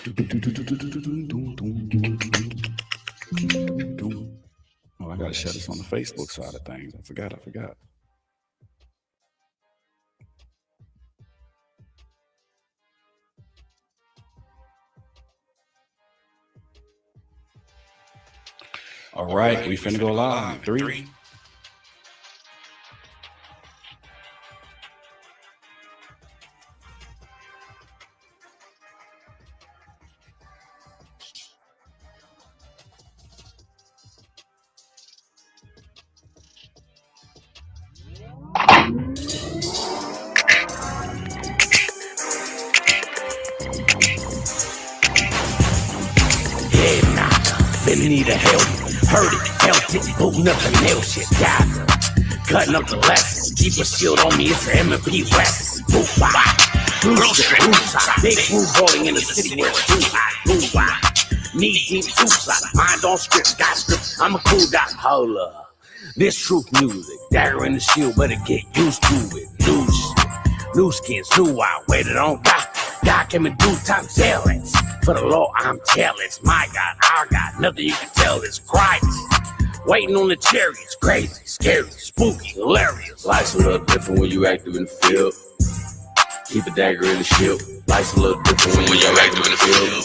Oh, I gotta share this on the Facebook side of things. I forgot. All right, we finna go live. 3. Finna need a help. Heard it, felt it, booting up the nail shit. Got her. Cutting up the lessons. Keep a shield on me, it's an M&P West. Blue wide. Blue shit, blue top. Big blue rolling in the city where it's blue hot. Blue wide. Knee deep, two side. Mind on script, got script. I'm a cool doc. Hold up. This truth music. Dagger in the shield, better get used to it. New shit. New skins, new out. Waited on God. God came in due time, zealous. For the law, I'm jealous. My God, our God, nothing you can tell is Christ. Waiting on the chariots, crazy, scary, spooky, hilarious. Life's a little different when you active in the field. Keep a dagger in the shield. Life's a little different when you're active in the field.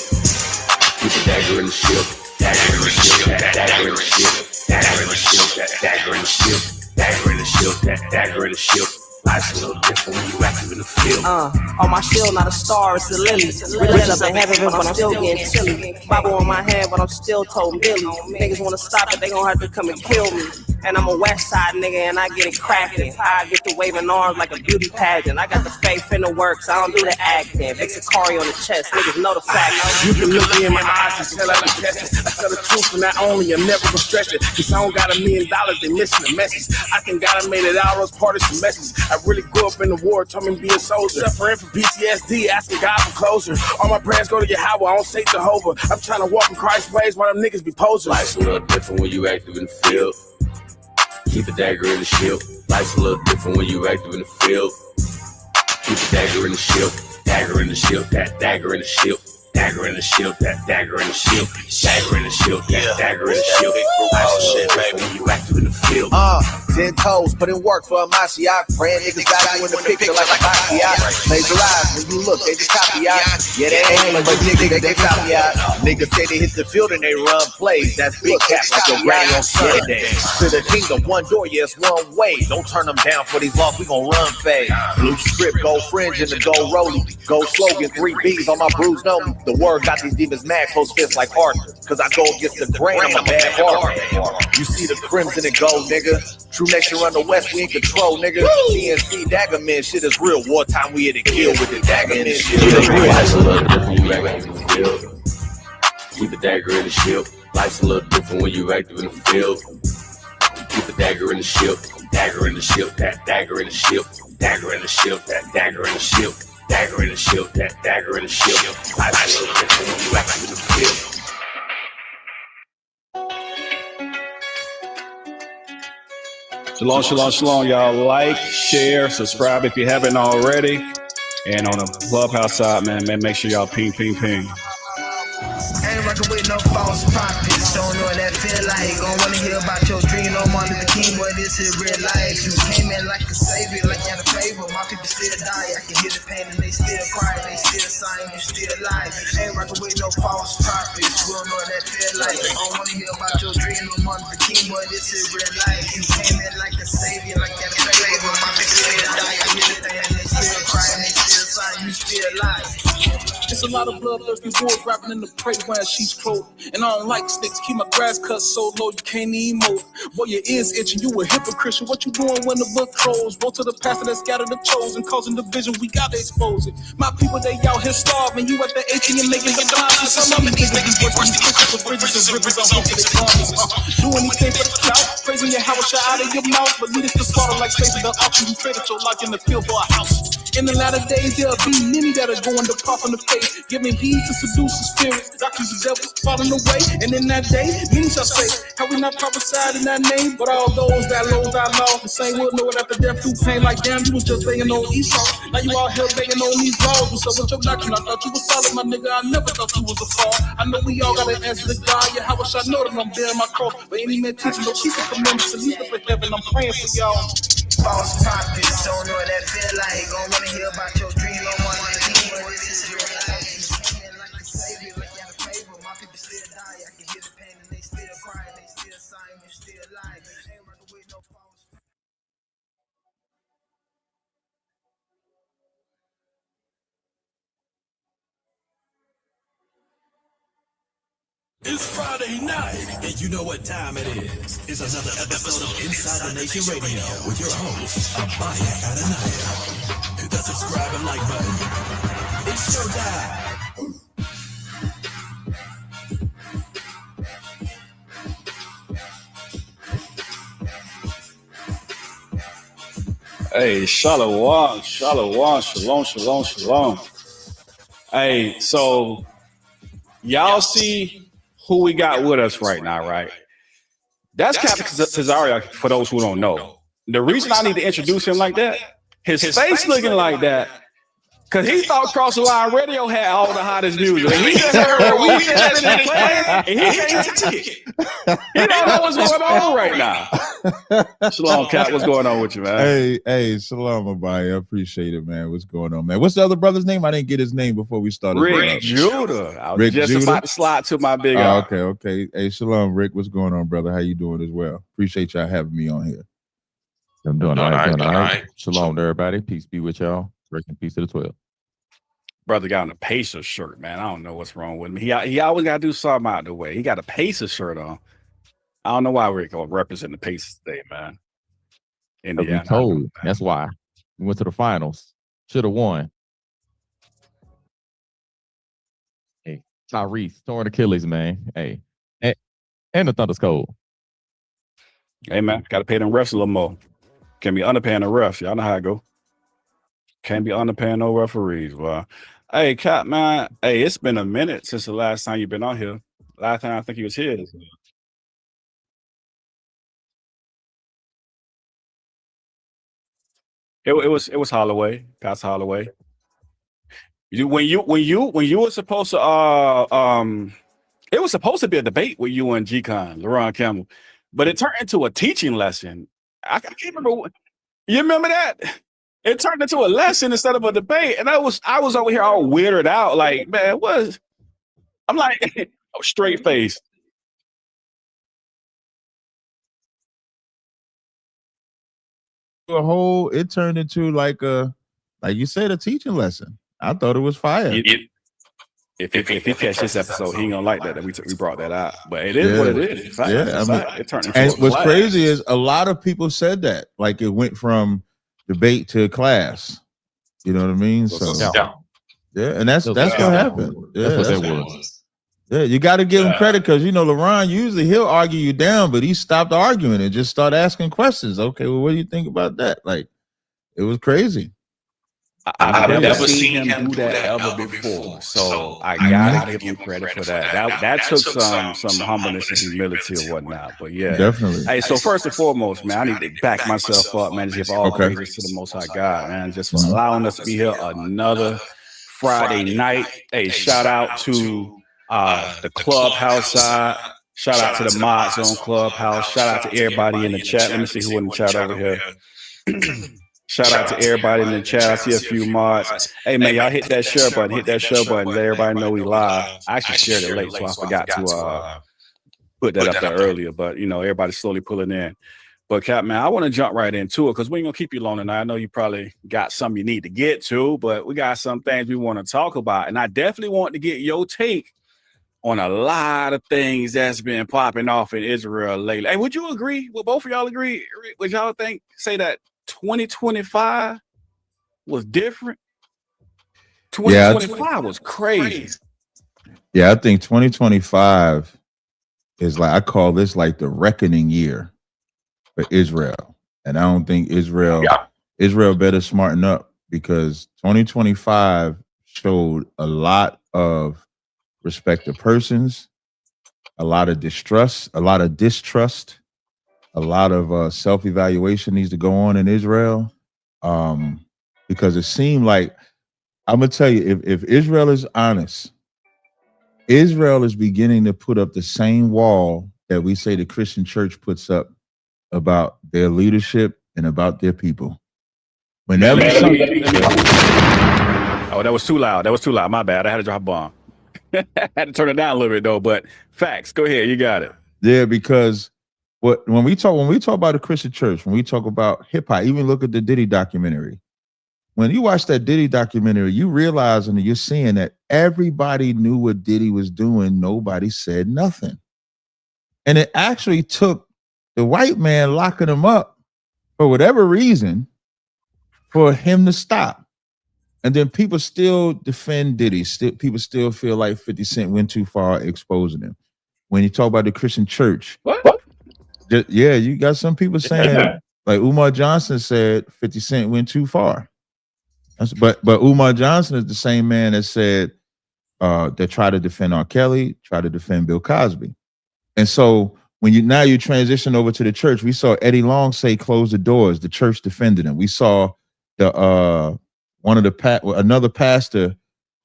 Keep a dagger in the shield. Dagger in the shield. Dagger in the shield. Dagger in the shield. Dagger in the shield. Dagger in the shield. Dagger in the shield. Life's a little different when you active in the field. On my shield, not a star, it's a lily. Lit up in heaven, but I'm still getting chilly. Bible on my hand, but I'm still toting Billy. Niggas wanna stop it, they gon' have to come and kill me. And I'm a west side nigga, and I get it cracking. I get the waving arms like a beauty pageant. I got the faith in the works, I don't do the acting. Big Sakari on the chest, niggas know the facts. You can look me in my eyes and tell I'm tested. I tell the truth, and not only I'm never gonna stretch it. Cause I don't got $1 million, they missing the message. I can gotta made it out, was part of some message. I really grew up in the war, told me to be a soldier. Suffering from PTSD, asking God for closure. All my prayers go to Yahweh, I don't say Jehovah. I'm trying to walk in Christ's ways while them niggas be posers. Life's a little different when you active in the field. Keep a dagger in the shield. Life's a little different when you active in the field. Keep a dagger in the shield. Dagger in the shield. That dagger in the shield. Dagger in the shield. That dagger in the shield. Dagger in the shield. That dagger in the shield. Life's a little different when you active in the field. 10 toes, put in work for a Mashiach. Praying niggas got you in the picture like a Basquiat. Major eyes, when you look, they just copy out. Yeah, they ain't like niggas, they copy out. Niggas say they hit the field and they run plays. That's big cap like your granny on Sunday. To the kingdom, one door, yes, one way. Don't turn them down for these laws, we gon' run fade. Blue script, gold fringe, and the gold rollie. Gold slogan, 3 B's on my bruise, know me. The word got these demons mad, close fists like Arthur. Cause I go against the grain, I'm a bad barber. You see the crimson and gold, nigga. True nation run the west, we in control, nigga. TNC dagger man, shit is real. Wartime, we hit and kill with the dagger in the shield. Life's a little different when you active in the field. Keep a dagger in the shield. Life's a little different when you active in the field. Keep a dagger in the shield. Dagger in the shield. That dagger in the shield. Dagger in the shield. That dagger in the shield. Dagger in the shield. That dagger in the shield. Life's a little different when you active in the field. Shalom, shalom, shalom, y'all. Like, share, subscribe if you haven't already. And on the Clubhouse side, man, make sure y'all ping. Ain't rockin' with no false prophets. Don't know what that feel like. Gon' wanna hear about your dream. No Martin Luther King, boy, this is real life. You came in like a savior, like you had a favor. My people still die. I can hear the pain and they still cry. They still sighing, you still alive. Ain't rockin' with no false prophets. You don't know what that feel like. Don't wanna hear about your dream. No Martin Luther King, boy, this is real life. You came in like a savior, like you had a favor. My people still die. I hear the pain and they still cry. They still sighing, you still alive. It's a lot of bloodthirsty wolves rapping in the prey when she's clothed. And I don't like sticks, keep my grass cut so low you can't even mow. Boy, your ears itching, you a hypocrite. What you doing when the book closed? Woe to the pastor that scattered the chosen, causing division, we gotta expose it. My people, they out here starving, you at the ATM making the deposits. Some of these niggas work these kisses for bridges and rivers on hope they promise. Do anything for the clout, praising your house shot out of your mouth, but lead us to slaughter like slaves in the auction. You traded your life in the field for a house. In the latter days, there'll be many that are going to pop in the face, giving heed to seducing spirits, doctrines of devils falling away. And in that day, many shall say, have we not prophesied in that name? But all those that loathe our law, the same will know it after death through pain. Like damn, you was just begging on Esau. Now you all hell begging on these laws. What's up with your doctrine? I thought you was solid, my nigga. I never thought you was a fall. I know we all got to answer to God. Yeah, how wish I know that I'm bearing my cross. But any man teaching, don't keep the commandments. At least up in heaven, I'm praying for y'all. False prophets, don't know what that feel like. Gon' wanna hear about your dream, don't wanna hear what this is real life. You came like a savior, like you had a favor. My people still die, I can hear the pain and they still cry, they still sighing, you still lying. Ain't rockin' with no false. It's Friday night, and you know what time it is. It's another episode of Inside the Nation Radio with your host, Abaya Adanaya. Hit that subscribe and like button. It's showtime. Hey, shalom, shalom, shalom, shalom, shalom. Hey, so y'all see who we got with us right now, right? That's Captain Tazaryach, for those who don't know. The reason I need to introduce him like that, his face looking like that, because he thought Cross the Line Radio had all the hottest music. And he just heard we had it playing, and he can't take it. He don't know what's going on right now. Shalom, Cap. What's going on with you, man? Hey, shalom, Abaya. I appreciate it, man. What's going on, man? What's the other brother's name? I didn't get his name before we started. Rick Judah. I was just about to slide to my big eye. Okay. Hey, shalom, Rick. What's going on, brother? How you doing as well? Appreciate y'all having me on here. I'm doing all right. Shalom to everybody. Peace be with y'all. Grace and peace to the 12. Brother got on a Pacers shirt, man. I don't know what's wrong with him. He always got to do something out the way. He got a Pacers shirt on. I don't know why we're going to represent the Pacers today, man. Indiana. We told. That's why. We went to the finals. Should have won. Hey, Tyrese, torn Achilles, man. Hey. And the Thunder's cold. Hey, man. Got to pay them refs a little more. Can be underpaying the refs. Y'all know how it go. Can't be underpaying no referees. Well, hey, Cap, man. Hey, it's been a minute since the last time you've been on here. Last time I think he was here. It was Holloway. That's Holloway. When you were supposed to it was supposed to be a debate with you and G-Con, LeRon Campbell, but it turned into a teaching lesson. I can't remember. You remember that? It turned into a lesson instead of a debate, and I was over here all weirded out, like, man, I'm like, straight face. It turned into like you said, a teaching lesson. I thought it was fire. If he catch this episode, he ain't gonna like that we brought that out. But it is what it is. It turned into and what's crazy is a lot of people said that, like, it went from debate to class. You know what I mean? So yeah, and that's what happened. Yeah, that's what that was. Yeah, you got to give him credit, because LeRon usually he'll argue you down, but he stopped arguing and just started asking questions. Okay, well, what do you think about that? Like, it was crazy. I've never seen him do that ever before, so I gotta give him credit for that. That took some humbleness and humility or whatnot. But yeah, definitely. Hey, so first and foremost, man, I need to back myself up, man. Give all praises to the Most High God, man, just for allowing us to be here another Friday night. Hey, shout out to the Clubhouse side. Shout out to the mods on Clubhouse. Shout out to everybody in the chat. Let me see who in the chat over here. Shout out to everybody in the chat. I see a few mods. Hey, man, y'all hit that share button. Hit that share button. Let everybody know we live. I actually shared it late, so I forgot to put that up there earlier. But, everybody's slowly pulling in. But, Cap, man, I want to jump right into it, because we ain't going to keep you long tonight. I know you probably got something you need to get to, but we got some things we want to talk about. And I definitely want to get your take on a lot of things that's been popping off in Israel lately. Hey, would you agree? Would both of y'all agree? Would y'all say that 2025 was different? 2025 was crazy. Yeah, I think 2025 is like, I call this like the reckoning year for Israel. And I don't think Israel better smarten up, because 2025 showed a lot of respect to persons, a lot of distrust, a lot of self-evaluation needs to go on in Israel. Because it seemed like, I'm gonna tell you, if Israel is honest, Israel is beginning to put up the same wall that we say the Christian church puts up about their leadership and about their people. Whenever oh, that was too loud. That was too loud. My bad. I had to drop a bomb. I had to turn it down a little bit though. But facts. Go ahead. You got it. Yeah, because when we talk about the Christian church, when we talk about hip hop, even look at the Diddy documentary. When you watch that Diddy documentary, you realize and you're seeing that everybody knew what Diddy was doing. Nobody said nothing. And it actually took the white man locking him up for whatever reason for him to stop. And then people still defend Diddy. People still feel like 50 Cent went too far exposing him. When you talk about the Christian church, yeah, you got some people saying, like Umar Johnson said, 50 Cent went too far. But Umar Johnson is the same man that said that tried to defend R. Kelly, tried to defend Bill Cosby. And so when you transition over to the church, we saw Eddie Long say close the doors. The church defended him. We saw another pastor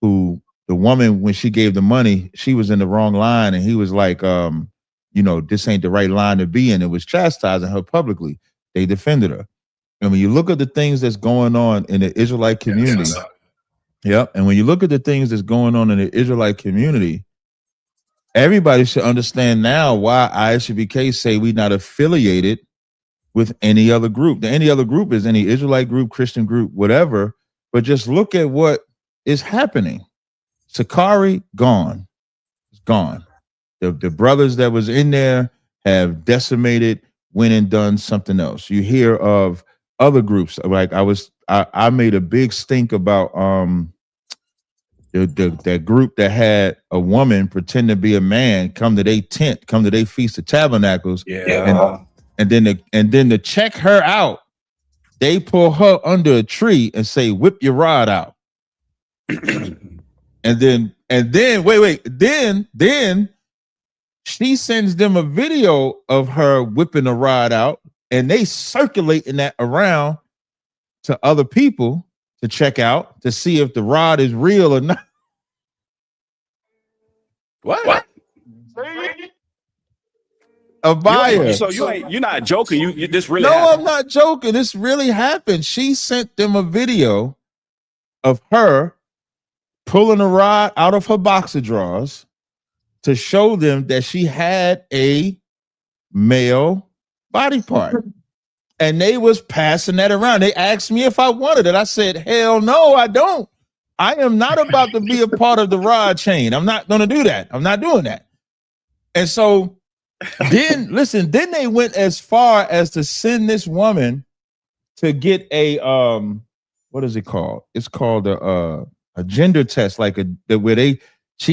who, the woman, when she gave the money, she was in the wrong line, and he was like, this ain't the right line to be in. It was chastising her publicly. They defended her. And when you look at the things that's going on in the Israelite community, and when you look at the things that's going on in the Israelite community, everybody should understand now why ISUBK say we not affiliated with any other group. Any other group is any Israelite group, Christian group, whatever. But just look at what is happening. Sakari gone. It's gone. The brothers that was in there have decimated, went and done something else. You hear of other groups. Like I made a big stink about that group that had a woman pretend to be a man come to their tent, come to their Feast of Tabernacles, and then to check her out, they pull her under a tree and say, "Whip your rod out." and then she sends them a video of her whipping a rod out, and they circulating that around to other people to check out to see if the rod is real or not. What? Abaya. So you're not joking. You this really No, happened. I'm not joking. This really happened. She sent them a video of her pulling a rod out of her boxer drawers to show them that she had a male body part. And they was passing that around. They asked me if I wanted it. I said, hell no, I don't. I am not about to be a part of the rod chain. I'm not going to do that. I'm not doing that. And so then they went as far as to send this woman to get a what is it called? It's called a gender test, like where they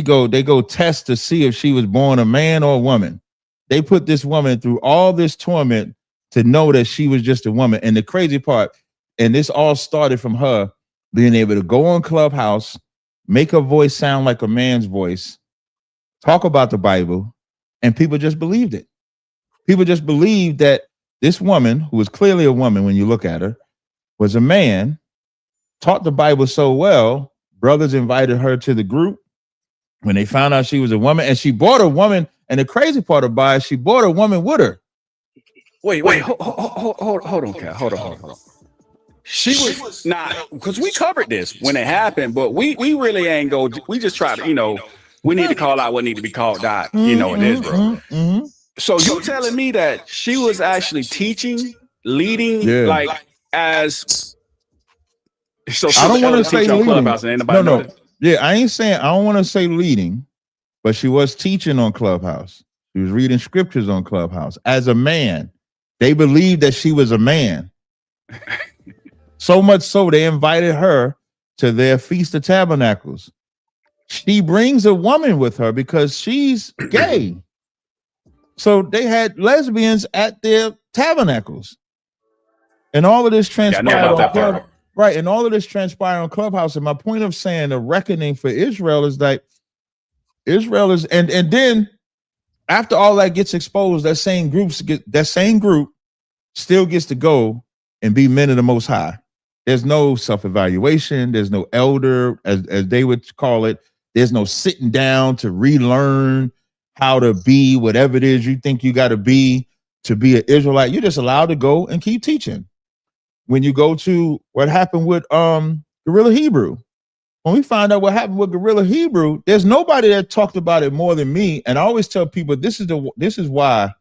go test to see if she was born a man or a woman. They put this woman through all this torment to know that she was just a woman. And the crazy part, and this all started from her being able to go on Clubhouse, make her voice sound like a man's voice, talk about the Bible, and people just believed it. People just believed that this woman, who was clearly a woman when you look at her, was a man, taught the Bible so well, brothers invited her to the group when they found out she was a woman, and she brought a woman, and the crazy part about it, she brought a woman with her. Wait, hold on, Cal. Hold on. She was not, because we covered this when it happened, but we really ain't go. We just try to, we need to call out what need to be called out, in Israel. Mm-hmm. So you telling me that she was actually teaching, leading, like as? So I don't want to say leading. No. Yeah, I ain't saying, I don't want to say leading, but she was teaching on Clubhouse. She was reading scriptures on Clubhouse as a man. They believed that she was a man. So much so they invited her to their Feast of Tabernacles. She brings a woman with her because she's gay. So they had lesbians at their tabernacles. And all of this transpired. Right, and all of this transpired on Clubhouse. And my point of saying the reckoning for Israel is that Israel is, and then after all that gets exposed, that same group still gets to go and be men of the Most High. There's no self-evaluation. There's no elder, as they would call it. There's no sitting down to relearn how to be whatever it is you think you got to be an Israelite. You're just allowed to go and keep teaching. When you go to what happened with Guerrilla Hebrew, when we find out what happened with Guerrilla Hebrew, there's nobody that talked about it more than me. And I always tell people this is why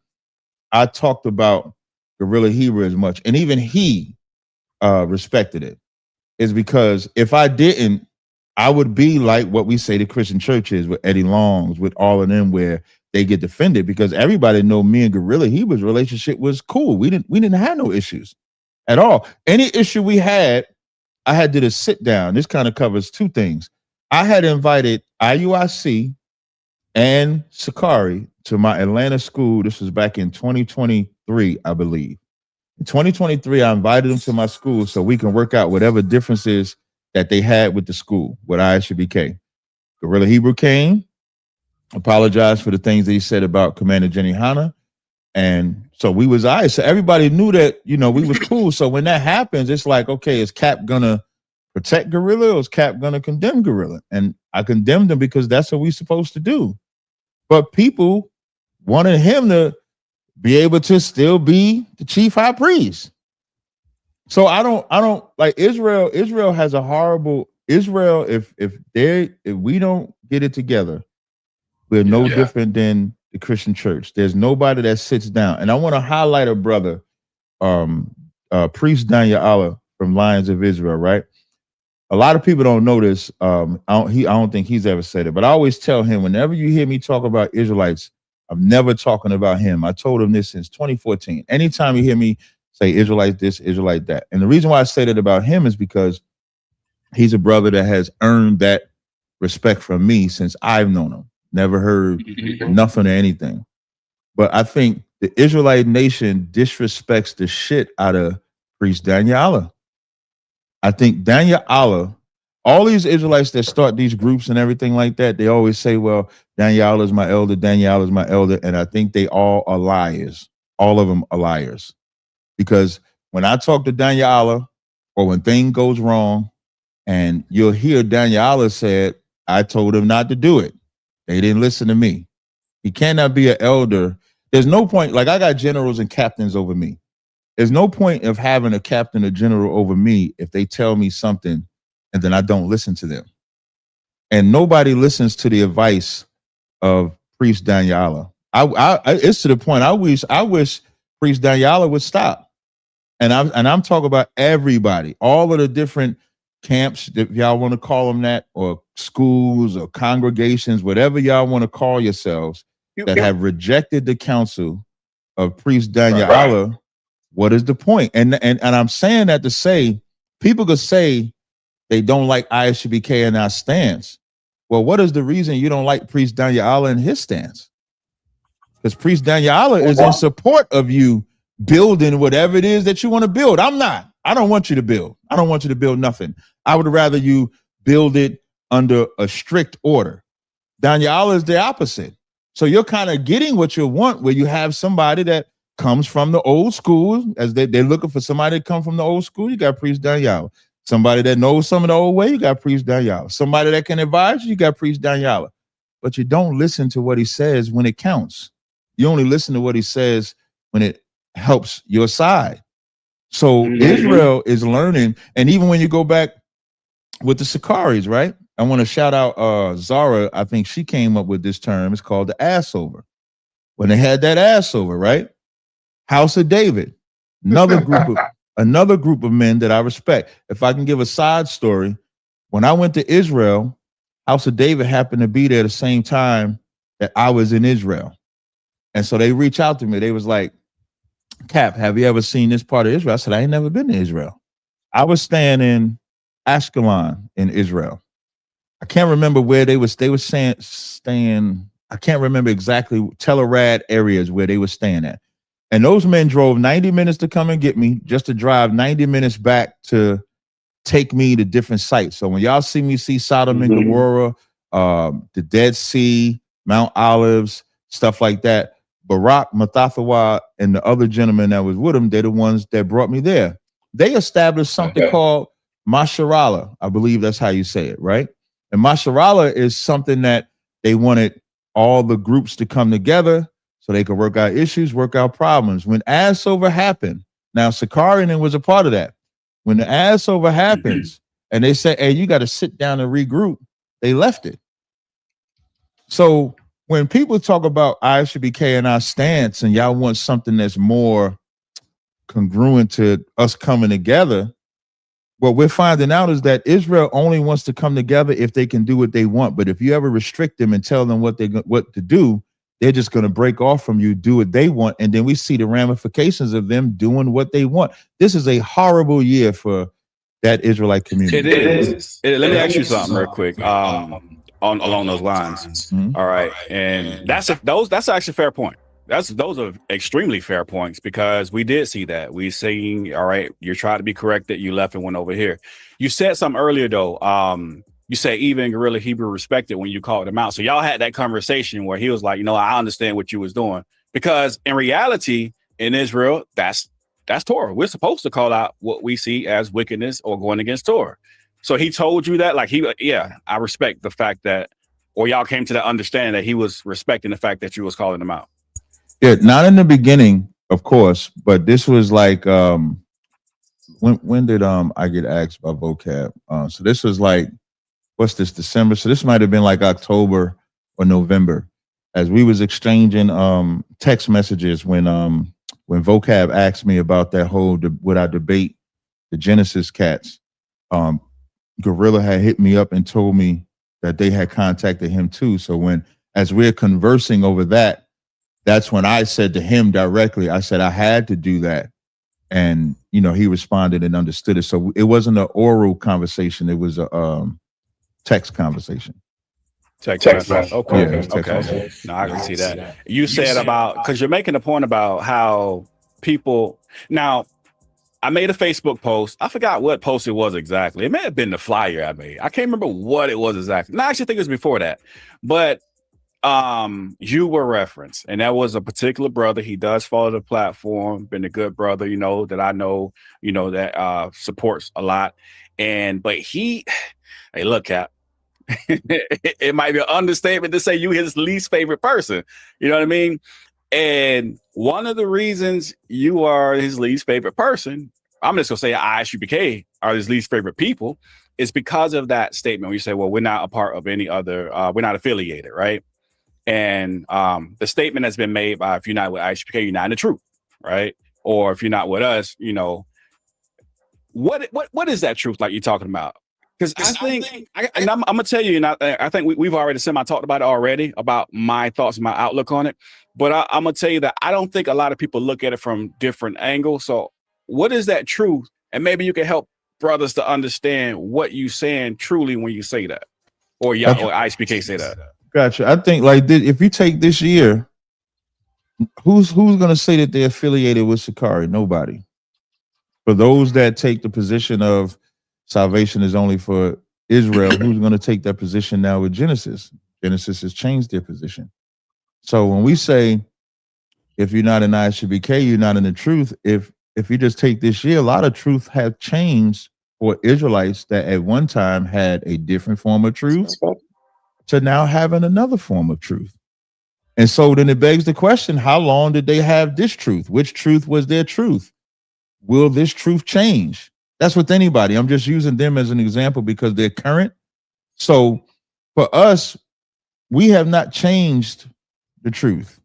I talked about Guerrilla Hebrew as much, and even he respected it, is because if I didn't, I would be like what we say the Christian church is with Eddie Longs, with all of them, where they get defended because everybody know me and Guerrilla Hebrew's relationship was cool. We didn't have no issues at all. Any issue we had, I had to sit down. This kind of covers two things. I had invited IUIC and Sakari to my Atlanta school. This was back in 2023, I believe. In 2023, I invited them to my school so we can work out whatever differences that they had with the school, with ISUBK. Guerrilla Hebrew came, apologized for the things that he said about Commander Jenny Hanna. And so we was all right. So everybody knew that, we was cool. So when that happens, it's like, okay, is Cap gonna protect Guerrilla or is Cap gonna condemn Guerrilla? And I condemned him because that's what we're supposed to do. But people wanted him to be able to still be the chief high priest. So I don't like Israel. Israel has a horrible Israel. If we don't get it together, we're no different than the Christian church. There's nobody that sits down. And I want to highlight a brother, Priest Daniel Allah from Lions of Israel, right? A lot of people don't know this. I don't think he's ever said it, but I always tell him whenever you hear me talk about Israelites, I'm never talking about him. I told him this since 2014. Anytime you hear me say Israelite this, Israelite that. And the reason why I say that about him is because he's a brother that has earned that respect from me since I've known him. Never heard nothing or anything. But I think the Israelite nation disrespects the shit out of Priest Daniel Allah. I think Daniel Allah, all these Israelites that start these groups and everything like that, they always say, well, Daniel Allah is my elder, Daniel Allah is my elder. And I think they all are liars. All of them are liars. Because when I talk to Daniel Allah, or when things goes wrong, and you'll hear Daniel Allah said, I told him not to do it. They didn't listen to me. He cannot be an elder. There's no point, like I got generals and captains over me. There's no point of having a captain or general over me if they tell me something and then I don't listen to them. And nobody listens to the advice of Priest Daniel Allah. It's to the point I wish Priest Daniel Allah would stop. And I'm talking about everybody, all of the different camps, if y'all want to call them that, or schools or congregations, whatever y'all want to call yourselves, that have rejected the counsel of Priest Daniel Allah. What is the point? And I'm saying that to say, people could say they don't like ISUBK and our stance. Well, what is the reason you don't like Priest Daniel Allah and his stance? Because Priest Daniel Allah is in support of you building whatever it is that you want to build. I'm not. I don't want you to build. I don't want you to build nothing. I would rather you build it under a strict order. Daniel Allah is the opposite. So you're kind of getting what you want, where you have somebody that comes from the old school, as they're looking for somebody to come from the old school. You got Priest Daniel. Somebody that knows some of the old way, you got Priest Daniel. Somebody that can advise you got Priest Daniel. But you don't listen to what he says when it counts. You only listen to what he says when it helps your side. So Israel is learning, and even when you go back with the Sakaris, right? I want to shout out Zara. I think she came up with this term. It's called the assover. When they had that assover, right? House of David, another group of men that I respect. If I can give a side story, when I went to Israel, House of David happened to be there the same time that I was in Israel. And so they reached out to me. They was like, Cap, have you ever seen this part of Israel? I said, I ain't never been to Israel. I was staying in Ashkelon in Israel. I can't remember where they were staying. I can't remember exactly Telerad areas where they were staying at. And those men drove 90 minutes to come and get me, just to drive 90 minutes back to take me to different sites. So when y'all see me see Sodom and Gomorrah, the Dead Sea, Mount Olives, stuff like that, Barak, Mathathawa, and the other gentleman that was with him, they're the ones that brought me there. They established something called Masharala. I believe that's how you say it, right? And Masharala is something that they wanted all the groups to come together so they could work out issues, work out problems. When Passover happened, now Sakarian was a part of that. When the Passover happens and they say, hey, you got to sit down and regroup, they left it. So when people talk about ISUBK and our stance and y'all want something that's more congruent to us coming together, what we're finding out is that Israel only wants to come together if they can do what they want. But if you ever restrict them and tell them what to do, they're just going to break off from you, do what they want. And then we see the ramifications of them doing what they want. This is a horrible year for that Israelite community. It is. Let me ask you something real quick. Along those lines. All right. And that's actually a fair point. Those are extremely fair points, because we did see that. We seen, all right, you're trying to be corrected, you left and went over here. You said something earlier though. You say even Guerrilla Hebrew respected when you called him out. So y'all had that conversation where he was like, I understand what you was doing, because in reality in Israel, that's Torah. We're supposed to call out what we see as wickedness or going against Torah. So he told you that, like I respect the fact that, or y'all came to that understanding that he was respecting the fact that you was calling him out. Yeah, not in the beginning, of course, but this was like when did I get asked by vocab? So this was like, what's this, December? So this might have been like October or November, as we was exchanging text messages when vocab asked me about that whole would I debate the Genesis cats. Gorilla had hit me up and told me that they had contacted him too. So as we're conversing over that, that's when I said to him directly, I said I had to do that. And, he responded and understood it. So it wasn't an oral conversation. It was a text conversation. Text message. Okay. Yeah, okay. No, I can see that. You said about, because you're making a point about how people, now, I made a Facebook post. I forgot what post it was exactly. It may have been the flyer I made. I can't remember what it was exactly. No, I actually think it was before that. But you were referenced, and that was a particular brother. He does follow the platform, been a good brother, that I know, that supports a lot. But hey, look, Cap, it might be an understatement to say you his least favorite person. You know what I mean? And one of the reasons you are his least favorite person, I'm just gonna say ISUBK are his least favorite people, is because of that statement where you say, well, we're not a part of any other, we're not affiliated, right? And the statement has been made by, if you're not with ISUBK, you're not in the truth, right? Or if you're not with us, what is that truth like you're talking about? Because I think, I'm gonna tell you, I think we've already talked about it already, about my thoughts and my outlook on it. But I'm gonna tell you that I don't think a lot of people look at it from different angles. So what is that truth? And maybe you can help brothers to understand what you saying truly when you say that, or ISUBK say that. Gotcha. I think if you take this year, who's gonna say that they're affiliated with Sakari? Nobody. For those that take the position of salvation is only for Israel, who's going to take that position now with Genesis? Genesis has changed their position. So when we say, if you're not in ISUBK, you're not in the truth. If you just take this year, a lot of truth have changed for Israelites that at one time had a different form of truth to now having another form of truth. And so then it begs the question, how long did they have this truth? Which truth was their truth? Will this truth change? That's with anybody. I'm just using them as an example because they're current. So for us, we have not changed the truth.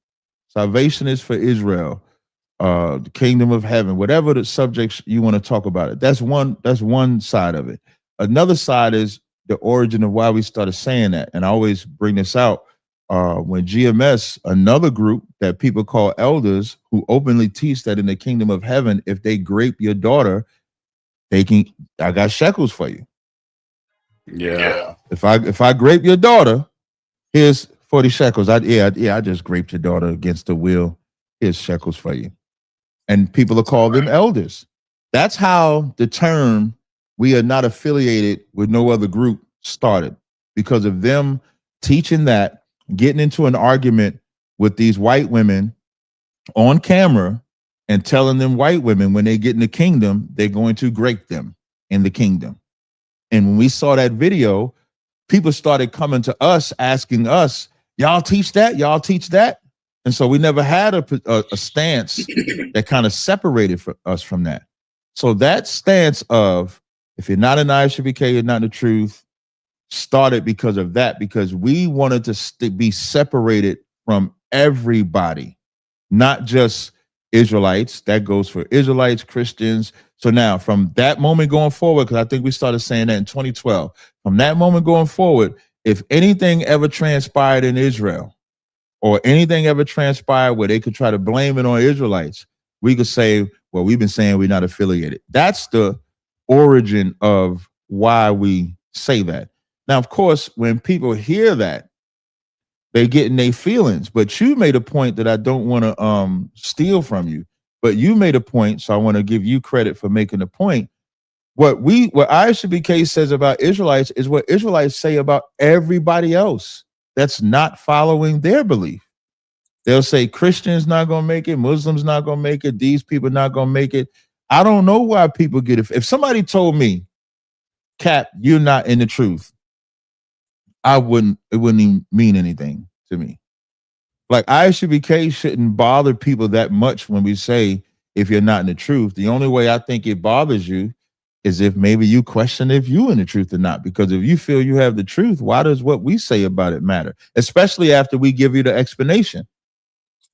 Salvation is for Israel, the kingdom of heaven, whatever the subjects you want to talk about it. That's one side of it. Another side is the origin of why we started saying that. And I always bring this out when GMS, another group that people call elders, who openly teach that in the kingdom of heaven, if they grape your daughter, I got shekels for you. Yeah. If I grape your daughter, here's 40 shekels. I just graped your daughter against the will. Here's shekels for you. And people are called them elders. That's how the term we are not affiliated with no other group started because of them teaching that, getting into an argument with these white women on camera and telling them white women when they get in the kingdom, they're going to break them in the kingdom. And when we saw that video, people started coming to us asking us, y'all teach that? Y'all teach that? And so we never had a stance that kind of separated us from that. So that stance of, if you're not an ISUBK, you're not the truth, started because of that, because we wanted to be separated from everybody, not just Israelites. That goes for Israelites, Christians. So now from that moment going forward, because I think we started saying that in 2012, from that moment going forward, if anything ever transpired in Israel or anything ever transpired where they could try to blame it on Israelites, we could say, well, we've been saying we're not affiliated. That's the origin of why we say that. Now, of course, when people hear that, they get in their feelings. But you made a point that I don't want to steal from you. But you made a point, so I want to give you credit for making the point. What ISUBK says about Israelites is what Israelites say about everybody else that's not following their belief. They'll say Christians not gonna make it, Muslims not gonna make it, these people not gonna make it. I don't know why people get it. If somebody told me, Cap, you're not in the truth, it wouldn't even mean anything to me. Like ISUBK shouldn't bother people that much when we say if you're not in the truth. The only way I think it bothers you is if maybe you question if you're in the truth or not. Because if you feel you have the truth, why does what we say about it matter? Especially after we give you the explanation.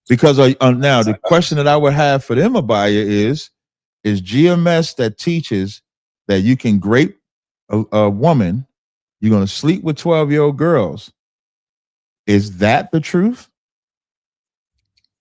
Because now the question that I would have for them, Abaya, is GMS that teaches that you can grape a woman, you're going to sleep with 12-year-old girls. Is that the truth?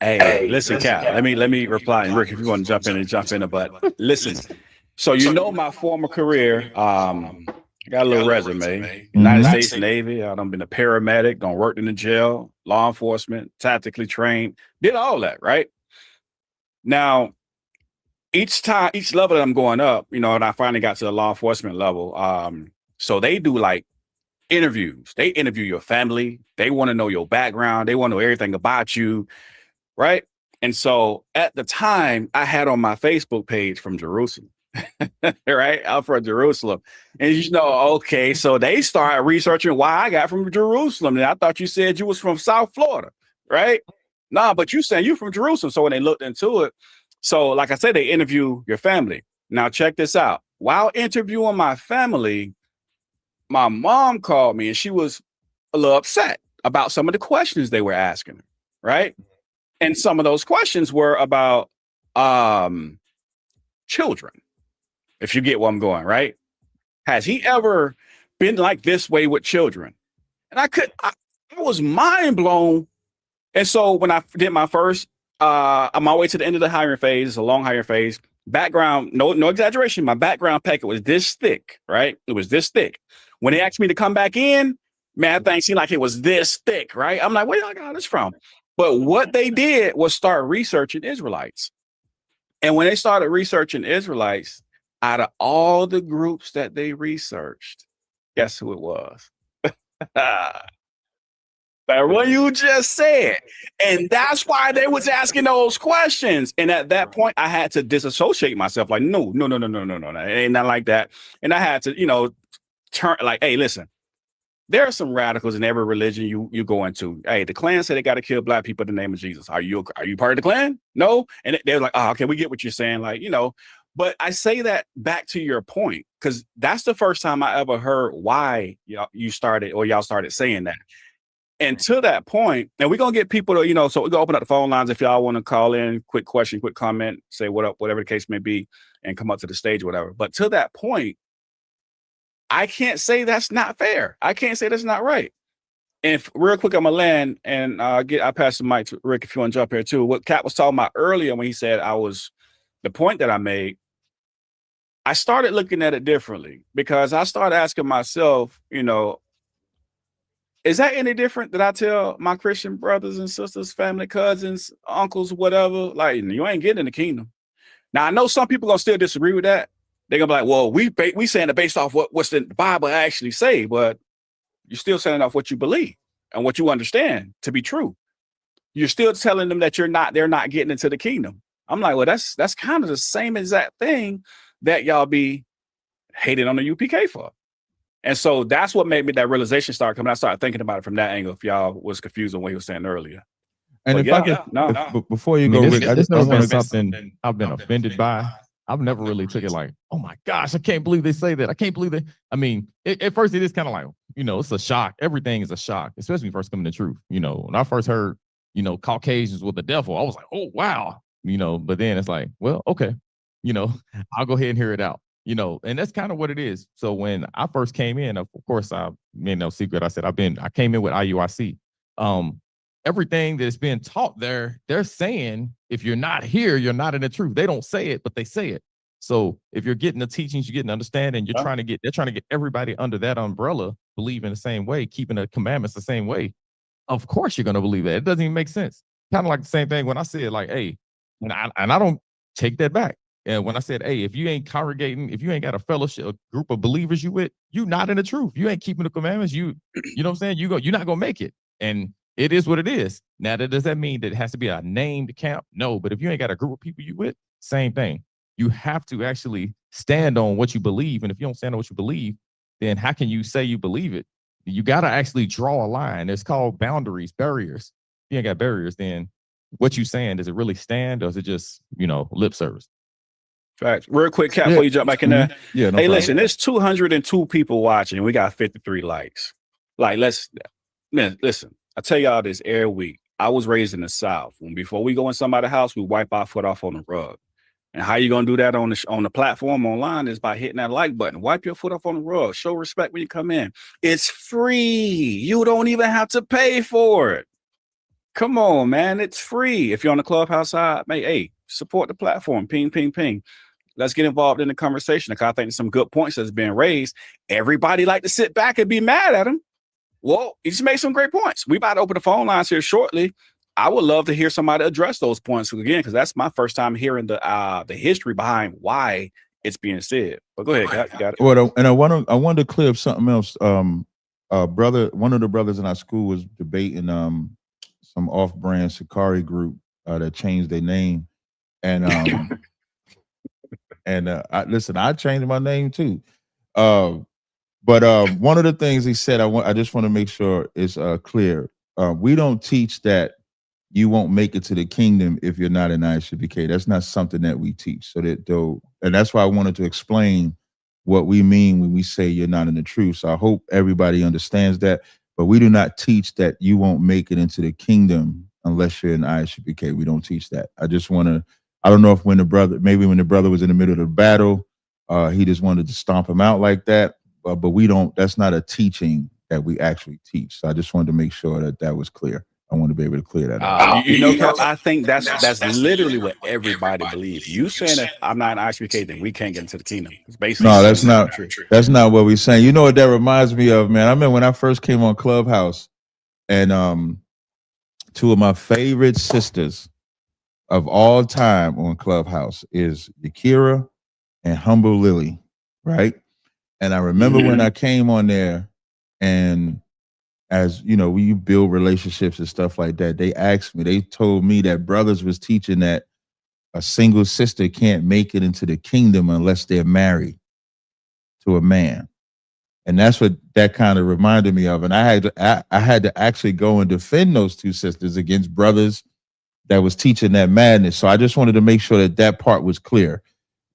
Hey, listen, Cap. Let me reply. And Rick, if you want to jump in. But listen. So my former career. I got a little resume. United States Navy. I've been a paramedic. Don't work in the jail. Law enforcement. Tactically trained. Did all that, right? Now, each level that I'm going up, and I finally got to the law enforcement level. So they do like interviews. They interview your family. They want to know your background. They want to know everything about you. Right. And so at the time I had on my Facebook page from Jerusalem, right? I'm from Jerusalem. And okay, so they started researching why I got from Jerusalem. And I thought you said you was from South Florida, right? Nah, but you saying you from Jerusalem. So when they looked into it, so like I said, they interview your family. Now check this out. While interviewing my family, my mom called me and she was a little upset about some of the questions they were asking her, right? And some of those questions were about children, if you get where I'm going, right? Has he ever been like this way with children? And I was mind blown. And so when I did my first, on my way to the end of the hiring phase, it's a long hiring phase, background, no exaggeration, my background packet was this thick, right? It was this thick. When they asked me to come back in, man, things seemed like it was this thick, right? I'm like, where y'all got this from? But what they did was start researching Israelites. And when they started researching Israelites, out of all the groups that they researched, guess who it was? That what you just said. And that's why they was asking those questions. And at that point, I had to disassociate myself. Like, no. It ain't not like that. And I had to, turn like, hey, listen. There are some radicals in every religion you go into. Hey, the Klan said they got to kill black people in the name of Jesus. Are you part of the Klan? No. And they're like, oh, okay, we get what you're saying. Like, but I say that back to your point, because that's the first time I ever heard why y'all started saying that. And to that point, and we're going to get people to, so we're going to open up the phone lines if y'all want to call in, quick question, quick comment, say what up, whatever the case may be, and come up to the stage or whatever. But to that point, I can't say that's not fair. I can't say that's not right. And real quick, I'm gonna land and I pass the mic to Rick if you want to jump here too. What Kat was talking about earlier when he said the point that I made, I started looking at it differently because I started asking myself, is that any different that I tell my Christian brothers and sisters, family, cousins, uncles, whatever, like you ain't getting in the kingdom. Now I know some people gonna still disagree with that, they're gonna be like, well, we saying it based off what's the Bible actually say, but you're still saying off what you believe and what you understand to be true. You're still telling them that they're not getting into the kingdom. I'm like, well, that's kind of the same exact thing that y'all be hating on the UPK for. And so that's what made me that realization start coming. I started thinking about it from that angle. If y'all was confused on what he was saying earlier. And but if I could, before you go, Rick, I I want to something I've been offended by. I've never really took it like, oh my gosh, I can't believe they say that. I can't believe that. I mean, at first it is kind of like, it's a shock. Everything is a shock, especially when you first come to the truth. When I first heard, Caucasians with the devil, I was like, oh wow, but then it's like, well, okay, I'll go ahead and hear it out. And that's kind of what it is. So when I first came in, of course, I made no secret. I said, I came in with IUIC. Everything that's being taught there, they're saying, if you're not here, you're not in the truth. They don't say it, but they say it. So if you're getting the teachings, you're getting understanding, they're trying to get everybody under that umbrella, believing the same way, keeping the commandments the same way. Of course, you're going to believe that. It doesn't even make sense. Kind of like the same thing when I said, like, hey, and I don't take that back. And when I said, hey, if you ain't congregating, if you ain't got a fellowship, a group of believers you with, you not in the truth. You ain't keeping the commandments. You know what I'm saying? You're not going to make it. And it is what it is. Now, does that mean that it has to be a named camp? No, but if you ain't got a group of people you with, same thing. You have to actually stand on what you believe. And if you don't stand on what you believe, then how can you say you believe it? You got to actually draw a line. It's called boundaries, barriers. If you ain't got barriers, then what you saying, does it really stand or is it just, lip service? Facts. Real quick, Cap, before you jump back in there. Yeah, no hey, problem. listen, there's 202 people watching. We got 53 likes. Like, listen, I tell y'all this every week. I was raised in the South. Before we go in somebody's house, we wipe our foot off on the rug. And how you gonna do that on the platform online is by hitting that like button. Wipe your foot off on the rug. Show respect when you come in. It's free. You don't even have to pay for it. Come on, man. It's free. If you're on the Clubhouse side, hey, support the platform. Ping, ping, ping. Let's get involved in the conversation. Because I think there's some good points that's being raised. Everybody like to sit back and be mad at him. Well, he just made some great points. We about to open the phone lines here shortly. I would love to hear somebody address those points again, because that's my first time hearing the history behind why it's being said. But go ahead, you got it. Well, and I wanted to clear up something else. One of the brothers in our school was debating some off-brand Sakari group that changed their name, and I changed my name too. But one of the things he said, I just want to make sure is clear. We don't teach that you won't make it to the kingdom if you're not an ISUPK. That's not something that we teach. And that's why I wanted to explain what we mean when we say you're not in the truth. So I hope everybody understands that. But we do not teach that you won't make it into the kingdom unless you're an ISUPK. We don't teach that. I don't know if when the brother was in the middle of the battle, he just wanted to stomp him out like that. But we don't. That's not a teaching that we actually teach. So I just wanted to make sure that was clear. I want to be able to clear that up. Cap, I think that's literally what everybody believes. You saying if I'm not an ISUPK, then we can't get into the kingdom. It's basically no, that's not true. That's not what we're saying. You know what that reminds me of, man? I remember when I first came on Clubhouse, and two of my favorite sisters of all time on Clubhouse is Yakira and Humble Lily, right? And I remember when I came on there, and as you know, when you build relationships and stuff like that, they told me that brothers was teaching that a single sister can't make it into the kingdom unless they're married to a man. And that's what that kind of reminded me of. And I had to actually go and defend those two sisters against brothers that was teaching that madness. So I just wanted to make sure that part was clear.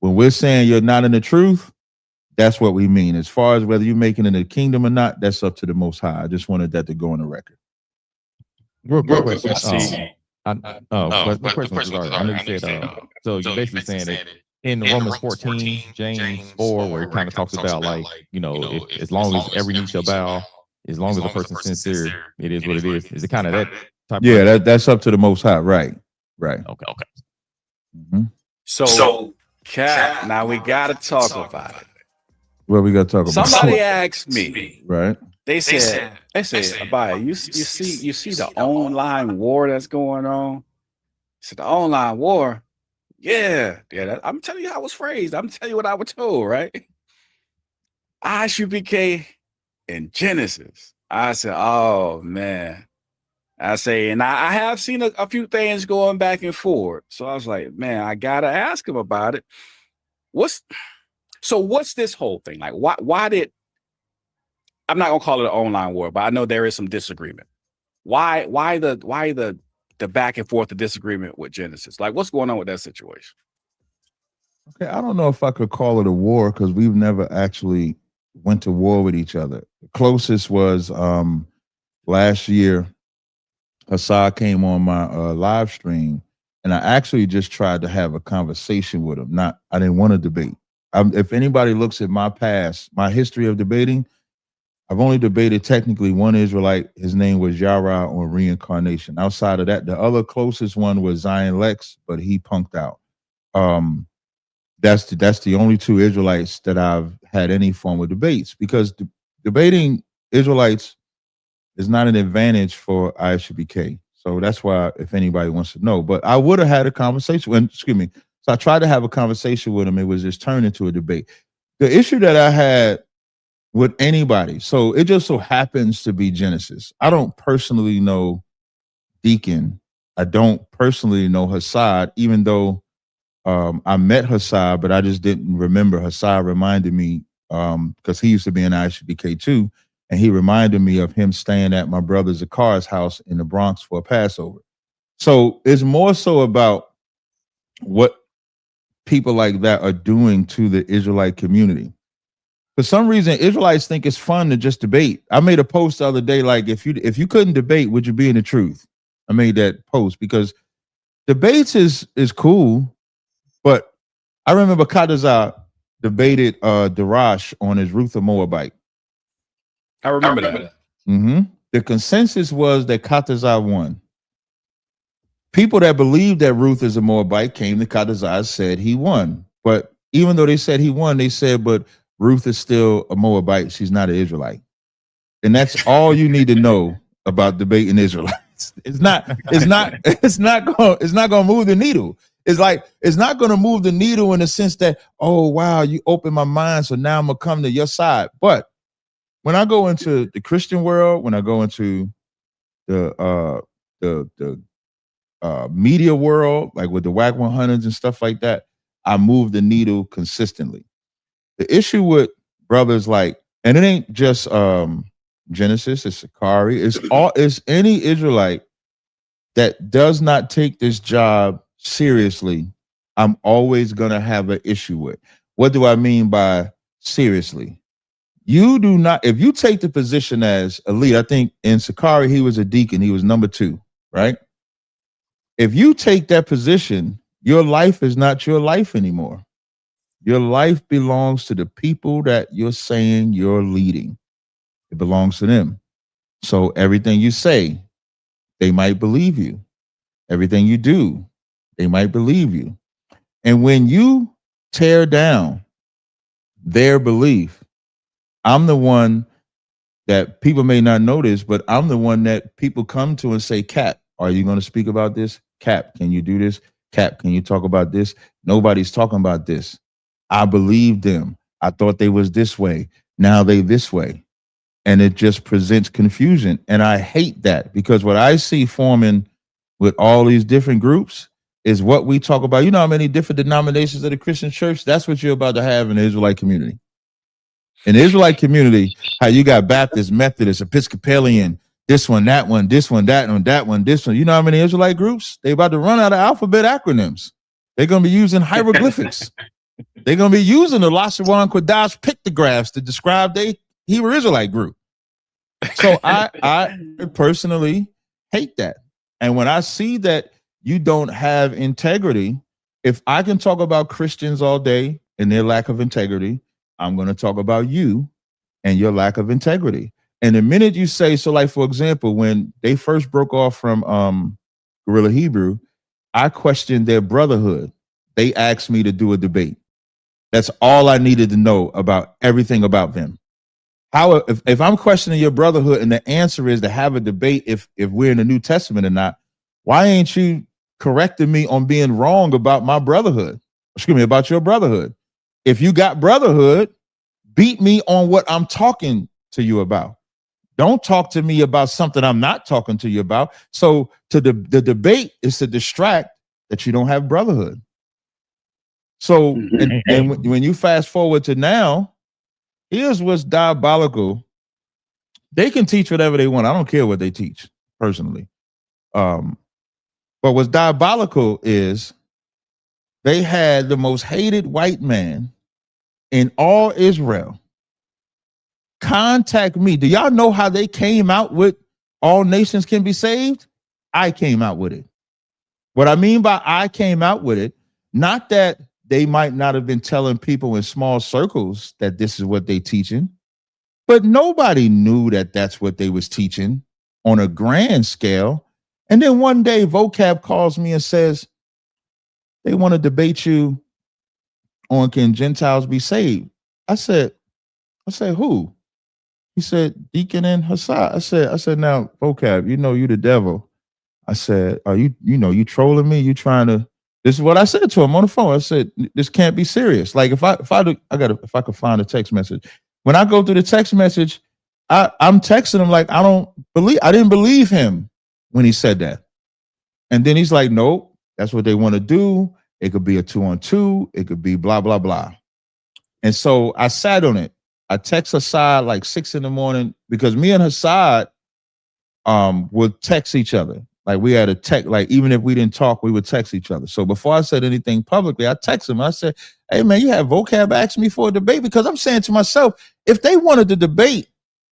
When we're saying you're not in the truth, that's what we mean. As far as whether you're making it in the kingdom or not, that's up to the Most High. I just wanted that to go on the record. Real quick question. I know you said, so you're basically saying that in Romans 14, James 4, where it kind of talks about like, as long as every knee shall bow, as long as the person's sincere, it is what it is. Is it kind of that type? Yeah, that's up to the Most High. Right. Okay. Mm-hmm. So, Cap, now we got to talk about it. Well, we got to talk about. Somebody asked me. Right. They said, Abaya, you see the online war that's going on. So the online war, Yeah. I'm telling you how I was phrased. I'm telling you what I was told, right? ISUPK and Genesis. I said, oh man. I say, and I have seen a few things going back and forth. So I was like, man, I gotta ask him about it. What's this whole thing? Like, why did, I'm not gonna call it an online war, but I know there is some disagreement. Why the back and forth, the disagreement with Genesis? Like, what's going on with that situation? Okay, I don't know if I could call it a war because we've never actually went to war with each other. The closest was last year. Hassad came on my live stream, and I actually just tried to have a conversation with him. I didn't want to debate. If anybody looks at my past, my history of debating, I've only debated technically one Israelite. His name was Yara on reincarnation. Outside of that, the other closest one was Zion Lex, but he punked out. That's the only two Israelites that I've had any form of debates, because debating Israelites is not an advantage for ISUBK. So that's why, if anybody wants to know, but I would have had a conversation. So I tried to have a conversation with him. It was just turned into a debate. The issue that I had with anybody, so it just so happens to be Genesis. I don't personally know Deacon. I don't personally know Hassad, even though I met Hassad, but I just didn't remember. Hassad reminded me, because he used to be in ISUBK too, and he reminded me of him staying at my brother Zakar's house in the Bronx for a Passover. So it's more so about what people like that are doing to the Israelite community. For some reason, Israelites think it's fun to just debate. I made a post the other day, like, if you couldn't debate, would you be in the truth? I made that post because debates is cool, but I remember Kadazar debated Darash on his Ruth the Moabite. I remember that. Mm-hmm. The consensus was that Kadazar won. People that believed that Ruth is a Moabite came to Kadazar, said he won. But even though they said he won, they said, but Ruth is still a Moabite. She's not an Israelite. And that's all you need to know about debating Israelites. It's not gonna move the needle. It's like, it's not gonna move the needle in the sense that, oh wow, you opened my mind, so now I'm gonna come to your side. But when I go into the Christian world, when I go into the media world, like with the WAC 100s and stuff like that, I move the needle consistently. The issue with brothers like, and it ain't just Genesis, it's Sakari, it's any Israelite that does not take this job seriously, I'm always gonna have an issue with. What do I mean by seriously? You do not, if you take the position as elite, I think in Sakari he was a deacon, he was number 2, right? If you take that position, your life is not your life anymore. Your life belongs to the people that you're saying you're leading. It belongs to them. So everything you say, they might believe you. Everything you do, they might believe you. And when you tear down their belief, I'm the one that people may not notice, but I'm the one that people come to and say, Cap, are you going to speak about this? Cap, can you do this? Cap, can you talk about this? Nobody's talking about this. I believed them. I thought they was this way. Now they this way. And it just presents confusion. And I hate that, because what I see forming with all these different groups is what we talk about. You know how many different denominations of the Christian church? That's what you're about to have in the Israelite community. In the Israelite community, how you got Baptist, Methodist, Episcopalian, this one, that one, this one, that one, that one, this one. You know how many Israelite groups? They about to run out of alphabet acronyms. They're going to be using hieroglyphics. They're going to be using the Lashawan Kodash pictographs to describe their Hebrew Israelite group. So I personally hate that. And when I see that you don't have integrity, if I can talk about Christians all day and their lack of integrity, I'm going to talk about you and your lack of integrity. And the minute you say, so like, for example, when they first broke off from Guerrilla Hebrew, I questioned their brotherhood. They asked me to do a debate. That's all I needed to know about everything about them. How, if I'm questioning your brotherhood and the answer is to have a debate if we're in the New Testament or not, why ain't you correcting me on being wrong about my brotherhood. Excuse me, about your brotherhood. If you got brotherhood, beat me on what I'm talking to you about. Don't talk to me about something I'm not talking to you about. So the debate is to distract that you don't have brotherhood. So, and when you fast forward to now, here's what's diabolical. They can teach whatever they want. I don't care what they teach personally. But what's diabolical is they had the most hated white man in all Israel contact me. Do y'all know how they came out with all nations can be saved? I came out with it. What I mean by I came out with it, not that they might not have been telling people in small circles that this is what they teaching, but nobody knew that that's what they was teaching on a grand scale. And then one day Vocab calls me and says, they want to debate you on can Gentiles be saved? I said, who? He said, Deacon and Hassad. I said, now, Vocab, you know you the devil. I said, are you trolling me? You trying to, this is what I said to him on the phone. I said, this can't be serious. Like if I could find a text message. When I go through the text message, I'm texting him like, I didn't believe him when he said that. And then he's like, nope, that's what they want to do. It could be a 2-on-2. It could be blah, blah, blah. And so I sat on it. I text Hassad like 6 a.m. because me and Hassad would text each other. Like we had a text, like even if we didn't talk, we would text each other. So before I said anything publicly, I texted him. I said, hey man, you have Vocab ask me for a debate? Because I'm saying to myself, if they wanted to debate,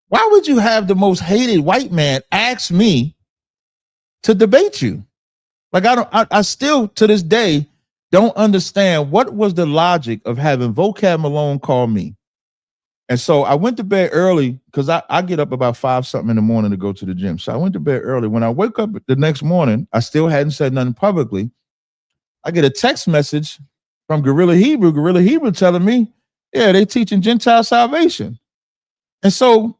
why would you have the most hated white man ask me to debate you? Like I still to this day don't understand what was the logic of having Vocab Malone call me. And so I went to bed early because I get up about 5 something in the morning to go to the gym. So I went to bed early. When I wake up the next morning, I still hadn't said nothing publicly. I get a text message from Gorilla Hebrew telling me, yeah, they teaching Gentile salvation. And so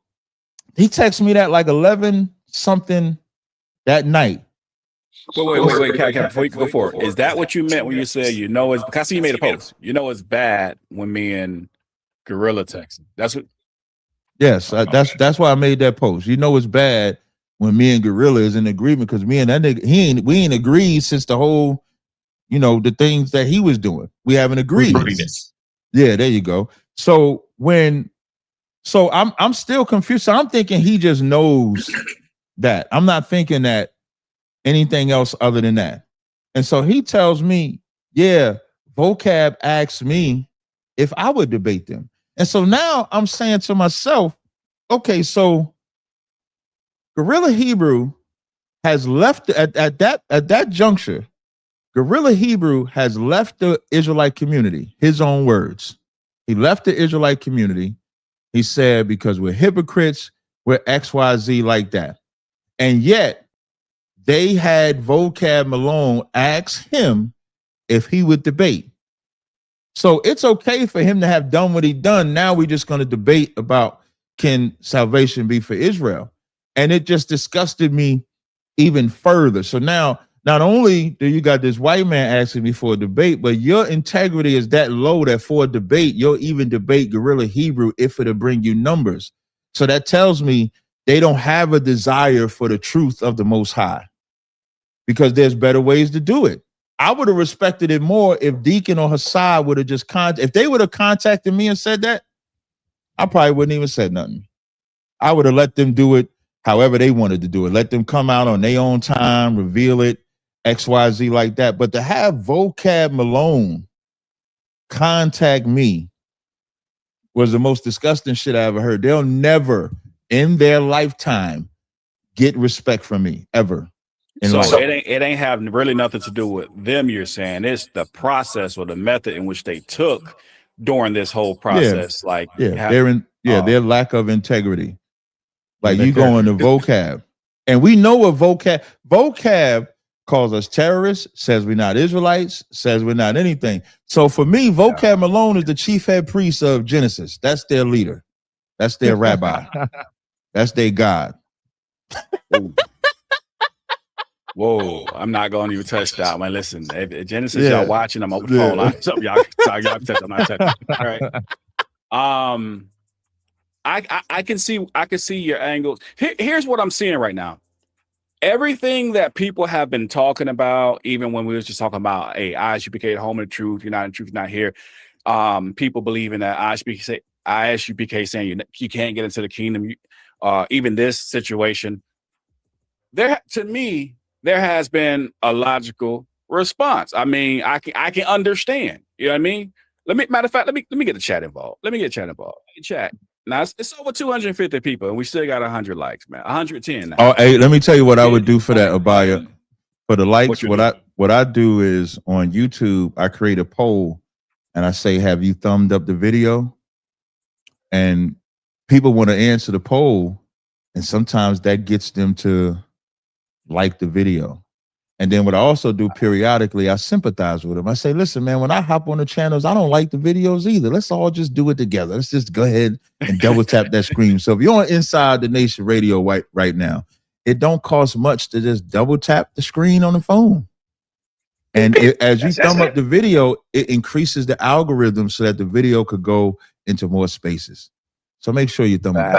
he texted me that like 11 something that night. Wait, Cap, before you go forward, is that what you meant when you said, it's, because I see you made a post, it's bad when me and Gorilla texting? That's what. Yes, that's why I made that post. It's bad when me and Gorilla is in agreement because me and that nigga, we ain't agreed since the whole, the things that he was doing. We haven't agreed. Yeah, there you go. So I'm still confused. So I'm thinking he just knows that. I'm not thinking that anything else other than that. And so he tells me, yeah, Vocab asked me if I would debate them. And so now I'm saying to myself, okay, so Gorilla Hebrew has left at that juncture. Gorilla Hebrew has left the Israelite community, his own words. He left the Israelite community. He said, because we're hypocrites, we're XYZ like that. And yet they had Vocab Malone ask him if he would debate. So it's okay for him to have done what he done. Now we're just going to debate about can salvation be for Israel? And it just disgusted me even further. So now, not only do you got this white man asking me for a debate, but your integrity is that low that for a debate, you'll even debate Gorilla Hebrew if it'll bring you numbers. So that tells me they don't have a desire for the truth of the Most High because there's better ways to do it. I would have respected it more if Deacon or Hassad would have just if they would have contacted me and said that, I probably wouldn't even said nothing. I would have let them do it however they wanted to do it. Let them come out on their own time, reveal it, XYZ like that. But to have Vocab Malone contact me was the most disgusting shit I ever heard. They'll never in their lifetime get respect from me ever. So it ain't have really nothing to do with them, you're saying. It's the process or the method in which they took during this whole process. Their lack of integrity. Like you go into Vocab. And we know what Vocab calls us terrorists, says we're not Israelites, says we're not anything. So for me, Vocab Malone is the chief head priest of Genesis. That's their leader. That's their rabbi. That's their God. Whoa, I'm not going to even touch that one. Listen, if Genesis, y'all watching, I'm over the phone. Yeah. So y'all touch. I'm not touching. All right. I can see your angles. Here's what I'm seeing right now. Everything that people have been talking about, even when we was just talking about, hey, ISUPK, home of the truth, you're not in truth, you're not here. People believing that ISUPK saying you can't get into the kingdom. Even this situation, to me, there has been a logical response. I mean, I can understand. You know what I mean? Matter of fact, let me get the chat involved. Chat. Now it's over 250 people, and we still got 100 likes, man. 110 now. Oh, hey, let me tell you what I would do for that, Abaya. For the likes, what I do is on YouTube, I create a poll and I say, have you thumbed up the video? And people want to answer the poll, and sometimes that gets them to like the video. And then what I also do periodically, I sympathize with them. I say, listen, man, when I hop on the channels, I don't like the videos either. Let's all just do it together. Let's just go ahead and double tap that screen. So if you're on Inside the Nation Radio right now, it don't cost much to just double tap the screen on the phone. And as you thumb up the video, it increases the algorithm so that the video could go into more spaces. So make sure you thumb up the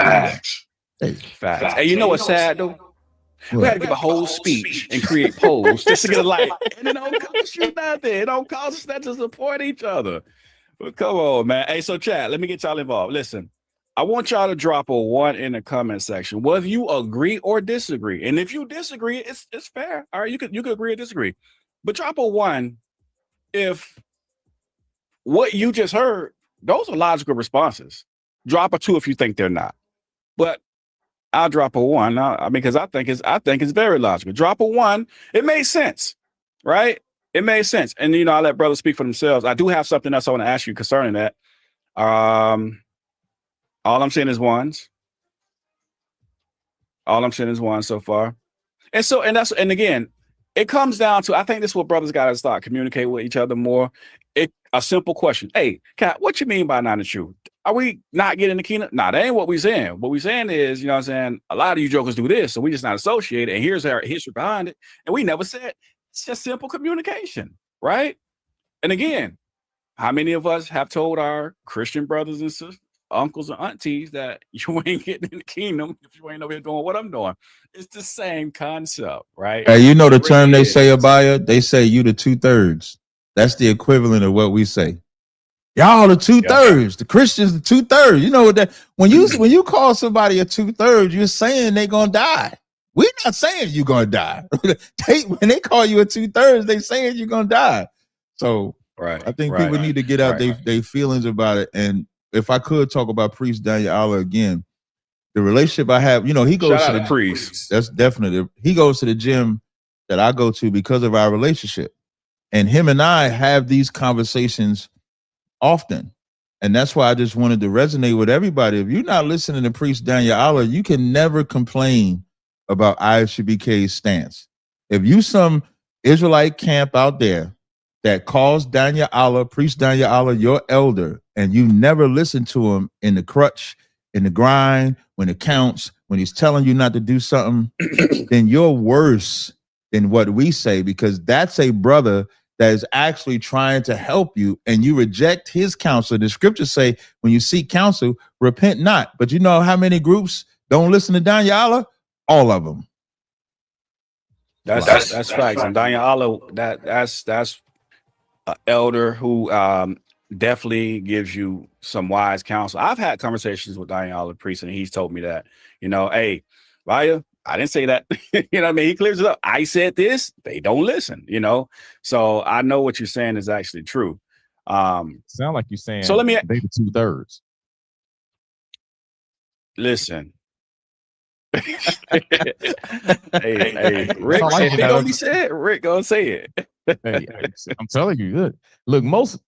video. Facts. Hey, you know what's sad though? We had to give a whole speech and create polls just to get a like. And it don't cost you nothing. It don't cost us that to support each other. But come on, man. Hey, so chat, let me get y'all involved. Listen, I want y'all to drop a 1 in the comment section, whether you agree or disagree. And if you disagree, it's fair. All right, you could agree or disagree. But drop a 1 if what you just heard, those are logical responses. Drop a 2 if you think they're not. But I'll drop a 1. I mean, because I think it's very logical. Drop a 1. It made sense, right? It made sense. And I let brothers speak for themselves. I do have something else I want to ask you concerning that. All I'm saying is ones. All I'm saying is one so far. And again, it comes down to, I think this is what brothers got to start communicating with each other more. A simple question. Hey, Kat, what you mean by not in the truth? Are we not getting the kingdom? Nah, that ain't what we saying. What we saying is, you know what I'm saying? A lot of you jokers do this, so we just not associated. And here's our history behind it. And we never said, it's just simple communication, right? And again, how many of us have told our Christian brothers and sisters, uncles and aunties that you ain't getting in the kingdom if you ain't over here doing what I'm doing? It's the same concept, right? Hey, you know the term they say, Abaya? They say you the 2/3. That's the equivalent of what we say. Y'all the 2/3. The Christians the 2/3. You know what that when you call somebody a 2/3, you're saying they're gonna die. We're not saying you're gonna die. When they call you a 2/3, they saying you're gonna die. So I think people need to get out their feelings about it. And if I could talk about Priest Daniel Allah again, the relationship I have, he goes to the priest. That's definitely, he goes to the gym that I go to because of our relationship. And him and I have these conversations often. And that's why I just wanted to resonate with everybody. If you're not listening to Priest Daniel Allah, you can never complain about ISUBK's stance. If you some Israelite camp out there that calls Daniel Allah, Priest Daniel Allah, your elder, and you never listen to him in the crutch, in the grind, when it counts, when he's telling you not to do something, then you're worse than what we say, because that's a brother that is actually trying to help you, and you reject his counsel. The scriptures say, when you seek counsel, repent not. But you know how many groups don't listen to Daniel Allah? All of them. That's facts. And Daniel Allah, that's an elder who definitely gives you some wise counsel. I've had conversations with Daniel Allah priest, and he's told me that, hey, Raya, I didn't say that. You know what I mean? He clears it up. I said this. They don't listen, So I know what you're saying is actually true. Sound like you're saying so let me they the 2/3. Listen. hey, Rick, if it gonna be said, Rick gonna say it. Hey, I'm telling you, look, most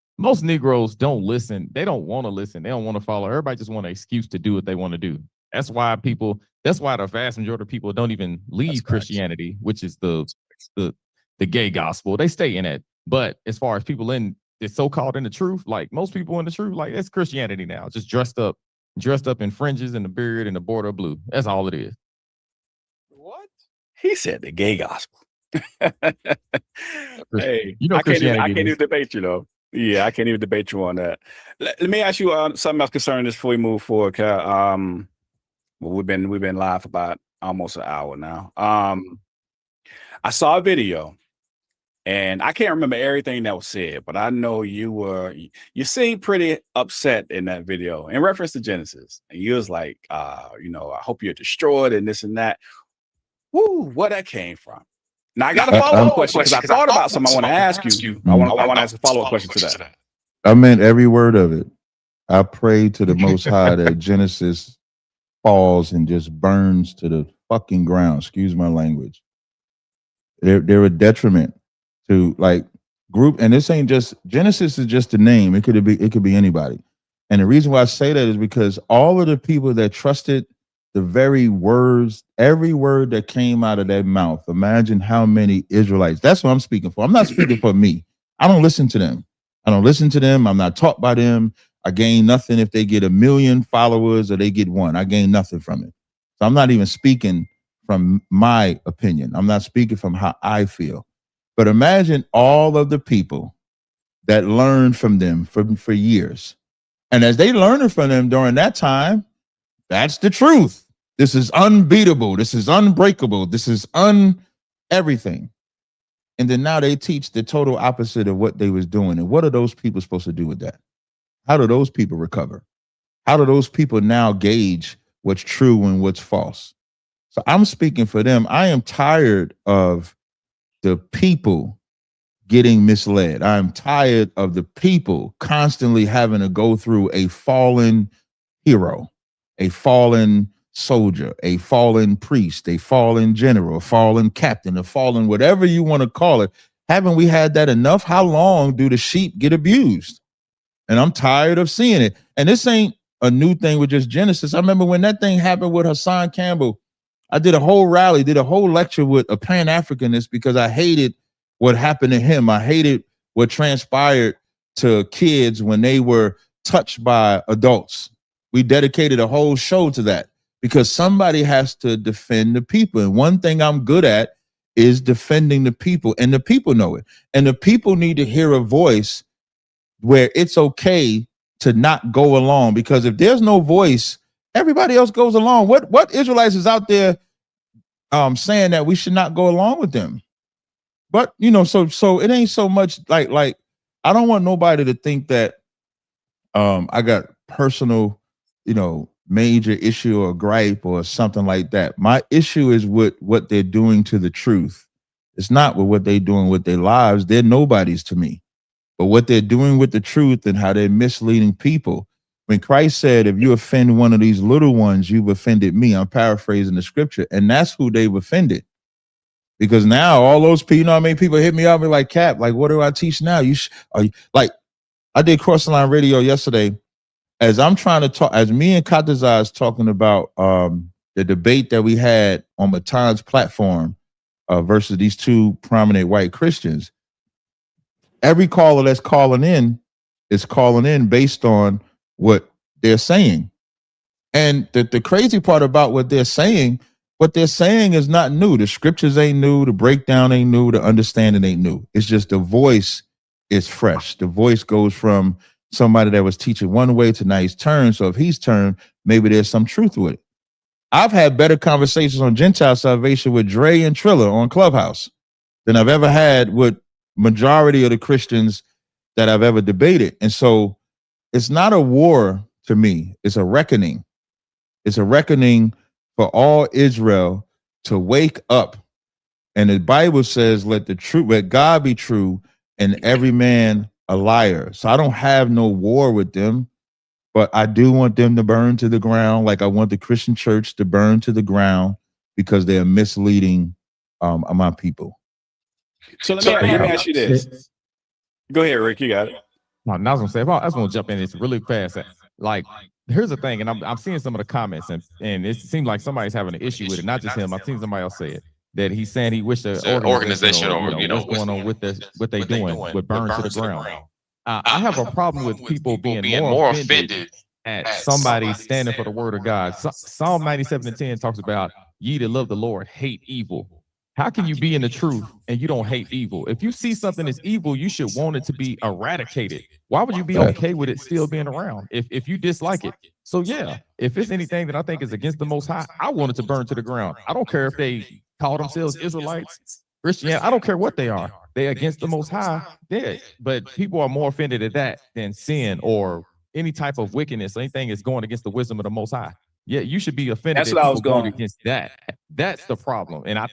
Negroes don't listen. They don't want to listen. They don't want to follow. Everybody just want an excuse to do what they want to do. That's why the vast majority of people don't even leave Christianity, which is the gay gospel. They stay in it. But as far as people in it's so-called in the truth, like most people in the truth, like it's Christianity now, just dressed up in fringes and the beard and the border blue. That's all it is. What? He said the gay gospel. Hey, You know, I can't Christianity even is. debate you though. Yeah, I can't even debate you on that. Let me ask you something else concerning this before we move forward. Well, we've been live for about almost an hour now. I saw a video, and I can't remember everything that was said, but I know you seemed pretty upset in that video in reference to Genesis, and you was like, you know, I hope you're destroyed and this and that. Woo, where that came from? Now I got a follow-up question because I thought about something I want to ask you. I want to ask a follow-up question to that. I meant every word of it. I pray to the Most High that Genesis falls and just burns to the fucking ground. Excuse my language. They're a detriment to like group, and this ain't just Genesis is just a name. It could be anybody. And the reason why I say that is because all of the people that trusted the very words, every word that came out of their mouth. Imagine how many Israelites. That's what I'm speaking for. I'm not speaking for me. I don't listen to them. I'm not taught by them. I gain nothing if they get 1 million followers or they get one. I gain nothing from it. So I'm not even speaking from my opinion. I'm not speaking from how I feel. But imagine all of the people that learned from them for years. And as they learned from them during that time, that's the truth. This is unbeatable. This is unbreakable. This is everything. And then now they teach the total opposite of what they was doing. And what are those people supposed to do with that? How do those people recover? How do those people now gauge what's true and what's false? So I'm speaking for them. I am tired of the people getting misled. I'm tired of the people constantly having to go through a fallen hero, a fallen soldier, a fallen priest, a fallen general, a fallen captain, a fallen whatever you want to call it. Haven't we had that enough? How long do the sheep get abused? And I'm tired of seeing it. And this ain't a new thing with just Genesis. I remember when that thing happened with Hassan Campbell, I did a whole rally, did a whole lecture with a Pan-Africanist because I hated what happened to him. I hated what transpired to kids when they were touched by adults. We dedicated a whole show to that because somebody has to defend the people. And one thing I'm good at is defending the people, and the people know it. And the people need to hear a voice where it's okay to not go along, because if there's no voice, everybody else goes along. What Israelites is out there saying that we should not go along with them? But you know, so it ain't so much like I don't want nobody to think that I got personal, you know, major issue or gripe or something like that. My issue is with what they're doing to the truth. It's not with what they're doing with their lives. They're nobodies to me. But what they're doing with the truth and how they're misleading people. When Christ said, if you offend one of these little ones, you've offended me. I'm paraphrasing the scripture. And that's who they've offended. Because now all those people, you know how many people hit me up and like, Cap, like, what do I teach now? Like, I did Cross the Line Radio yesterday. As I'm trying to talk, as me and Tazaryach is talking about the debate that we had on Matan's platform versus these two prominent white Christians, every caller that's calling in is calling in based on what they're saying. And the crazy part about what they're saying is not new. The scriptures ain't new. The breakdown ain't new. The understanding ain't new. It's just the voice is fresh. The voice goes from somebody that was teaching one way to now he's turned. So if he's turned, maybe there's some truth with it. I've had better conversations on Gentile salvation with Dre and Triller on Clubhouse than I've ever had with majority of the Christians that I've ever debated. And so it's not a war to me. It's a reckoning. It's a reckoning for all Israel to wake up. And the Bible says, let God be true and every man a liar. So I don't have no war with them, but I do want them to burn to the ground. Like I want the Christian church to burn to the ground because they're misleading my people. So let me ask you this. Go ahead, Rick. You got it. I was gonna say, I was gonna jump in this really fast. Like, here's the thing, and I'm seeing some of the comments, and it seems like somebody's having an issue with it. Not just him. I've seen somebody else say it, that he's saying he wished the organization or what's going on with what they doing would burn to the ground. I have a problem with people being more offended at somebody standing for the word of God. Psalm 97:10 talks about ye that love the Lord hate evil. How can you be in the truth and you don't hate evil? If you see something that's evil, you should want it to be eradicated. Why would you be okay with it still being around if you dislike it? So yeah, if it's anything that I think is against the Most High, I want it to burn to the ground. I don't care if they call themselves Israelites, Christian. I don't care what they are. They're against the Most High. Dead. But people are more offended at that than sin or any type of wickedness. Anything is going against the wisdom of the Most High. Yeah, you should be offended That's at what I was people going going. against that. That's the problem. And I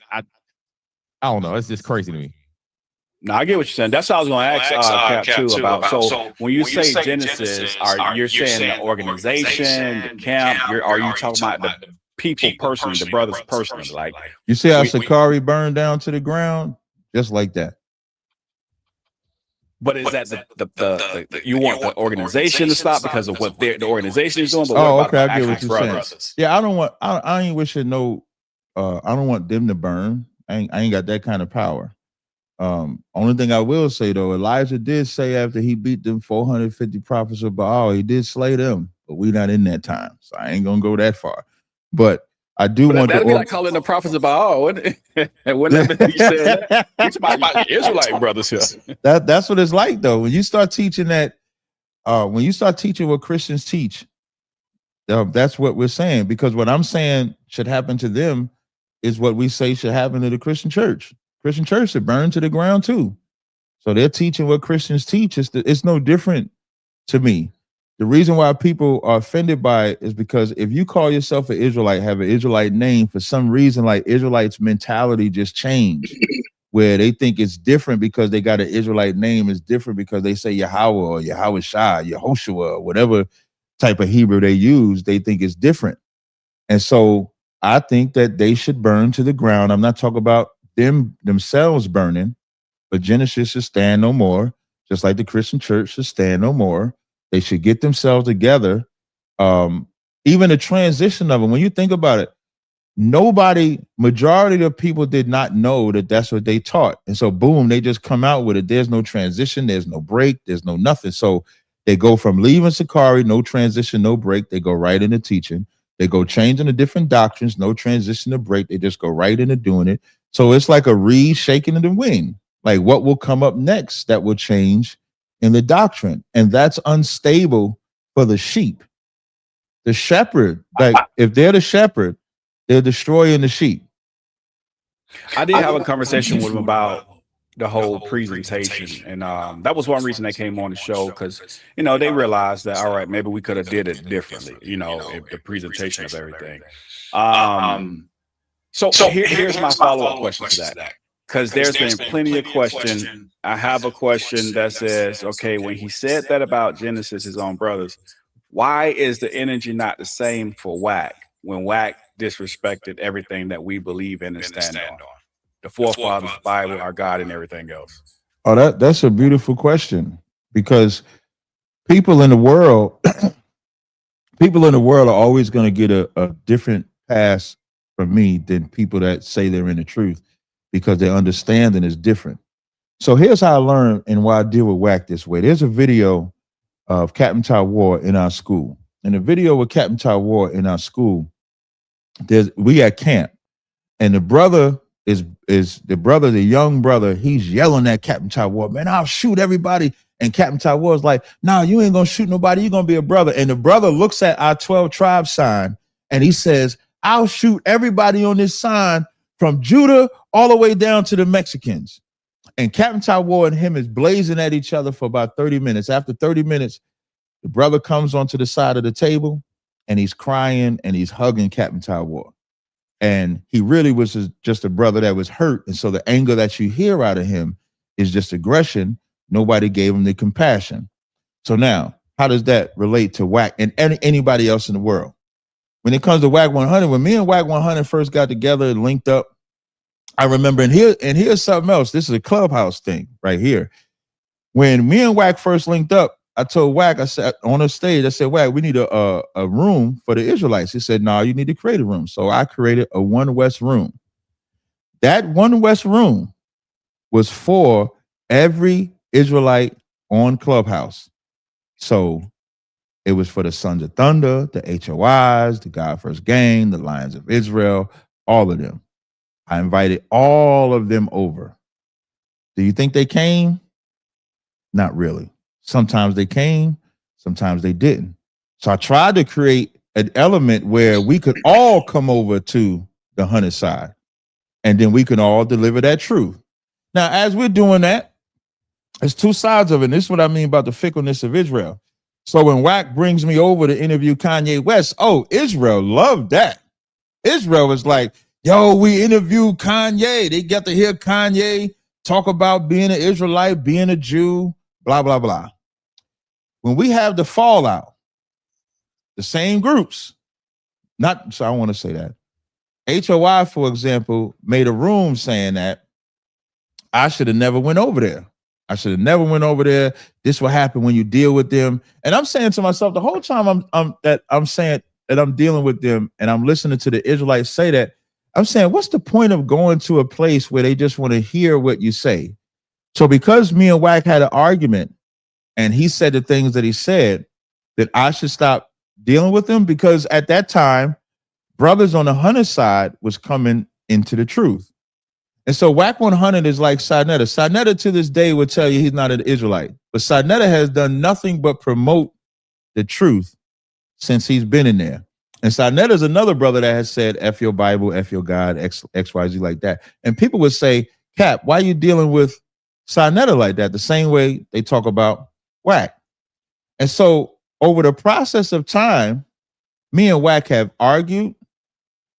don't know. It's just crazy to me. No, I get what you're saying. That's what I was going to ask Cap too about. So when you say Genesis, you're saying the organization, the camp? Are you talking about the people personally, the brothers personally? Like you see how Sakari burned down to the ground, just like that. But is that the you want the organization to stop because of what the organization is doing? But oh, what okay, about I get what you're brothers? saying. Yeah, I ain't wishing no. I don't want them to burn. I ain't got that kind of power. Only thing I will say though, Elijah did say after he beat them 450 prophets of Baal, he did slay them, but we not in that time, so I ain't gonna go that far. But I do want that'd to be like calling the prophets of Baal, wouldn't it? And wouldn't that be you saying that? It's about Israelite brothers here. That's what it's like though. When you start teaching that, when you start teaching what Christians teach, that's what we're saying. Because what I'm saying should happen to them is what we say should happen to the Christian church. Christian church should burn to the ground too. So they're teaching what Christians teach. It's no different to me. The reason why people are offended by it is because if you call yourself an Israelite, have an Israelite name, for some reason, like Israelites' mentality just changed, where they think it's different because they got an Israelite name. It's different because they say Yahweh or Yahweh Shai, Yehoshua, or whatever type of Hebrew they use. They think it's different. And so I think that they should burn to the ground. I'm not talking about themselves burning, but Genesis should stand no more, just like the Christian church should stand no more. They should get themselves together. Even the transition of them, when you think about it, majority of people did not know that that's what they taught. And so boom, they just come out with it. There's no transition, there's no break, there's no nothing. So they go from leaving Sakari, no transition, no break. They go right into teaching. They go changing the different doctrines, no transition or break. They just go right into doing it. So it's like a reed shaking in the wind. Like what will come up next that will change in the doctrine. And that's unstable for the sheep. The shepherd, like if they're the shepherd, they're destroying the sheep. I did have a conversation with him about the whole presentation, and that was one reason they came on the show, because they realized that all right, maybe we could have did it differently, the presentation of everything. So here's my follow-up question to that, because there's been plenty of questions. I have a question that says, okay, when he said that about Genesis, his own brothers, why is the energy not the same for Wack when Wack disrespected everything that we believe in and stand on? The forefathers, the Bible, our God, and everything else. Oh, that's a beautiful question, because people in the world are always going to get a different pass from me than people that say they're in the truth, because their understanding is different. So here's how I learned and why I deal with Wack this way. There's a video of Captain Tawar in our school. In the video with Captain Tawar in our school, we at camp, and the brother is the young brother. He's yelling at Captain Tawar, man, I'll shoot everybody. And Captain Tawar is like, nah, you ain't gonna shoot nobody. You're gonna be a brother. And the brother looks at our 12 tribe sign and he says, I'll shoot everybody on this sign from Judah all the way down to the Mexicans. And Captain Tawar and him is blazing at each other for about 30 minutes. After 30 minutes, the brother comes onto the side of the table and he's crying and he's hugging Captain Tawar. And he really was just a brother that was hurt. And so the anger that you hear out of him is just aggression. Nobody gave him the compassion. So now, how does that relate to Wack and anybody else in the world? When it comes to Wack 100, when me and Wack 100 first got together and linked up, I remember, and here's something else. This is a clubhouse thing right here. When me and Wack first linked up, I told Wack, I said on the stage, I said, Wack, we need a room for the Israelites. He said, no, you need to create a room. So I created a One West room. That One West room was for every Israelite on Clubhouse. So it was for the Sons of Thunder, the HOIs, the God First Gang, the Lions of Israel, all of them. I invited all of them over. Do you think they came? Not really. Sometimes they came, sometimes they didn't. So I tried to create an element where we could all come over to the 100 side, and then we can all deliver that truth. Now, as we're doing that, there's two sides of it. And this is what I mean about the fickleness of Israel. So when Wack brings me over to interview Kanye West, oh, Israel loved that. Israel was like, yo, we interviewed Kanye. They got to hear Kanye talk about being an Israelite, being a Jew, blah, blah, blah. When we have the fallout, the same groups, not, so I don't want to say that. HOI, for example, made a room saying that I should have never went over there. I should have never went over there. This will happen when you deal with them. And I'm saying to myself the whole time I'm saying that I'm dealing with them and I'm listening to the Israelites say that, I'm saying, what's the point of going to a place where they just want to hear what you say? So because me and Wack had an argument and he said the things that he said, that I should stop dealing with them, because at that time, brothers on the 100 side was coming into the truth. And so Wack 100 is like Sinetta. Sinetta to this day would tell you he's not an Israelite, but Sinetta has done nothing but promote the truth since he's been in there. And Sinetta is another brother that has said, F your Bible, F your God, XYZ like that. And people would say, Cap, why are you dealing with Sinetta like that? The same way they talk about Wack. And so over the process of time, me and Wack have argued,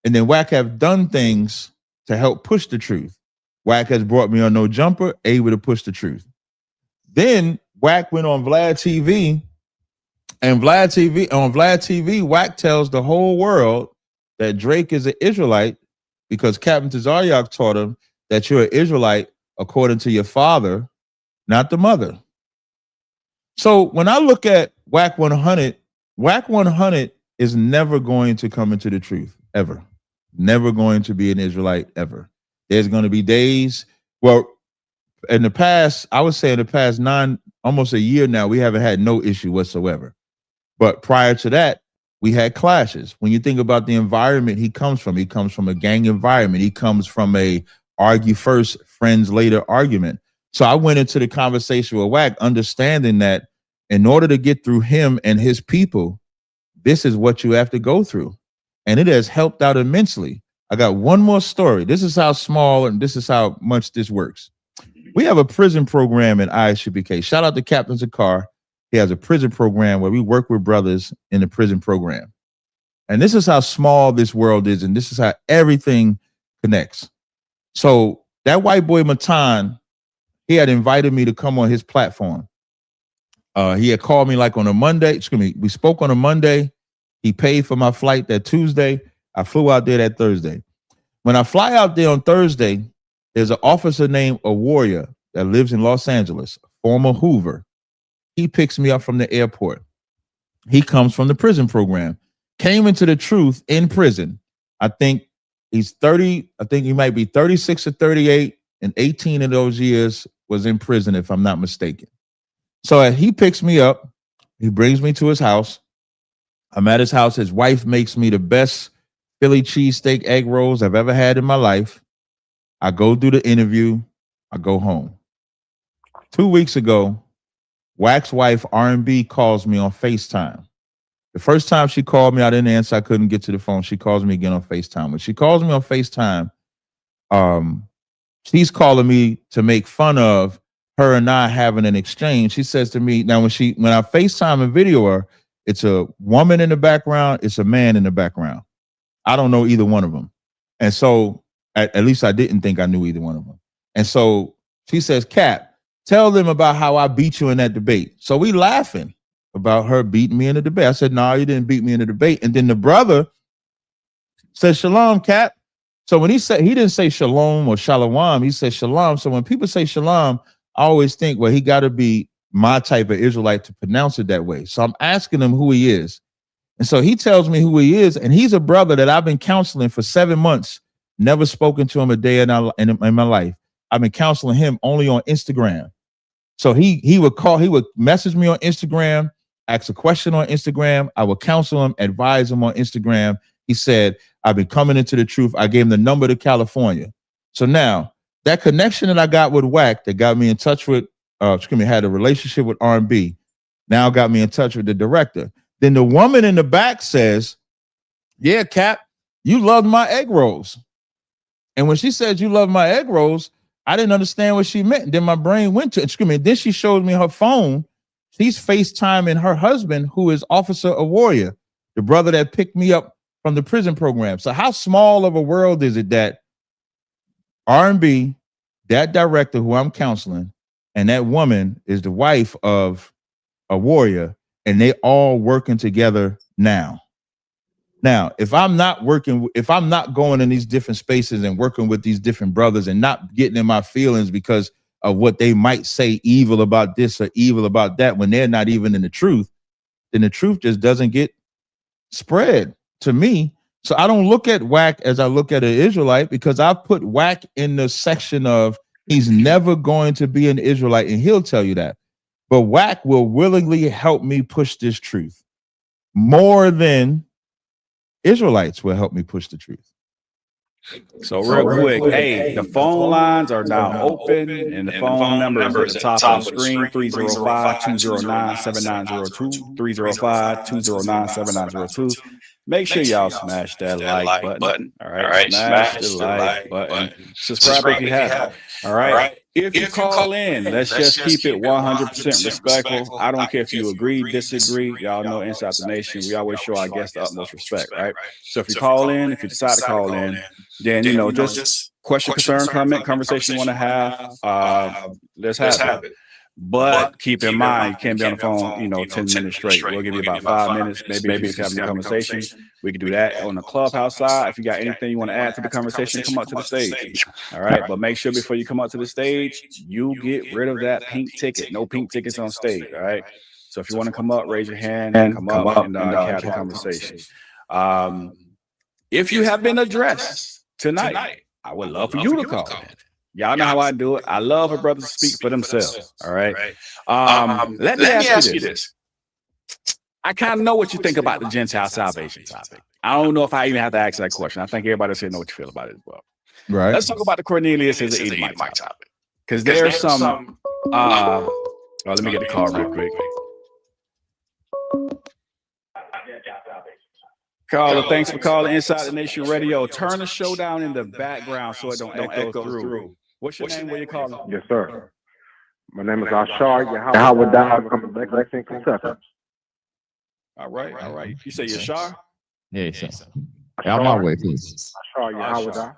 and then Wack have done things to help push the truth. Wack has brought me on No Jumper, able to push the truth. Then Wack went on Vlad TV, and on Vlad TV, Wack tells the whole world that Drake is an Israelite because Captain Tazaryach taught him that you're an Israelite according to your father, not the mother. So when I look at Wack 100, Wack 100 is never going to come into the truth, ever. Never going to be an Israelite, ever. There's going to be days, well, in the past, I would say in the past almost a year now, we haven't had no issue whatsoever. But prior to that, we had clashes. When you think about the environment he comes from a gang environment. He comes from a argue first, friends later argument. So I went into the conversation with Wack, understanding that in order to get through him and his people, this is what you have to go through. And it has helped out immensely. I got one more story. This is how small and this is how much this works. We have a prison program in ISUPK. Shout out to Captain Zakar. He has a prison program where we work with brothers in the prison program. And this is how small this world is, and this is how everything connects. So that white boy Matan, he had invited me to come on his platform. He had called me like on a Monday. We spoke on a Monday. He paid for my flight that Tuesday. I flew out there that Thursday. When I fly out there on Thursday, there's an officer named A Warrior that lives in Los Angeles, former Hoover. He picks me up from the airport. He comes from the prison program, came into the truth in prison. I think he's 30. I think he might be 36 or 38, and 18 of those years was in prison, if I'm not mistaken. So he picks me up. He brings me to his house. I'm at his house. His wife makes me the best Philly cheesesteak egg rolls I've ever had in my life. I go through the interview. I go home. 2 weeks ago, Wack's wife, R&B, calls me on FaceTime. The first time she called me, I didn't answer. I couldn't get to the phone. She calls me again on FaceTime. When she calls me on FaceTime, she's calling me to make fun of her and I having an exchange. She says to me, now when I FaceTime and video her, it's a woman in the background, it's a man in the background. I don't know either one of them. And so at least I didn't think I knew either one of them. And so she says, Cap, tell them about how I beat you in that debate. So we laughing about her beating me in the debate. I said, no, you didn't beat me in the debate. And then the brother said, Shalom, Cap. So when he didn't say Shalom or Shalom, he said Shalom. So when people say Shalom, I always think, well, he got to be my type of Israelite to pronounce it that way. So I'm asking him who he is. And so he tells me who he is. And he's a brother that I've been counseling for 7 months, never spoken to him a day in my life. I've been counseling him only on Instagram. So he would message me on Instagram, ask a question on Instagram. I would counsel him, advise him on Instagram. He said, I've been coming into the truth. I gave him the number to California. So now that connection that I got with Wack that got me in touch with, had a relationship with R&B, now got me in touch with the director. Then the woman in the back says, yeah, Cap, you loved my egg rolls. And when she said you love my egg rolls, I didn't understand what she meant. Then my brain went to it. Then she showed me her phone. She's FaceTiming her husband, who is Officer Awarrior, the brother that picked me up from the prison program. So how small of a world is it that R&B, that director who I'm counseling, and that woman is the wife of a warrior, and they all working together now. Now, if I'm not going in these different spaces and working with these different brothers and not getting in my feelings because of what they might say evil about this or evil about that when they're not even in the truth, then the truth just doesn't get spread to me. So I don't look at Wack as I look at an Israelite, because I put Wack in the section of he's never going to be an Israelite, and he'll tell you that. But Wack will willingly help me push this truth more than Israelites will help me push the truth. So real quick, hey, the phone lines are now open, and the phone number is at the top of the screen, 305-209-7902, 305-209-7902. Make sure y'all smash that like button. All right, smash the like button. Subscribe if you haven't. All right. If you call in, let's just keep it 100% respectful. I don't care if you agree, disagree. Y'all know inside the nation, we always show our guests the utmost respect, right? So if you call in, if you decide to call in, then, you know, just question, concern, comment, conversation you want to have, let's have it. But keep in mind, you can't be on the phone, you know, 10 minutes straight. We'll give you about 5 minutes. Maybe if you're just having a conversation, we can do that on the clubhouse side. If you got anything you want to add to the conversation, come up to the stage. All right. But make sure before you come up to the stage, you get rid of that pink ticket. No pink tickets on stage. All right. So if you want to come up, raise your hand and come up and have the conversation. If you have been addressed tonight, I would love for you to call in. Y'all know how I do it. I love for brothers to speak for themselves. All right. Let me ask you this. I kind of know what you think about the Gentile salvation topic. I don't know if I even have to ask that question. I think everybody else here know what you feel about it as well. Right. Let's talk about the Cornelius as an Edomite topic. Because there's some let me get the call real quick. Caller, thanks for calling Inside the Nation Radio. Turn the show down in the background so it don't echo through. What's your name? Where you calling? Yes, sir. My name is Ashar Yahweh from Lexington, Kentucky. All right. You say Yashar? Yeah, sir. Out my way, please. Ashar Yahweh.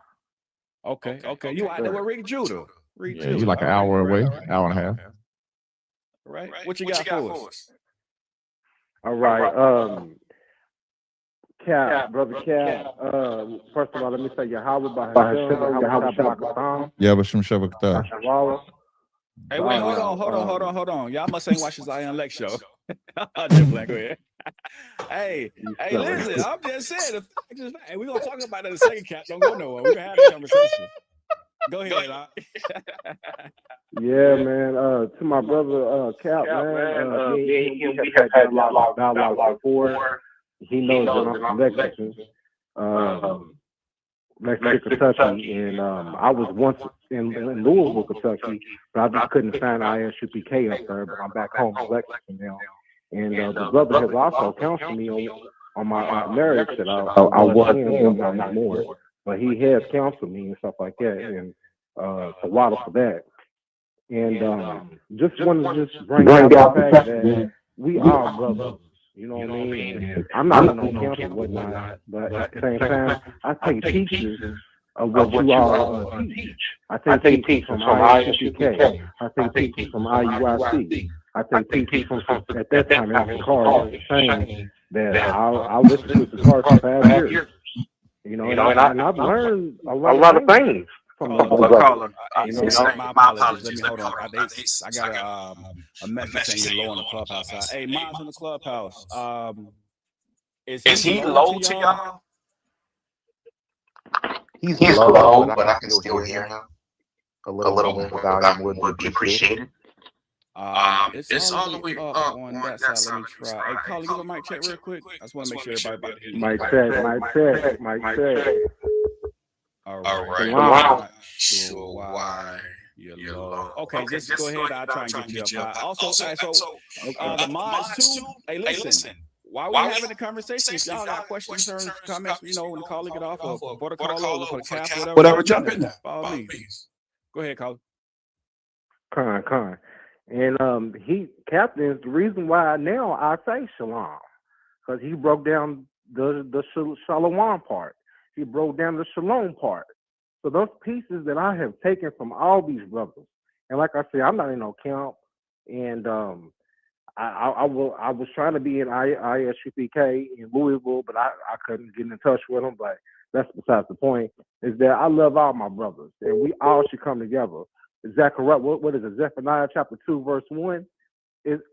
Okay. You out there with Rick Judah? Yeah, you like an hour away, hour and a half. Right. What you got for us? All right. Cap, brother Cap. First of all, let me say Yahweh by Hashem, Yahweh Shabbat. Yeah, but Shem Shabbat. Hey, wait, hold on. Y'all must ain't watch this Lion Lex show. Just like, go ahead. Hey, listen, I'm just saying, hey, we're gonna talk about that in a second, Cap. Don't go nowhere. We're gonna have a conversation. Go ahead, Yeah, man. To my brother Cap, man. We have had a lot of dialogue before. He knows that I'm from Lexington, Kentucky, and I was once in Louisville, Kentucky, but I just couldn't find ISUPK up there. But I'm back home in Lexington now, and the brother has also counseled me on my marriage that I was in, not more, but he has counseled me and stuff like that, and so a lot for that. And just wanted to just bring out the fact that we are brothers. You know what I mean? I'm not even on campus and whatnot, but at the same time, I take teachers of what you all teach. I take teachers from ISUPK. I take teachers from IUIC. I take teachers from at that time, Alpha Card, saying that I'll listen to the card for 5 years. You know, and I've learned a lot of things. My apologies. Let me hold on. I got a message saying you're low on the clubhouse side. Hey, mine's on the clubhouse. Is he low to y'all? He's low, but I can still hear him. A little bit without him would be appreciated. It's all the way up on that side. Let me try. Hey, Carly, give a mic check real quick. I just want to make sure everybody. Mic check. All right. Shalom. Not sure why you're low. Okay, just go ahead. I'll try and get you up high. Also, the mods too. Hey, listen. While we having the conversation, if y'all got questions, concerns, comments, when the caller get off, or for the caller, or for the cap, whatever, jump in there. By all means. Go ahead, caller. Con. And Captain, the reason why now I say shalom, because he broke down the shalom part. He broke down the shalom part. So those pieces that I have taken from all these brothers, and like I said, I'm not in no camp, and I was trying to be in ISUPK in Louisville, but I couldn't get in touch with them. But that's besides the point. Is that I love all my brothers, and we all should come together. Zechariah, what is it? Zephaniah chapter 2, verse 1.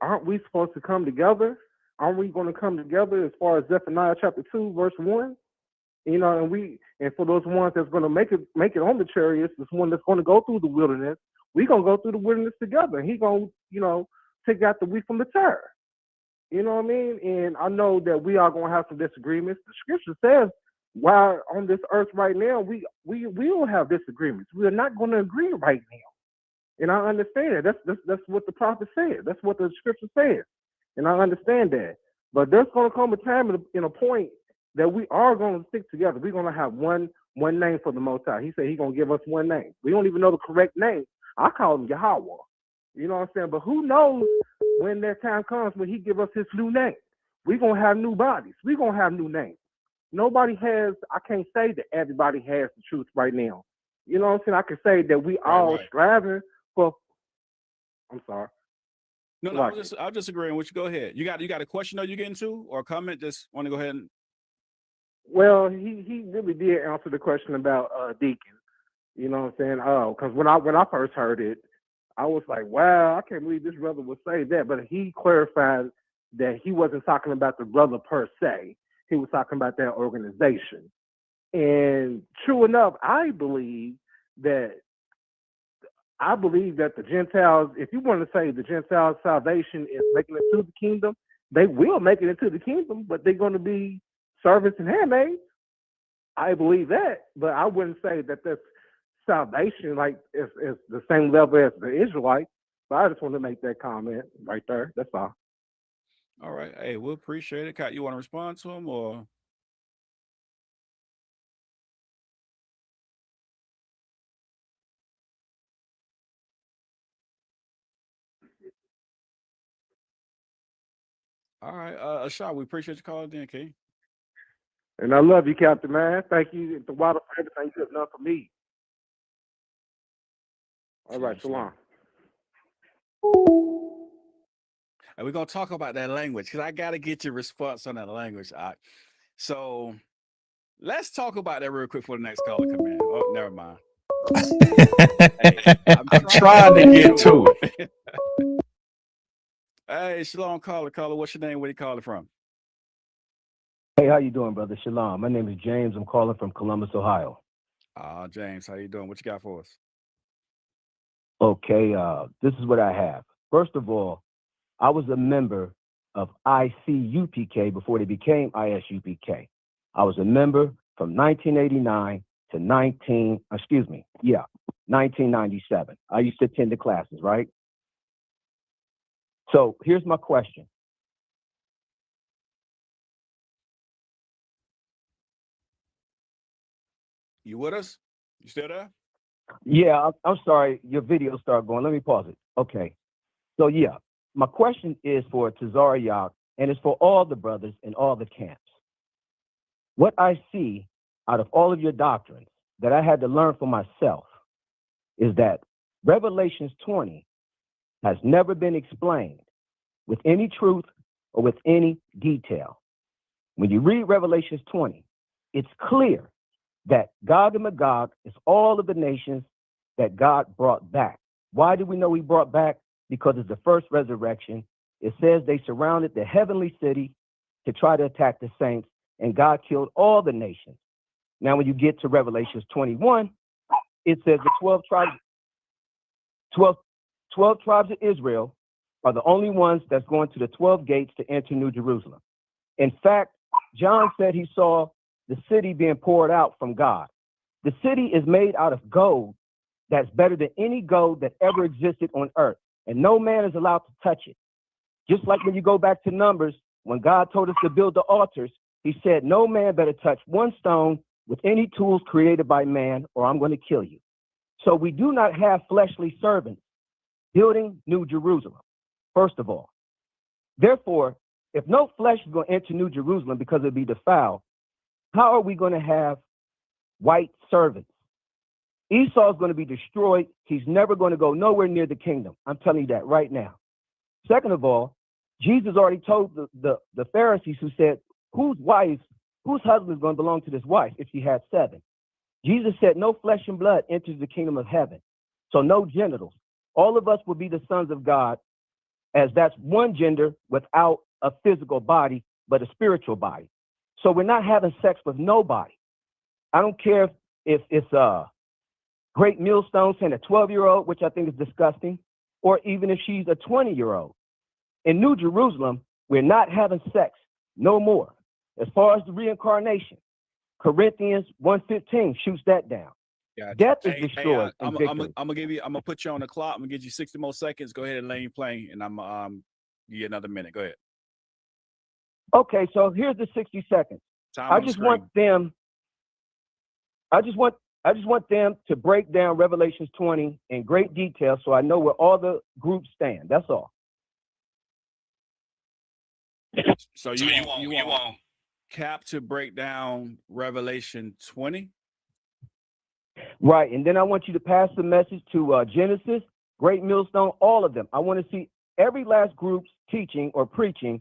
Aren't we supposed to come together? Aren't we going to come together as far as Zephaniah chapter 2, verse 1? And for those ones that's going to make it on the chariots, this one that's going to go through the wilderness, we're going to go through the wilderness together. And he's going to, take out the wheat from the tare. You know what I mean? And I know that we are going to have some disagreements. The scripture says, while on this earth right now, we will have disagreements. We are not going to agree right now. And I understand that. That's what the prophet said. That's what the scripture says. And I understand that. But there's going to come a time in a point that we are going to stick together. We're going to have one name for the Most High. He said he's going to give us one name. We don't even know the correct name. I call him Yahweh. You know what I'm saying? But who knows when that time comes when he give us his new name. We're going to have new bodies. We're going to have new names. I can't say that everybody has the truth right now. You know what I'm saying? I can say that we all striving for. I'm sorry. No, I'm just agreeing with you. Go ahead. You got a question you're getting to, or a comment? Just want to go ahead and. Well, he really did answer the question about deacon. You know what I'm saying? Because when I first heard it, I was like, wow, I can't believe this brother would say that. But he clarified that he wasn't talking about the brother per se. He was talking about that organization. And true enough, I believe that the Gentiles, if you want to say the Gentiles' salvation is making it to the kingdom, they will make it into the kingdom, but they're going to be servants and handmaids. I believe that, but I wouldn't say that that's salvation like is the same level as the Israelites. But I just want to make that comment right there. That's all. All right. Hey, we'll appreciate it. Kat, you want to respond to him, or? All right. Ashad, we appreciate you calling in, King. And I love you, Captain, man. Thank you. The water for everything you have done for me. All right, shalom. And we're going to talk about that language, because I got to get your response on that language. So let's talk about that real quick before the next caller come in. Oh, never mind. Hey, I'm trying to get to it. Hey, shalom, caller. What's your name? Where you calling from? Hey, how you doing, brother? Shalom. My name is James. I'm calling from Columbus, Ohio. James, how you doing? What you got for us? Okay, this is what I have. First of all, I was a member of ICUPK before they became ISUPK. I was a member from 1989 to 1997. I used to attend the classes, right? So here's my question. You with us? You still there? Yeah, I'm sorry. Your video started going. Let me pause it. Okay. So yeah, my question is for Tazaryach, and it's for all the brothers in all the camps. What I see out of all of your doctrines that I had to learn for myself is that Revelations 20 has never been explained with any truth or with any detail. When you read Revelations 20, it's clear that Gog and Magog is all of the nations that God brought back. Why do we know he brought back? Because it's the first resurrection. It says they surrounded the heavenly city to try to attack the saints, and God killed all the nations. Now, when you get to Revelations 21, it says the 12 tribes of Israel are the only ones that's going to the 12 gates to enter New Jerusalem. In fact, John said he saw the city being poured out from God. The city is made out of gold that's better than any gold that ever existed on earth. And no man is allowed to touch it. Just like when you go back to Numbers, when God told us to build the altars, he said, no man better touch one stone with any tools created by man, or I'm going to kill you. So we do not have fleshly servants building New Jerusalem, first of all. Therefore, if no flesh is going to enter New Jerusalem because it'll be defiled, how are we going to have white servants? Esau is going to be destroyed. He's never going to go nowhere near the kingdom. I'm telling you that right now. Second of all, Jesus already told the Pharisees who said, whose husband is going to belong to this wife if she had 7? Jesus said, no flesh and blood enters the kingdom of heaven. So no genitals. All of us will be the sons of God, as that's one gender without a physical body, but a spiritual body. So we're not having sex with nobody. I don't care if it's a Great Millstone saying a 12-year-old, which I think is disgusting, or even if she's a 20-year-old. In New Jerusalem, we're not having sex no more. As far as the reincarnation, Corinthians 1:15 shoots that down. Gotcha. Death is destroyed. I'm gonna put you on the clock. I'm gonna get you 60 more seconds. Go ahead and lay you playing, and I'm give you another minute. Go ahead. Okay, so here's the 60 seconds. I just want them to break down Revelations 20 in great detail so I know where all the groups stand. That's all. So you want Cap to break down Revelation 20? Right, and then I want you to pass the message to Genesis, Great Millstone, all of them. I want to see every last group's teaching or preaching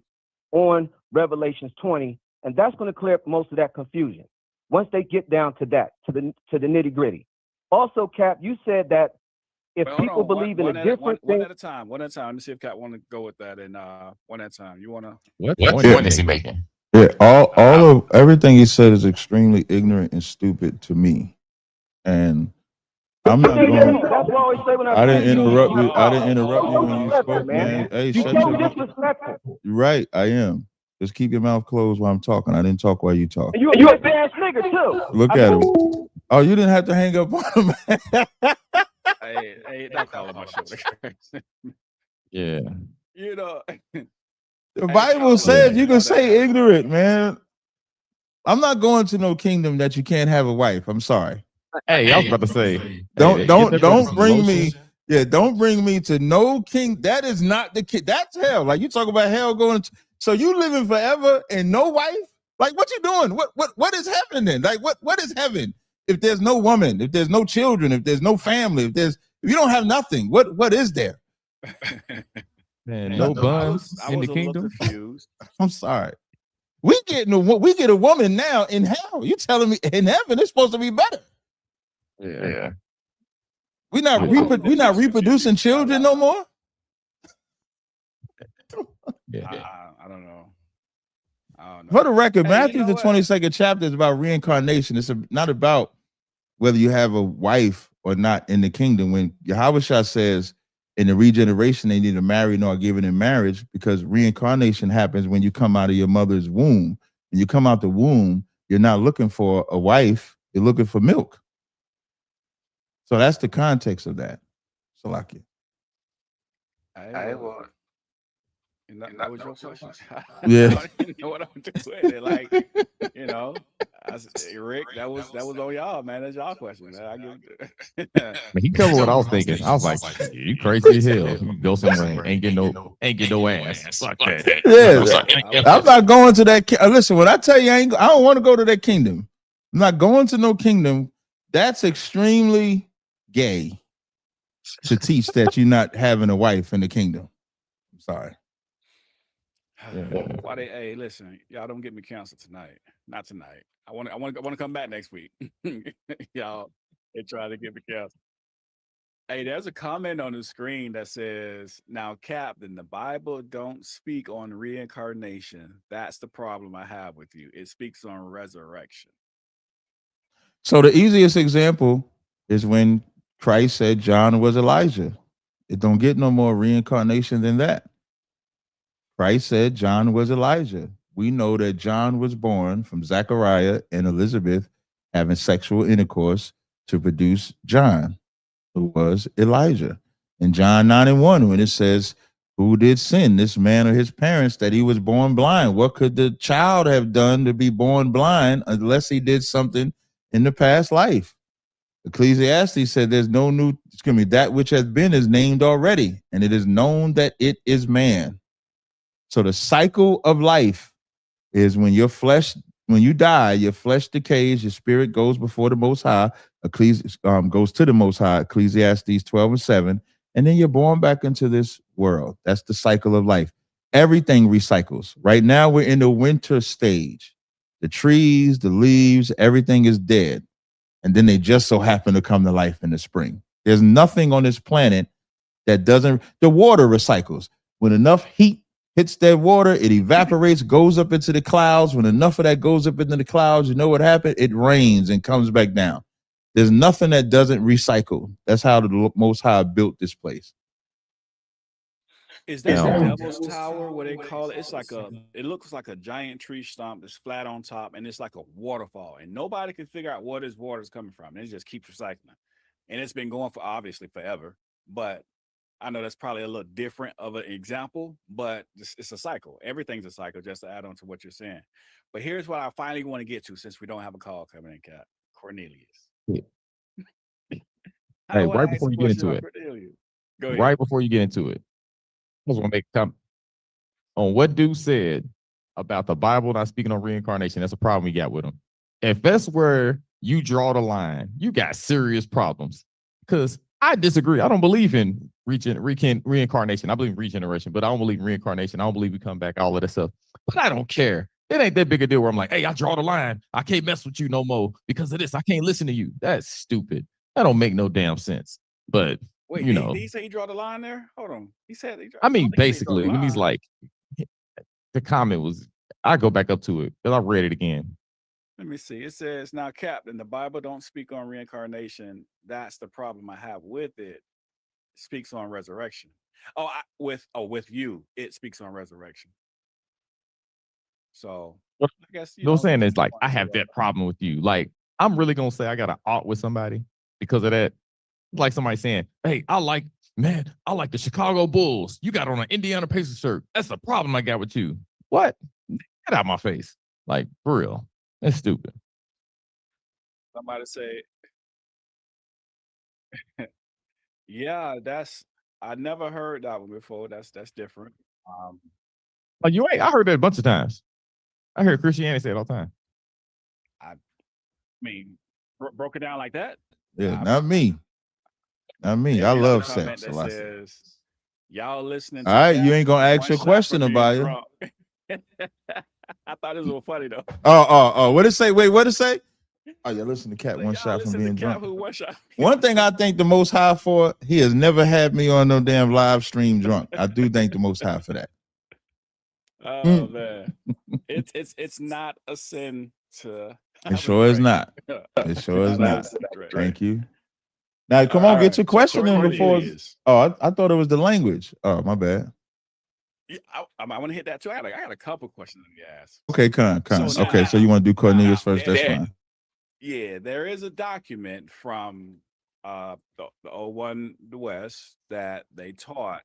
on Revelations 20, and that's going to clear up most of that confusion once they get down to that, to the nitty gritty. Also, Cap, you said that if people believe in a different thing. One at a time. Let me see if Cap want to go with that, and one at a time. You want to? What point is he making? Yeah, all of everything he said is extremely ignorant and stupid to me, and I'm not going. That's what I always say when I didn't interrupt you. I didn't interrupt you when you spoke, man. Hey, shut your mouth. You're right. I am. Just keep your mouth closed while I'm talking. I didn't talk while you talk. You a bad nigga too. Look at him. Oh, you didn't have to hang up on him. Hey, don't call him my shoulder. Yeah. You know. The Bible says you can say ignorant, man. I'm not going to no kingdom that you can't have a wife. I'm sorry. Hey, I was about to say. Don't bring me. Yeah, don't bring me to no king. That is not the king. That's hell. Like you talk about hell going. So you living forever and no wife? Like what you doing? What is heaven then? Like what is heaven? If there's no woman, if there's no children, if there's no family, if you don't have nothing, what is there? Man, no buns in the kingdom. I'm sorry. We get a woman now in hell. You telling me in heaven it's supposed to be better? Yeah. We not reproducing children no more. I don't know. For the record, Matthew the 22nd chapter is about reincarnation. It's not about whether you have a wife or not in the kingdom. When Yahweh Shah says in the regeneration they need to marry nor given in marriage, because reincarnation happens when you come out of your mother's womb. When you come out the womb, you're not looking for a wife, you're looking for milk. So that's the context of that. Salakia. That was your question. Yeah. I didn't know what I'm doing. Like, Rick, that was on y'all, man. That's y'all question. Man. He covered what I was thinking. I was like, you crazy as hell. You go somewhere, ain't get no ass. Fuck that. Yeah, I'm not going to that. Listen, when I tell you I don't want to go to that kingdom. I'm not going to no kingdom. That's extremely gay to teach that you're not having a wife in the kingdom. I'm sorry. Why hey, listen, y'all don't get me canceled tonight. Not tonight. I want to come back next week. Y'all, they try to get me canceled. Hey, there's a comment on the screen that says, "Now, Captain, the Bible don't speak on reincarnation. That's the problem I have with you. It speaks on resurrection." So the easiest example is when Christ said John was Elijah. It don't get no more reincarnation than that. Christ said John was Elijah. We know that John was born from Zechariah and Elizabeth having sexual intercourse to produce John, who was Elijah. In John 9:1, when it says, who did sin, this man or his parents, that he was born blind? What could the child have done to be born blind unless he did something in the past life? Ecclesiastes said there's no new, excuse me, that which has been is named already, and it is known that it is man. So the cycle of life is when your flesh, when you die, your flesh decays, your spirit goes before the Most High, goes to the Most High, Ecclesiastes 12:7, and then you're born back into this world. That's the cycle of life. Everything recycles. Right now, we're in the winter stage. The trees, the leaves, everything is dead. And then they just so happen to come to life in the spring. There's nothing on this planet that doesn't, the water recycles. When enough heat hits that water, it evaporates, goes up into the clouds. When enough of that goes up into the clouds, you know what happened? It rains and comes back down. There's nothing that doesn't recycle. That's how the Most High built this place. Is that the Devil's Tower? What they call it? It's like it looks like a giant tree stump that's flat on top, and it's like a waterfall, and nobody can figure out where this water is coming from. And it just keeps recycling, and it's been going for obviously forever. But I know that's probably a little different of an example, but it's a cycle. Everything's a cycle, just to add on to what you're saying. But here's what I finally want to get to, since we don't have a call coming in, Cap. Cornelius. Yeah. I Hey, want right to ask before a you get question into about it, Cornelius. Go ahead. right before you get into it, I just want to make a comment on what dude said about the Bible not speaking on reincarnation. That's a problem we got with him. If that's where you draw the line, you got serious problems. Because I disagree. I don't believe in reincarnation. I believe in regeneration, but I don't believe in reincarnation. I don't believe we come back, all of that stuff. But I don't care. It ain't that big a deal where I'm like, hey, I draw the line. I can't mess with you no more because of this. I can't listen to you. That's stupid. That don't make no damn sense. But, Wait, you did know, he say he draw the line there? Hold on. He said he I I mean, don't think he said he draw the basically, when he's line. like, the comment was, I go back up to it because I read it again. Let me see. It says, now, Captain, the Bible don't speak on reincarnation. That's the problem I have with it. It speaks on resurrection. Oh, with you, it speaks on resurrection. So What I guess I'm saying there's is like, more I to have that problem with you. Like, I'm really gonna say I got an art with somebody because of that. Like somebody saying, hey, I like the Chicago Bulls. You got on an Indiana Pacers shirt. That's the problem I got with you. What? Get out of my face. Like, for real. That's stupid. Somebody say, yeah, I never heard that one before. That's different. Like, you ain't, I heard that a bunch of times. I hear Christianity say it all the time. I mean, broke it down like that. Yeah, not me. Not me. I love sex. That says, y'all listening all to right, Cap, you ain't gonna ask one your shot question from being about it. drunk. I thought this was funny though. Oh, what it say? Wait, what it say? Oh, yeah, listen to Cat, one shot from Listen to being Cap, drunk. who one shot. One thing I thank the Most High for, he has never had me on no damn live stream drunk. I do thank the Most High for that. Oh man, it's not a sin to. It sure is not. It sure is not. Thank you. Now, come on, get your question in before. Oh, I thought it was the language. Oh, my bad. Yeah, I want to hit that too. I got a couple questions to ask. Okay, okay, so you want to do Cornelius first? That's fine. Yeah, there is a document from the 01 the West that they taught.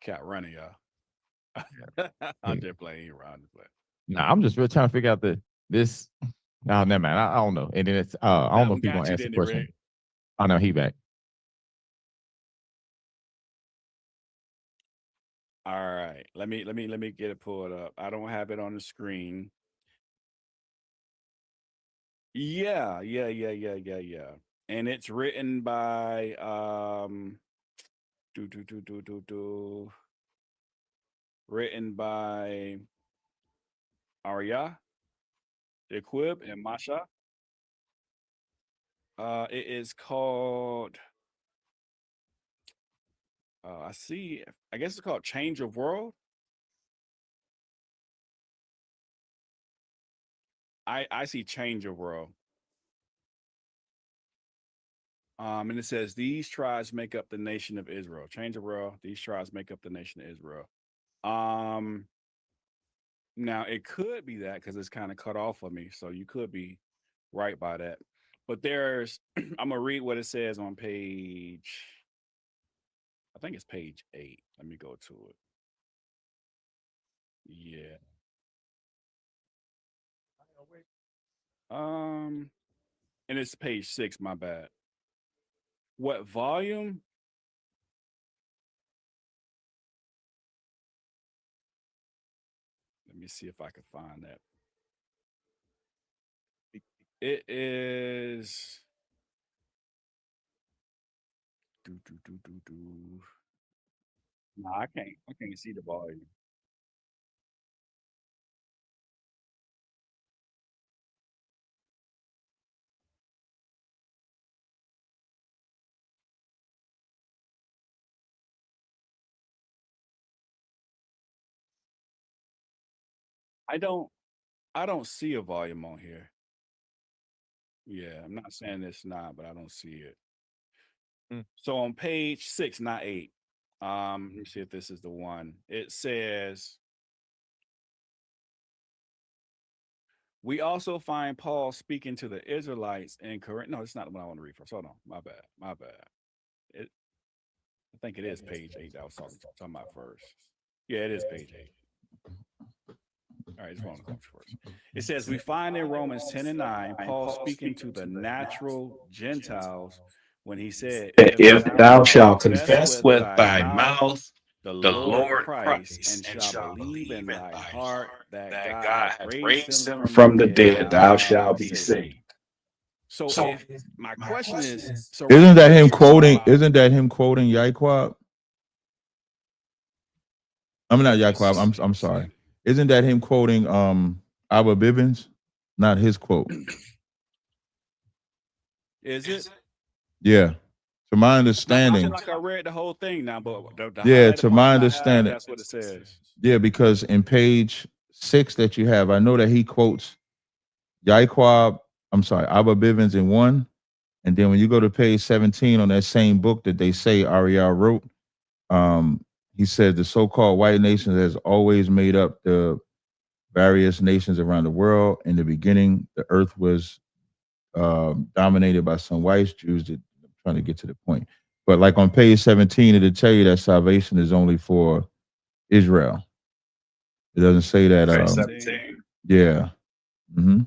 Cat running, y'all. I'm just playing around. Nah, I'm just really trying to figure out this. No, never mind. I don't know. And then it's I don't know if you're gonna ask the question. Oh no, he back. All right. Let me get it pulled up. I don't have it on the screen. Yeah. And it's written by written by Arya, Equib, and Masha. It is called I guess it's called Change of World. I see Change of World. And it says these tribes make up the nation of Israel. Change of world. These tribes make up the nation of Israel. Now it could be that because it's kind of cut off of me, so you could be right by that. But there's, I'm gonna read what it says on page. I think it's page 8. Let me go to it. Yeah. And it's page 6. My bad. What volume? Let me see if I can find that. It is. No, I can't. I can't see the volume. I don't. I don't see a volume on here. Yeah, I'm not saying it's not, but I don't see it. So on page 6, not 8. Let me see if this is the one. It says we also find Paul speaking to the Israelites in Corinth. No, it's not the one I want to read first. Hold on. My bad. My bad. I think it is page 8 that I was talking about first. Yeah, it is page 8. All right, just want to go first. It says, we find in Romans 10 and 9, Paul speaking to the natural Gentiles when he said, If thou shalt confess with thy thy mouth the the Lord Lord Christ and shall believe in thy heart that God God hath hath raised him from the dead, dead, thou shalt be saved. So if my question is, so Isn't that now him we're talking quoting? about- Isn't that him quoting Yaquab? I'm not Yaquab. I'm sorry. Isn't that him quoting Abba Bibbins? Not his quote. Is it? Yeah. To my I understanding. feel like I read the whole thing now, but the Yeah, highlighted to part my that I have, understanding. that's what it says. Yeah, because in page 6 that you have, I know that he quotes Yaquab, I'm sorry, Abba Bivens in 1. And then when you go to page 17 on that same book that they say Ariel wrote, he said the so-called white nation has always made up the various nations around the world. In the beginning, the earth was dominated by some white Jews. I'm trying to get to the point. But like on page 17, it'll tell you that salvation is only for Israel. It doesn't say that. Yeah. Mm-hmm.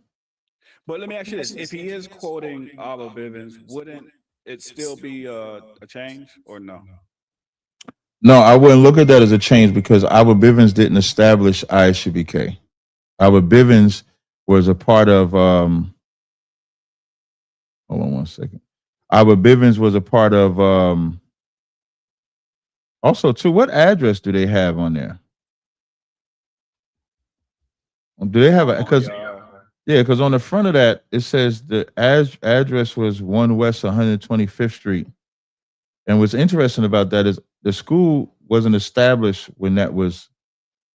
But let me ask you this: if he is quoting Abba Bivens, wouldn't it still be a change or no? No, I wouldn't look at that as a change because Abba Bivens didn't establish ISUBK. Abba Bivens was a part of. Hold on one second. Abba Bivens was a part of. Also, too, what address do they have on there? Do they have a because yeah, because on the front of that it says the address was 1 West 125th Street. And what's interesting about that is the school wasn't established when that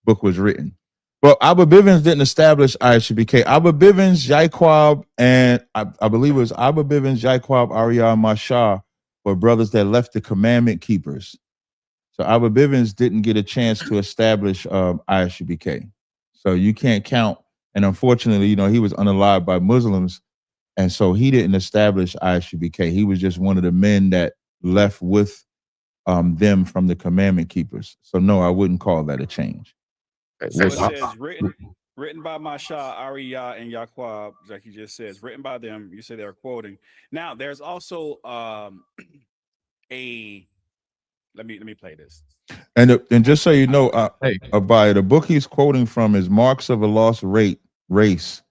book was written. Well, Abba Bivens didn't establish ISUBK. Abba Bivens, Yaquab, and I believe it was Abba Bivens, Yaquab, Ariel, Mashah were brothers that left the commandment keepers. So Abba Bivens didn't get a chance to establish ISUBK. So you can't count. And unfortunately, he was unalived by Muslims. And so he didn't establish ISUBK. He was just one of the men that left with them from the commandment keepers. So no, I wouldn't call that a change. So it says written by Mashah, Ariya, and Yaqub, like you just says, written by them. You say they're quoting. Now there's also a let me play this. And just so you know, by the book he's quoting from is Marks of a Lost Race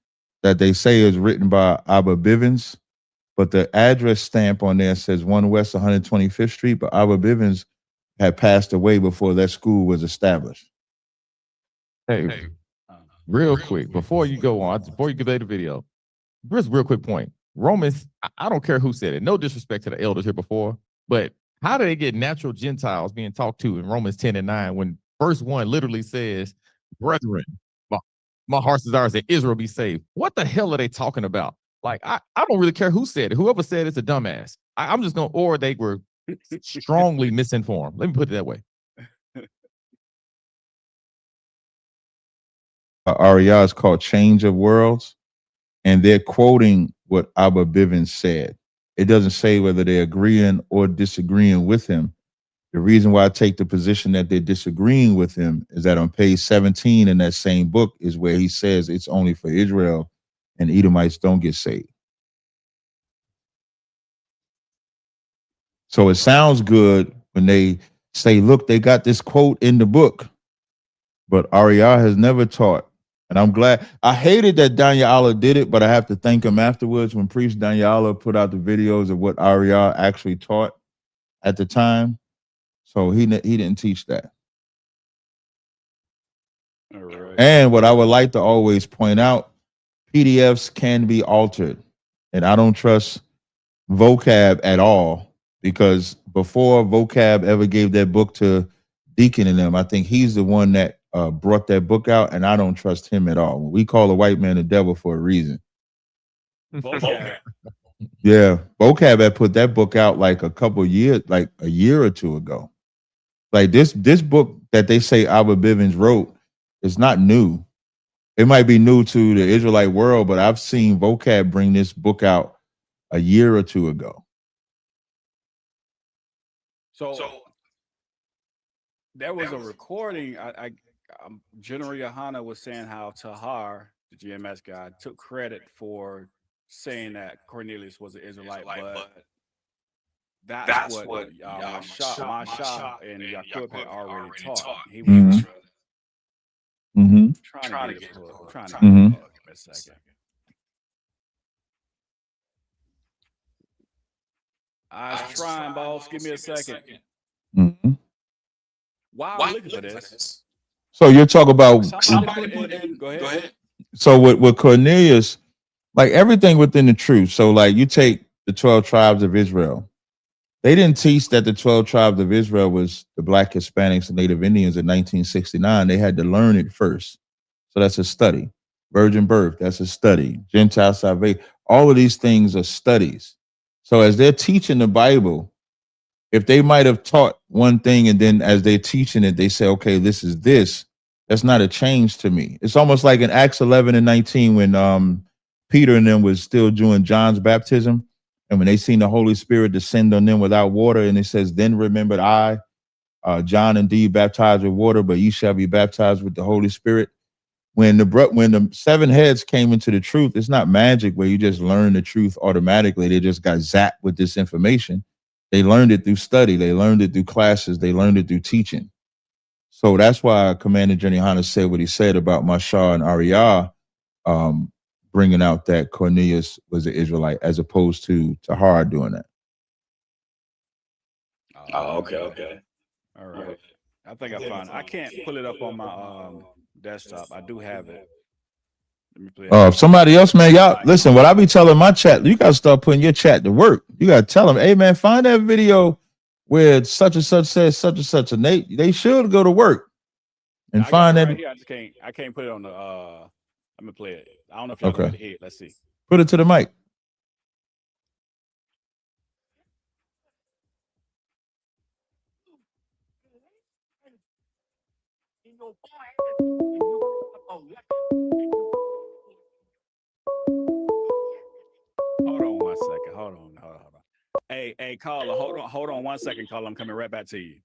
that they say is written by Abba Bivens, but the address stamp on there says 1 West 125th Street, but Abba Bivens had passed away before that school was established. Hey, real quick, before you go on, before you play the video, just real quick point. Romans, I don't care who said it. No disrespect to the elders here before, but how do they get natural Gentiles being talked to in Romans 10 and 9 when verse 1 literally says, brethren, my heart's desire is that Israel be saved? What the hell are they talking about? Like I don't really care who said it. Whoever said it's a dumbass. I'm just gonna, or they were strongly misinformed. Let me put it that way. Ariah is called Change of Worlds, and they're quoting what Abba Bivens said. It doesn't say whether they're agreeing or disagreeing with him. The reason why I take the position that they're disagreeing with him is that on page 17 in that same book is where he says it's only for Israel and Edomites don't get saved. So it sounds good when they say, look, they got this quote in the book, but Ariah has never taught. And I'm glad. I hated that Daniela did it, but I have to thank him afterwards when Priest Daniela put out the videos of what Ariah actually taught at the time. So he didn't teach that. All right. And what I would like to always point out, PDFs can be altered. And I don't trust vocab at all, because before vocab ever gave that book to Deacon and them, I think he's the one that brought that book out, and I don't trust him at all. We call a white man the devil for a reason. Vocab. Yeah, vocab had put that book out like a year or two ago. Like this book that they say Abba Bivens wrote is not new. It might be new to the Israelite world, but I've seen vocab bring this book out a year or two ago. So there was a recording. General Yohana was saying how Tahar, the GMS guy, took credit for saying that Cornelius was an Israelite, but that's what Masha and Yaqub had already taught. He was trying to get it pulled. Give me a second. I was trying, boss. Give me a second. While I'm looking for this. So you're talking about Go ahead. So with Cornelius, like everything within the truth. So like you take the 12 tribes of Israel. They didn't teach that the 12 tribes of Israel was the Black Hispanics and Native Indians in 1969. They had to learn it first. So that's a study. Virgin birth, that's a study. Gentile salvation, all of these things are studies. So as they're teaching the Bible, if they might have taught one thing and then as they're teaching it, they say, okay, this is this. That's not a change to me. It's almost like in Acts 11 and 19 when Peter and them was still doing John's baptism. And when they seen the Holy Spirit descend on them without water, and it says, then remembered I, John indeed baptized with water, but ye shall be baptized with the Holy Spirit. When the seven heads came into the truth, it's not magic where you just learn the truth automatically. They just got zapped with this information. They learned it through study. They learned it through classes. They learned it through teaching. So that's why Commander Jenny Hanna said what he said about Mashar and Ariah, bringing out that Cornelius was an Israelite as opposed to Tahar doing that. Oh, okay. All right. I think I found it. I can't pull it up on my desktop. I do have it. Let me play it. Somebody else, man, y'all listen. What I be telling my chat, you gotta start putting your chat to work. You gotta tell them, hey man, find that video where such and such says such and such, and they should go to work and find that. Right here. I can't put it on the. Let me play it. I don't know if y'all can hear it. Let's see. Put it to the mic. Hold on 1 second. Hold on. Hey, caller, hold on 1 second, caller. I'm coming right back to you.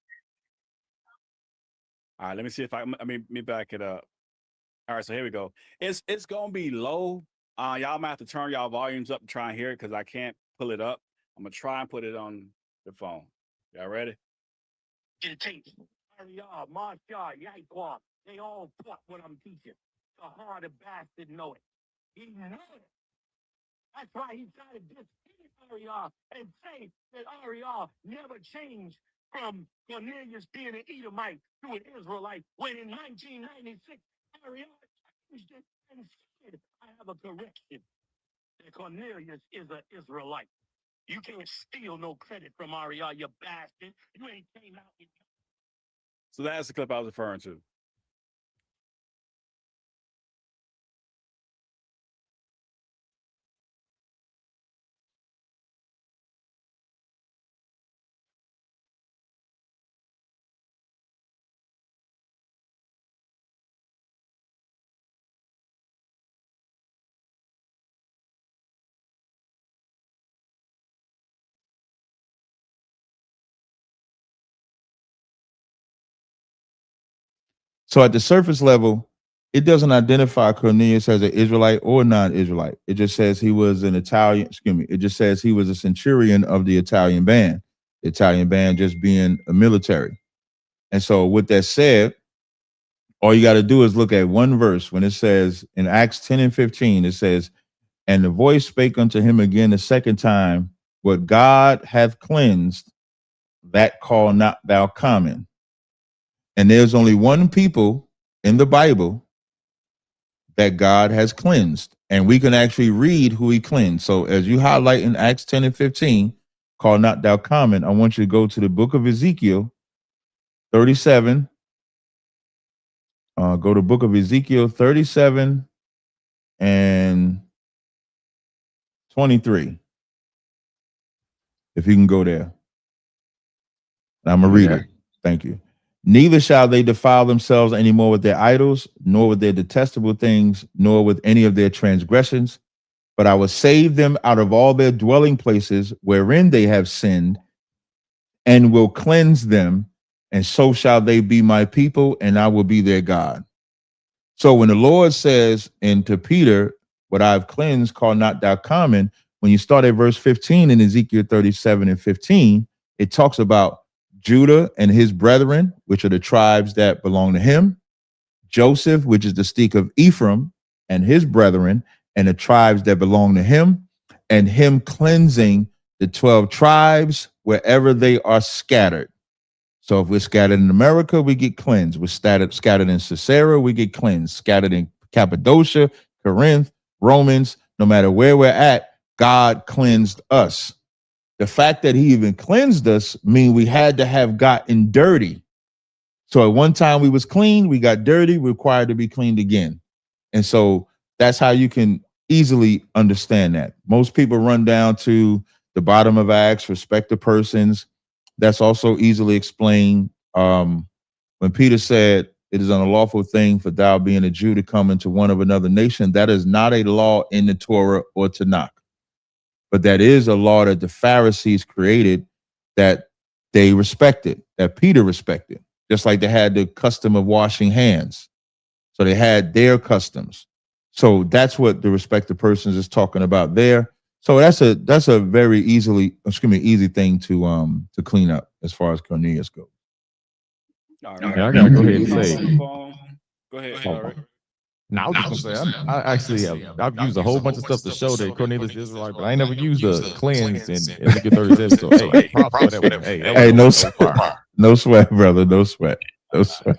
All right, let me see if let me back it up. All right, so here we go. It's gonna be low. Y'all might have to turn y'all volumes up and try and hear it because I can't pull it up. I'm gonna try and put it on the phone. Y'all ready? They all taught what I'm teaching. The hard bastard know it. He know it. That's why he tried to discredit Ariel and say that Ariel never changed from Cornelius being an Edomite to an Israelite, when in 1996, Ariel changed it and said, I have a correction. That Cornelius is an Israelite. You can't steal no credit from Ariel, you bastard. You ain't came out with. So that's the clip I was referring to. So at the surface level, it doesn't identify Cornelius as an Israelite or non-Israelite. It just says he was an Italian, excuse me, it just says he was a centurion of the Italian band. The Italian band just being a military. And so with that said, all you got to do is look at one verse when it says in Acts 10 and 15, it says, and the voice spake unto him again the second time, what God hath cleansed, that call not thou common. And there's only one people in the Bible that God has cleansed. And we can actually read who he cleansed. So as you highlight in Acts 10 and 15, call not thou common, I want you to go to the book of Ezekiel 37. Go to book of Ezekiel 37 and 23. If you can go there. I'm going to read it. Thank you. Neither shall they defile themselves any more with their idols, nor with their detestable things, nor with any of their transgressions. But I will save them out of all their dwelling places wherein they have sinned, and will cleanse them, and so shall they be my people, and I will be their God. So when the Lord says to Peter, what I've cleansed, call not thou common, when you start at verse 15 in Ezekiel 37 and 15, it talks about Judah and his brethren, which are the tribes that belong to him, Joseph, which is the stick of Ephraim, and his brethren, and the tribes that belong to him, and him cleansing the 12 tribes wherever they are scattered. So if we're scattered in America, we get cleansed. We're scattered in Sisera, we get cleansed. Scattered in Cappadocia, Corinth, Romans, no matter where we're at, God cleansed us. The fact that he even cleansed us means we had to have gotten dirty. So at one time we was clean, we got dirty, we required to be cleaned again. And so that's how you can easily understand that. Most people run down to the bottom of Acts, respect the persons. That's also easily explained. When Peter said, it is an unlawful thing for thou being a Jew to come into one of another nation, that is not a law in the Torah or Tanakh. But that is a law that the Pharisees created that they respected, that Peter respected, just like they had the custom of washing hands. So they had their customs. So that's what the respected persons is talking about there. So that's a very easy thing to clean up as far as Cornelius goes. All right. Yeah, I gotta go ahead and say. Go ahead. All right. Now I was just gonna say I actually I've used a whole bunch of stuff to show that Cornelius is Israelite, but I ain't never used the cleanse in Ezekiel 37. So hey, props for that one. Hey, no sweat, no sweat, brother, no sweat, no sweat.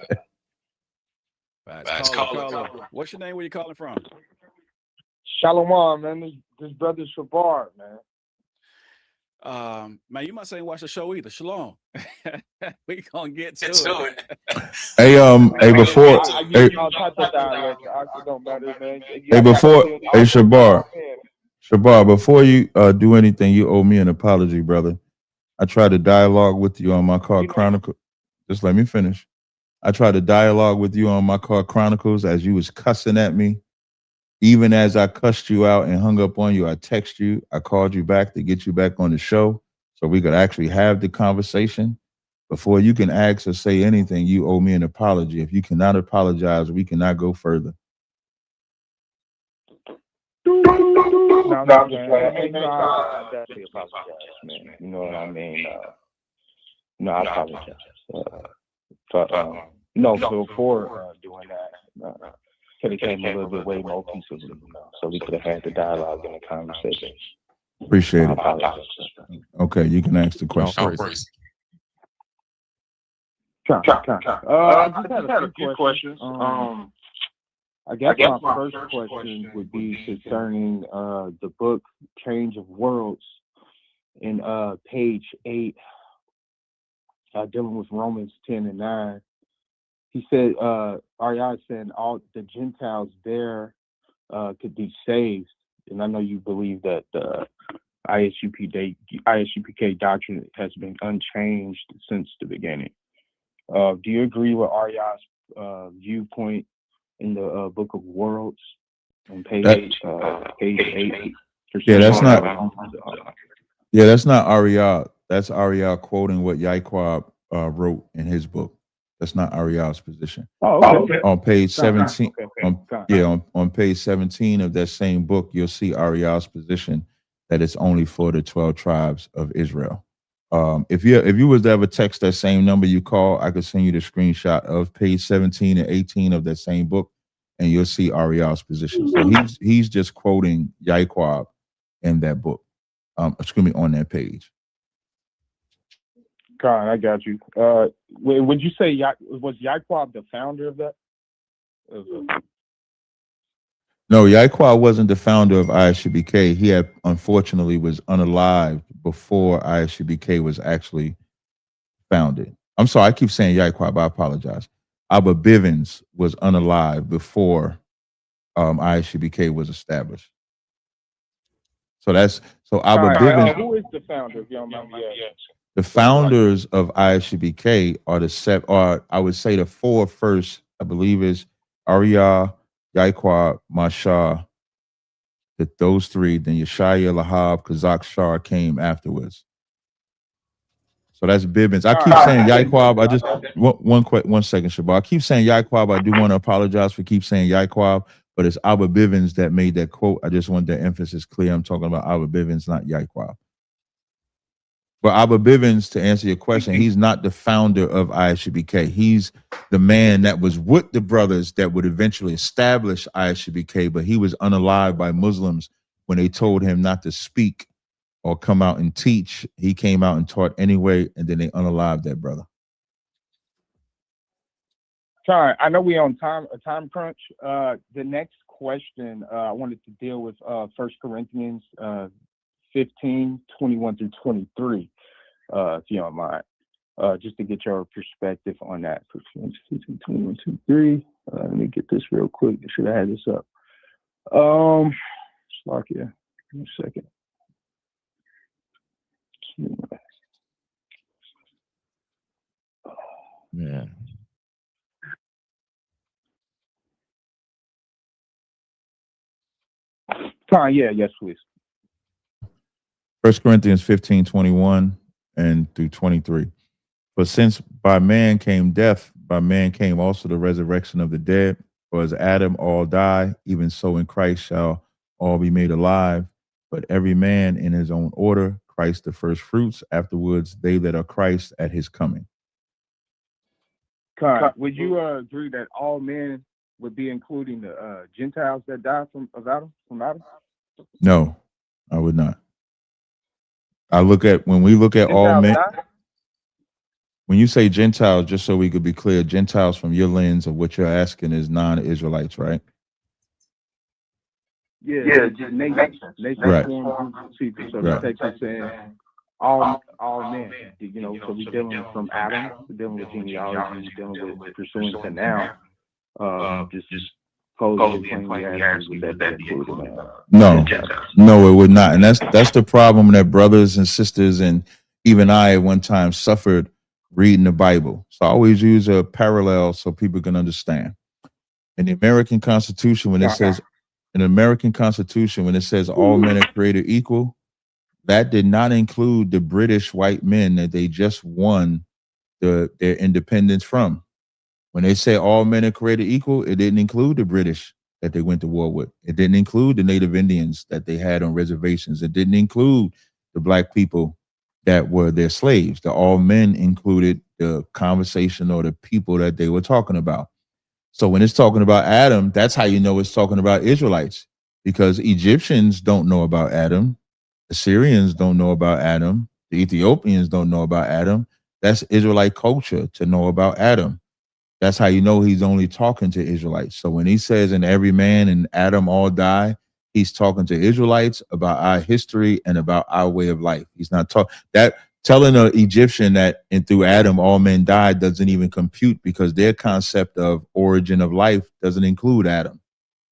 Caller. What's your name? Where you calling from? Shalom, man. This brother Shabar, man. Man, you must ain't watch the show either. Shalom. We gonna get to it. Hey, before, Shabar, before you do anything, you owe me an apology, brother. I tried to dialogue with you on my car Chronicle. Just let me finish. I tried to dialogue with you on my car Chronicles as you was cussing at me. Even as I cussed you out and hung up on you, I texted you. I called you back to get you back on the show so we could actually have the conversation. Before you can ask or say anything, you owe me an apology. If you cannot apologize, we cannot go further. No, I definitely apologize, man. You know what I mean? No, I apologize. Before doing that, could have came a little bit way more peacefully, so we could have had the dialogue and the conversation. Appreciate it. Okay, you can ask the question. I just had a few questions. I guess my first question would be concerning the book Change of Worlds in page 8, dealing with Romans 10 and 9. He said, Ariad said all the Gentiles there could be saved. And I know you believe that the ISUPK doctrine has been unchanged since the beginning. Do you agree with Ariad's viewpoint in the Book of Worlds on page 8? Yeah, that's not Ariad. That's Ariad quoting what Yaquab wrote in his book. That's not Ariel's position. Oh, okay. On page 17, Okay. on page 17 of that same book, you'll see Ariel's position that it's only for the 12 tribes of Israel. If you was to ever text that same number you call, I could send you the screenshot of page 17 and 18 of that same book, and you'll see Ariel's position. So he's just quoting Yaquab in that book. Excuse me, on that page. God, I got you. Would you say was Yaquab the founder of that? No, Yaquab wasn't the founder of ISUBK. He had unfortunately was unalived before ISUBK was actually founded. I'm sorry, I keep saying Yaquab. I apologize. Abba Bivens was unalive before ISUBK was established. So Abba Bivens. Who is the founder? If you don't mind me asking? The founders of ISUBK are I would say the four first, I believe, is Arya, Yaquab, Mashah, those three, then Yeshaya, Lahab, Kazak Shah came afterwards. So that's Bibbins. I keep saying Yaquab. I just one second, Shabbat. I keep saying Yaquab. I do want to apologize for keep saying Yaquab, but it's Abba Bivens that made that quote. I just want the emphasis clear. I'm talking about Abba Bivens, not Yaquab. But Abba Bivens, to answer your question, he's not the founder of ISUBK. He's the man that was with the brothers that would eventually establish ISUBK, but he was unalived by Muslims when they told him not to speak or come out and teach. He came out and taught anyway, and then they unalived that brother. Sorry, I know we're on a time crunch. The next question I wanted to deal with 1 Corinthians 15, 21 through 23, if you don't mind, just to get your perspective on that. 15, 21, 23. Let me get this real quick. I should have had this up. Slack here. Give me a second. Yeah. Yes, please. 1 Corinthians 15, 21 and through 23. But since by man came death, by man came also the resurrection of the dead. For as Adam all die, even so in Christ shall all be made alive. But every man in his own order, Christ the first fruits, afterwards they that are Christ at his coming. Would you agree that all men would be including the Gentiles that died from Adam? No, I would not. When we look at Gentiles all men, when you say Gentiles, just so we could be clear, Gentiles from your lens of what you're asking is non-Israelites, right? Yeah, just nations. Right. People. So the text is saying all men, so we're dealing from Adam, we're dealing with genealogy, we're dealing with pursuing to now. Just posing plainly asking would that be included? No, it would not. And that's the problem that brothers and sisters and even I at one time suffered reading the Bible. So I always use a parallel so people can understand. In the American Constitution, when it says all men are created equal, that did not include the British white men that they just won their independence from. When they say all men are created equal, it didn't include the British that they went to war with. It didn't include the Native Indians that they had on reservations. It didn't include the black people that were their slaves. The all men included the conversation or the people that they were talking about. So when it's talking about Adam, that's how you know it's talking about Israelites, because Egyptians don't know about Adam. Assyrians don't know about Adam. The Ethiopians don't know about Adam. That's Israelite culture to know about Adam. That's how you know he's only talking to Israelites. So when he says, and every man and Adam all die, he's talking to Israelites about our history and about our way of life. He's not telling an Egyptian that and through Adam all men died doesn't even compute, because their concept of origin of life doesn't include Adam.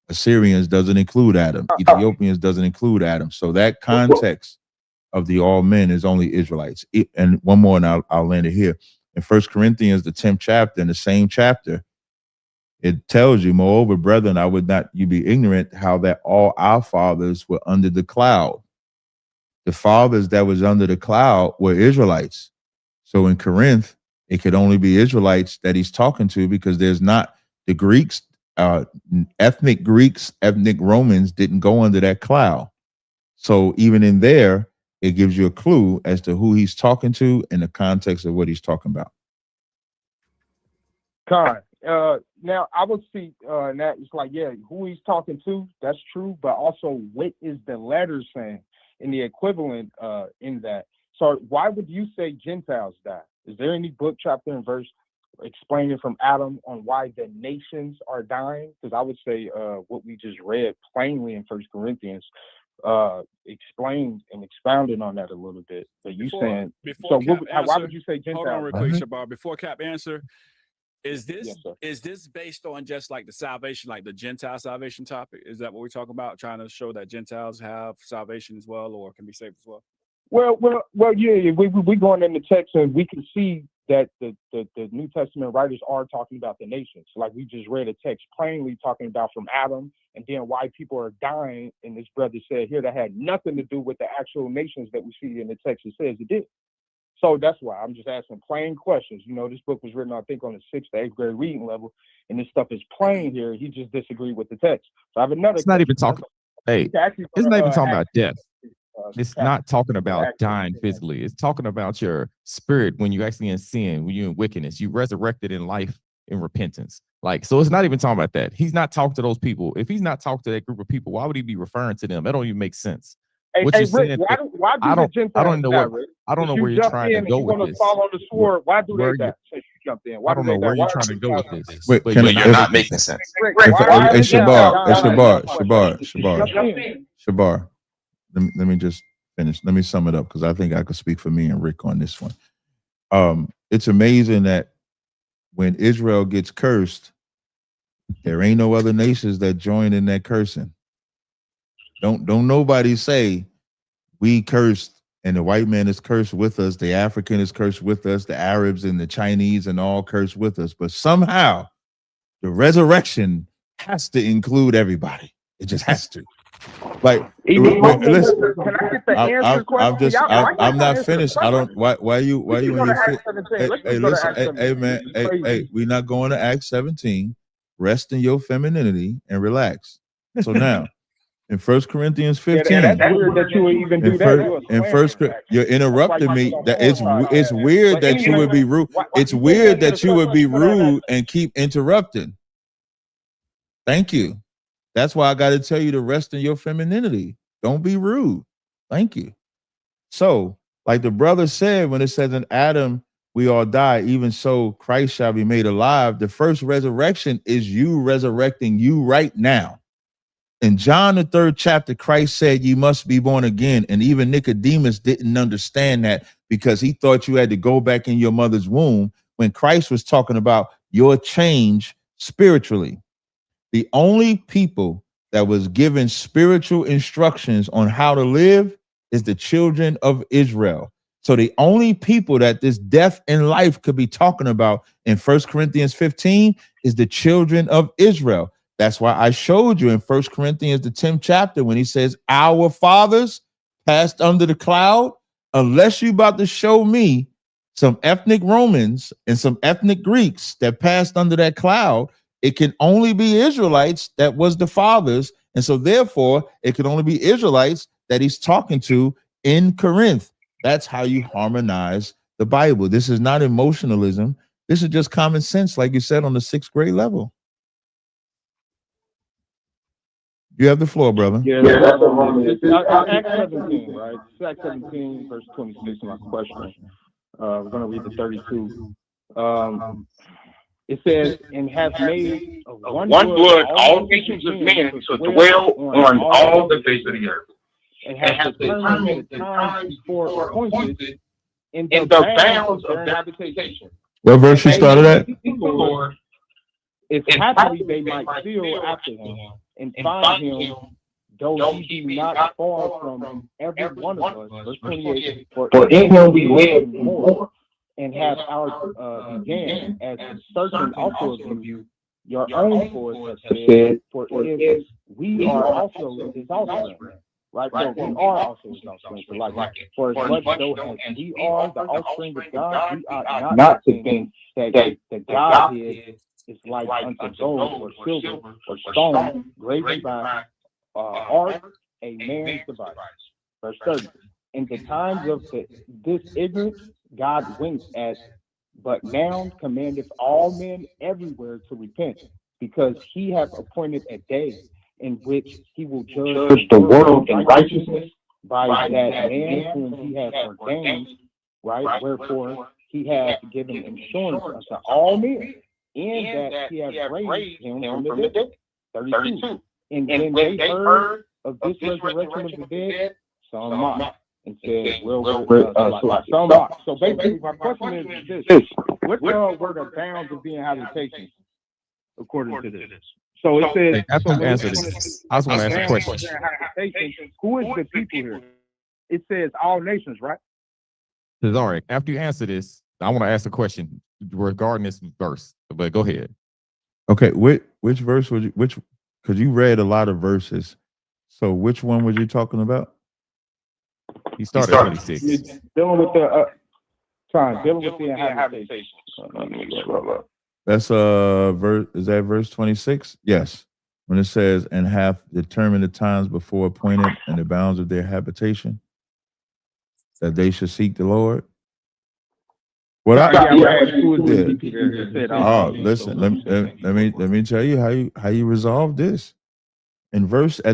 Assyrians doesn't include Adam. Ethiopians doesn't include Adam. So that context of the all men is only Israelites. And one more, and I'll land it here. In 1 Corinthians, the 10th chapter, in the same chapter, it tells you, moreover, brethren, I would not you be ignorant how that all our fathers were under the cloud. The fathers that was under the cloud were Israelites. So in Corinth, it could only be Israelites that he's talking to, because there's not the Greeks, ethnic Greeks, ethnic Romans didn't go under that cloud. So even in there, it gives you a clue as to who he's talking to and the context of what he's talking about. Con. Now I would see that it's like, yeah, who he's talking to, that's true, but also what is the letter saying in the equivalent in that. So why would you say Gentiles die? Is there any book, chapter, and verse explaining from Adam on why the nations are dying? Because I would say what we just read plainly in 1 Corinthians explained and expounded on that a little bit. But you saying, so why would you say Gentiles? Hold on real quick, Shabar. Before Cap answer, is this based on just like the salvation, like the Gentile salvation topic? Is that what we're talking about? Trying to show that Gentiles have salvation as well, or can be saved as well? Well, yeah. We going in the text and we can see that the New Testament writers are talking about the nations. Like we just read a text plainly talking about from Adam, and then why people are dying. And this brother said here that had nothing to do with the actual nations that we see in the text. It says it did. So that's why I'm just asking plain questions. You know, this book was written, I think, on the 6th to 8th grade reading level, and this stuff is plain here. He just disagreed with the text. So I have another. It's not even talking. Hey, it's not even talking about death. It's not talking about dying physically. It's talking about your spirit when you actually in sin, when you're in wickedness. You resurrected in life in repentance. Like, so it's not even talking about that. He's not talking to those people. If he's not talking to that group of people, why would he be referring to them? That don't even make sense. What you're saying, I don't know where you're trying to go with this. Why do they die? Since you jumped in, I don't know where you're trying to go with this. Wait, but you're not making sense. Shabar. Let me just finish. Let me sum it up, because I think I could speak for me and Rick on this one. It's amazing that when Israel gets cursed, there ain't no other nations that join in that cursing. Don't nobody say we cursed and the white man is cursed with us, the African is cursed with us, the Arabs and the Chinese and all cursed with us. But somehow the resurrection has to include everybody. It just has to. Like, listen, I'm not finished. I don't. Why you in your hey, listen, hey man, hey, we're not going to Acts 17. Rest in your femininity and relax. So now, in 1 Corinthians 15, that's weird that you would even do that. You're interrupting me. That it's weird that you would be rude. It's weird that you would be rude and keep interrupting. Thank you. That's why I got to tell you to rest in your femininity. Don't be rude. Thank you. So, like the brother said, when it says in Adam, we all die, even so Christ shall be made alive. The first resurrection is you resurrecting you right now. In John, the 3rd chapter, Christ said, you must be born again. And even Nicodemus didn't understand that, because he thought you had to go back in your mother's womb, when Christ was talking about your change spiritually. The only people that was given spiritual instructions on how to live is the children of Israel. So the only people that this death and life could be talking about in 1 Corinthians 15 is the children of Israel. That's why I showed you in 1 Corinthians, the 10th chapter, when he says, our fathers passed under the cloud. Unless you about to show me some ethnic Romans and some ethnic Greeks that passed under that cloud, it can only be Israelites that was the fathers. And so therefore, it can only be Israelites that he's talking to in Corinth. That's how you harmonize the Bible. This is not emotionalism. This is just common sense, like you said, on the 6th grade level. You have the floor, brother. Yeah, Acts 17, right? Acts 17, verse 26, my question. We're going to read the 32. It says, and have made one blood all nations of men to dwell on all the face of the earth, and have determined the time before appointed in the bounds of their habitation. What verse you started at? If happily they might feel after him, and find him, though he be not far from every one of us. Verse 28, for in him we live more, and have our began, as certain also of you, your own voice has said, for if we are also his offspring. right? So we are also his offspring. So like, for as much though as we are the offspring of God, we ought not to think that the Godhead is like unto gold or silver or stone graven by art, a man's device. Verse 30. In the times of this ignorance, God winked at, but now commandeth all men everywhere to repent, because he hath appointed a day in which he will judge the world in righteousness by that man whom he hath ordained, right? Wherefore he hath given insurance unto all men, and that he hath raised him from the dead. 32. And when they heard of this resurrection of the dead, some mocked and said, some mocked. So basically, my question is this: what were the bounds of being habitations according to this? So it says, I just want to answer this. I just want to ask a question. Who is the people here? It says all nations, right? Tazaryach, after you answer this, I want to ask a question regarding this verse. But go ahead. Okay, which verse would you because you read a lot of verses. So which one was you talking about? He started at 26. Dealing with the habitation. That's verse. Is that verse 26? Yes. When it says, and have determined the times before appointed and the bounds of their habitation, that they should seek the Lord. What listen. Let me tell you how you resolve this. At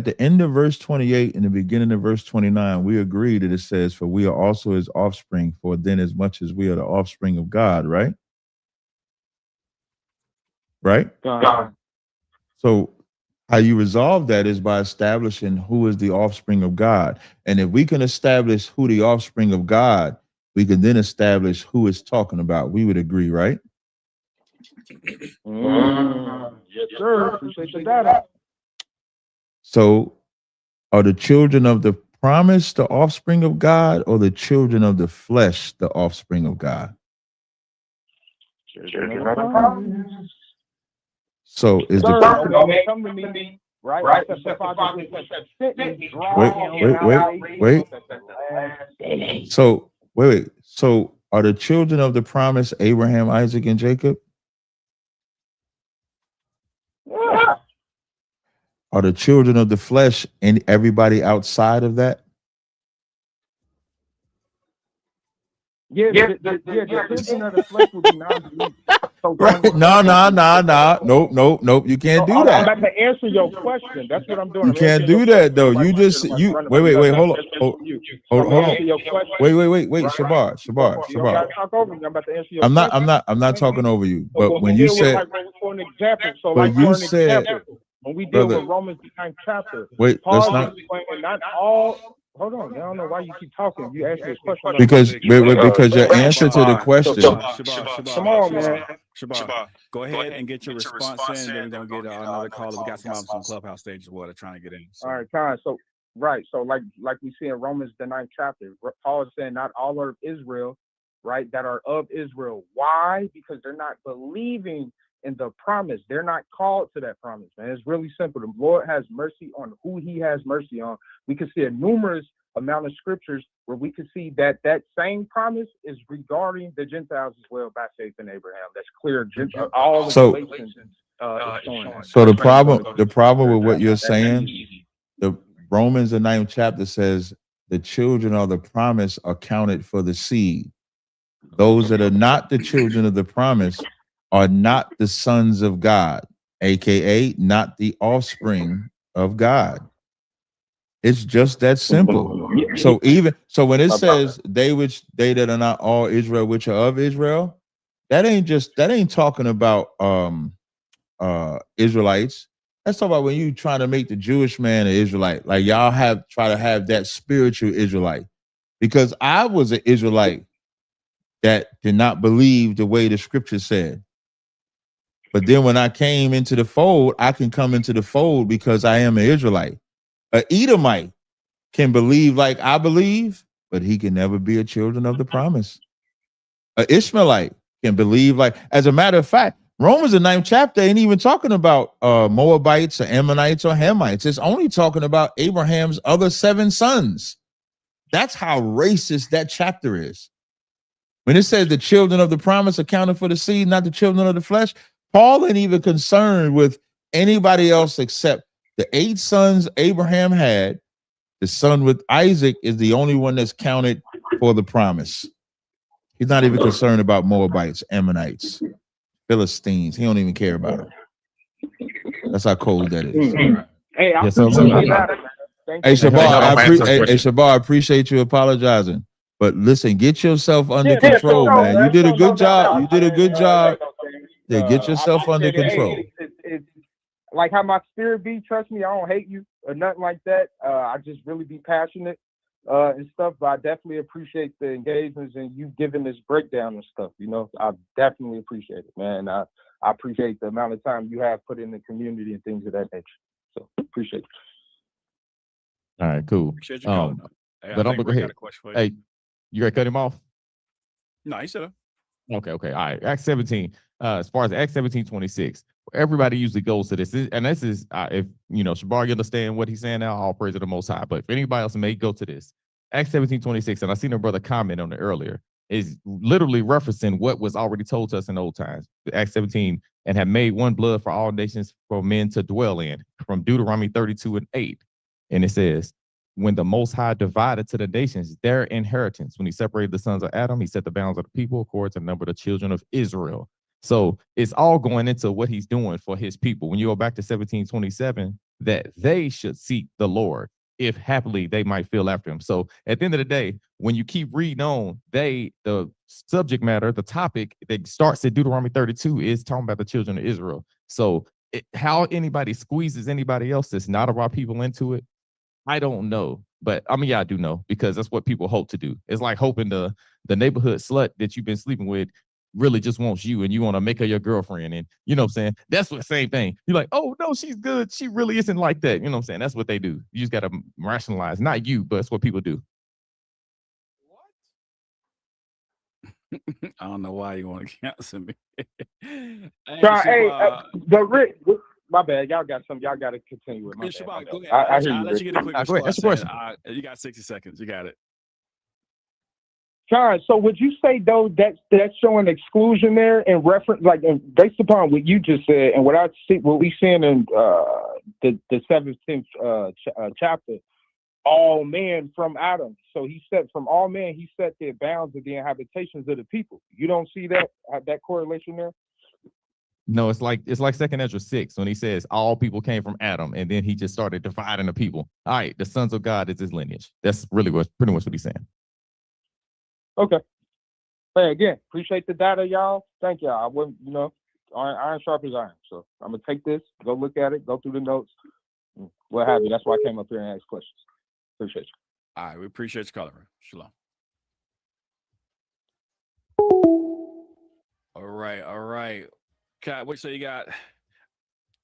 the end of verse 28 and the beginning of verse 29, we agree that it says, for we are also his offspring, for then as much as we are the offspring of God, right? Right? So how you resolve that is by establishing who is the offspring of God. And if we can establish who the offspring of God, we can then establish who it's talking about. We would agree, right? Yes, sir. Appreciate the data. So are the children of the promise the offspring of God, or the children of the flesh the offspring of God? Children of the promise. So is come the to me, right? Wait. So wait. So are the children of the promise Abraham, Isaac, and Jacob? Yeah. Are the children of the flesh and everybody outside of that? Yeah, the children of the flesh will be non-believers. So right. No. Nope. You can't do that. I'm about to answer your question. That's what I'm doing. You can't do that though. You just wait. Hold on. Wait. Shabar. You gotta talk over me. I'm about to answer your question. I'm not talking over you. But when you said, for an example, so but you said, when we deal with Romans the 9th chapter, wait, Paul not all. Hold on, I don't know why you keep talking. You asked me a question. Because your answer to the question. Come on, man. Shabar, go ahead and get your response in, and then we're gonna get another caller. We got some others on Clubhouse stage as well. They're trying to get in. So. All right, Con. So like we see in Romans the 9th chapter, Paul is saying not all are of Israel, right? That are of Israel. Why? Because they're not believing in the promise. They're not called to that promise, man. It's really simple. The Lord has mercy on who he has mercy on. We can see a numerous amount of scriptures where we can see that same promise is regarding the Gentiles as well by faith in Abraham. That's clear. All the Galatians So the problem with what you're saying, the Romans the 9th chapter says the children of the promise are counted for the seed. Those that are not the children of the promise are not the sons of God, aka not the offspring of God. It's just that simple. So when it says they that are not all Israel, which are of Israel, that ain't talking about Israelites. Let's talk about when you trying to make the Jewish man an Israelite. Like y'all try to have that spiritual Israelite. Because I was an Israelite that did not believe the way the scripture said. But then when I came into the fold, I can come into the fold because I am an Israelite. An Edomite can believe like I believe, but he can never be a children of the promise. An Ishmaelite can believe like, as a matter of fact, Romans, the 9th chapter, ain't even talking about Moabites or Ammonites or Hamites. It's only talking about Abraham's other 7 sons. That's how racist that chapter is. When it says the children of the promise accounted for the seed, not the children of the flesh, Paul ain't even concerned with anybody else except the 8 sons Abraham had. The son with Isaac is the only one that's counted for the promise. He's not even concerned about Moabites, Ammonites, Philistines. He don't even care about them. That's how cold that is. Hey, I Yes, sir. appreciate that. Hey, Hey, Shabar, I appreciate you apologizing. But listen, get yourself under Yeah, control, sure, man. You did a No, good no job. doubt, You did a man. good job. Yeah, get I yourself under appreciate it. control. Hey, it's like how my spirit be. Trust me, I don't hate you or nothing like that. I just really be passionate and stuff. But I definitely appreciate the engagements and you giving this breakdown and stuff. You know, I definitely appreciate it, man. I appreciate the amount of time you have put in the community and things of that nature. So appreciate it. All right, cool. Appreciate you calling. Hey, But I'm gonna go got ahead. a question for you. Hey, you gotta cut him off. No, he said. Okay. All right. Acts 17. As far as Acts 17:26, everybody usually goes to this. And this is if you know Shabar, you understand what he's saying now, all praise to the most high. But if anybody else may go to this, Acts 17:26, and I seen a brother comment on it earlier, is literally referencing what was already told to us in old times. Acts 17, and have made one blood for all nations for men to dwell in, from Deuteronomy 32:8. And it says, when the Most High divided to the nations their inheritance, when he separated the sons of Adam, he set the bounds of the people according to the number of the children of Israel. So it's all going into what he's doing for his people. When you go back to 17:27, that they should seek the Lord, if happily they might feel after him. So at the end of the day, when you keep reading on, the subject matter, the topic that starts at Deuteronomy 32 is talking about the children of Israel. So how anybody squeezes anybody else that's not of our people into it, I don't know, but I mean, yeah, I do know, because that's what people hope to do. It's like hoping the neighborhood slut that you've been sleeping with really just wants you and you want to make her your girlfriend. And you know what I'm saying? That's the same thing. You're like, oh no, she's good. She really isn't like that. You know what I'm saying? That's what they do. You just got to rationalize, not you, but it's what people do. I don't know why you want to cancel me. My bad. Y'all got something. Y'all got to continue with. My bad. Go ahead. I hear I'll you. let you get a quick Go ahead. response. That's your question. You got 60 seconds. You got it. Sean, so would you say though that's showing exclusion there in reference, like based upon what you just said and what we seeing in the 17th chapter, all men from Adam. So he said from all men he set their bounds of the habitations of the people. You don't see that correlation there? No, it's like 2nd Ezra 6 when he says all people came from Adam, and then he just started dividing the people. All right, the sons of God is his lineage. That's really pretty much what he's saying. Okay. Hey, again, appreciate the data, y'all. Thank y'all. I wouldn't, iron sharp as iron. So I'm gonna take this, go look at it, go through the notes, what have you. That's why I came up here and asked questions. Appreciate you. All right, we appreciate you calling. Shalom. All right. Kat, what you say you got?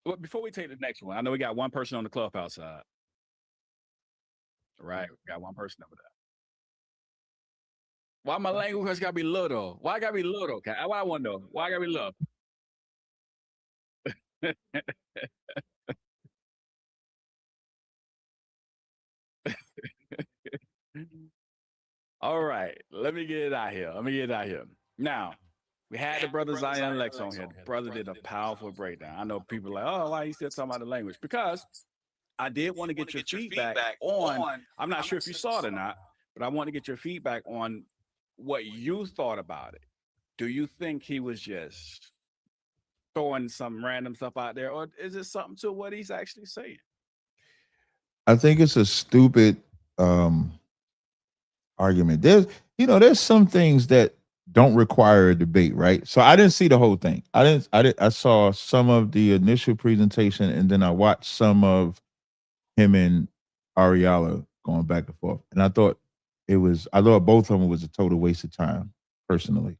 Well, before we take the next one, I know we got one person on the clubhouse side. All right, we got one person over there. Why my language gotta be little? Why I gotta be little? Okay, why I want to know? Why I gotta be little? All right, let me get it out here. Now, we had the brother Zion Lex on here. The brother did a powerful breakdown. I know people are like, oh, why are you still talking about the language? Because I did want to get your feedback on, I'm not sure if you saw it or not, but I want to get your feedback on what you thought about it. Do you think he was just throwing some random stuff out there, or is it something to what he's actually saying? I think it's a stupid argument. There's some things that don't require a debate, right? So I didn't see the whole thing. I saw some of the initial presentation, and then I watched some of him and Ariala going back and forth. And I thought both of them was a total waste of time, personally.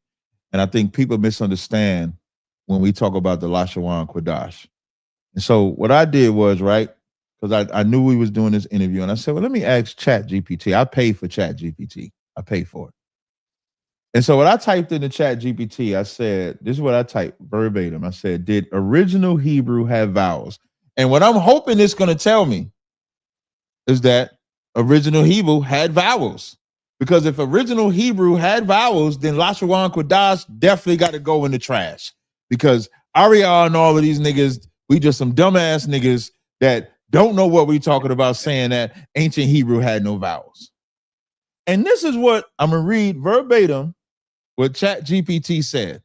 And I think people misunderstand when we talk about the Lashawan Quadash. And so what I did was, right, because I knew we was doing this interview, and I said, well, let me ask Chat GPT. I paid for Chat GPT. I paid for it. And so what I typed in the chat GPT, I said, this is what I typed verbatim. I said, did original Hebrew have vowels? And what I'm hoping it's going to tell me is that original Hebrew had vowels. Because if original Hebrew had vowels, then Lashawan Kodash definitely got to go in the trash. Because Ariel and all of these niggas, we just some dumbass niggas that don't know what we talking about saying that ancient Hebrew had no vowels. And this is what I'm going to read verbatim what Chat GPT said.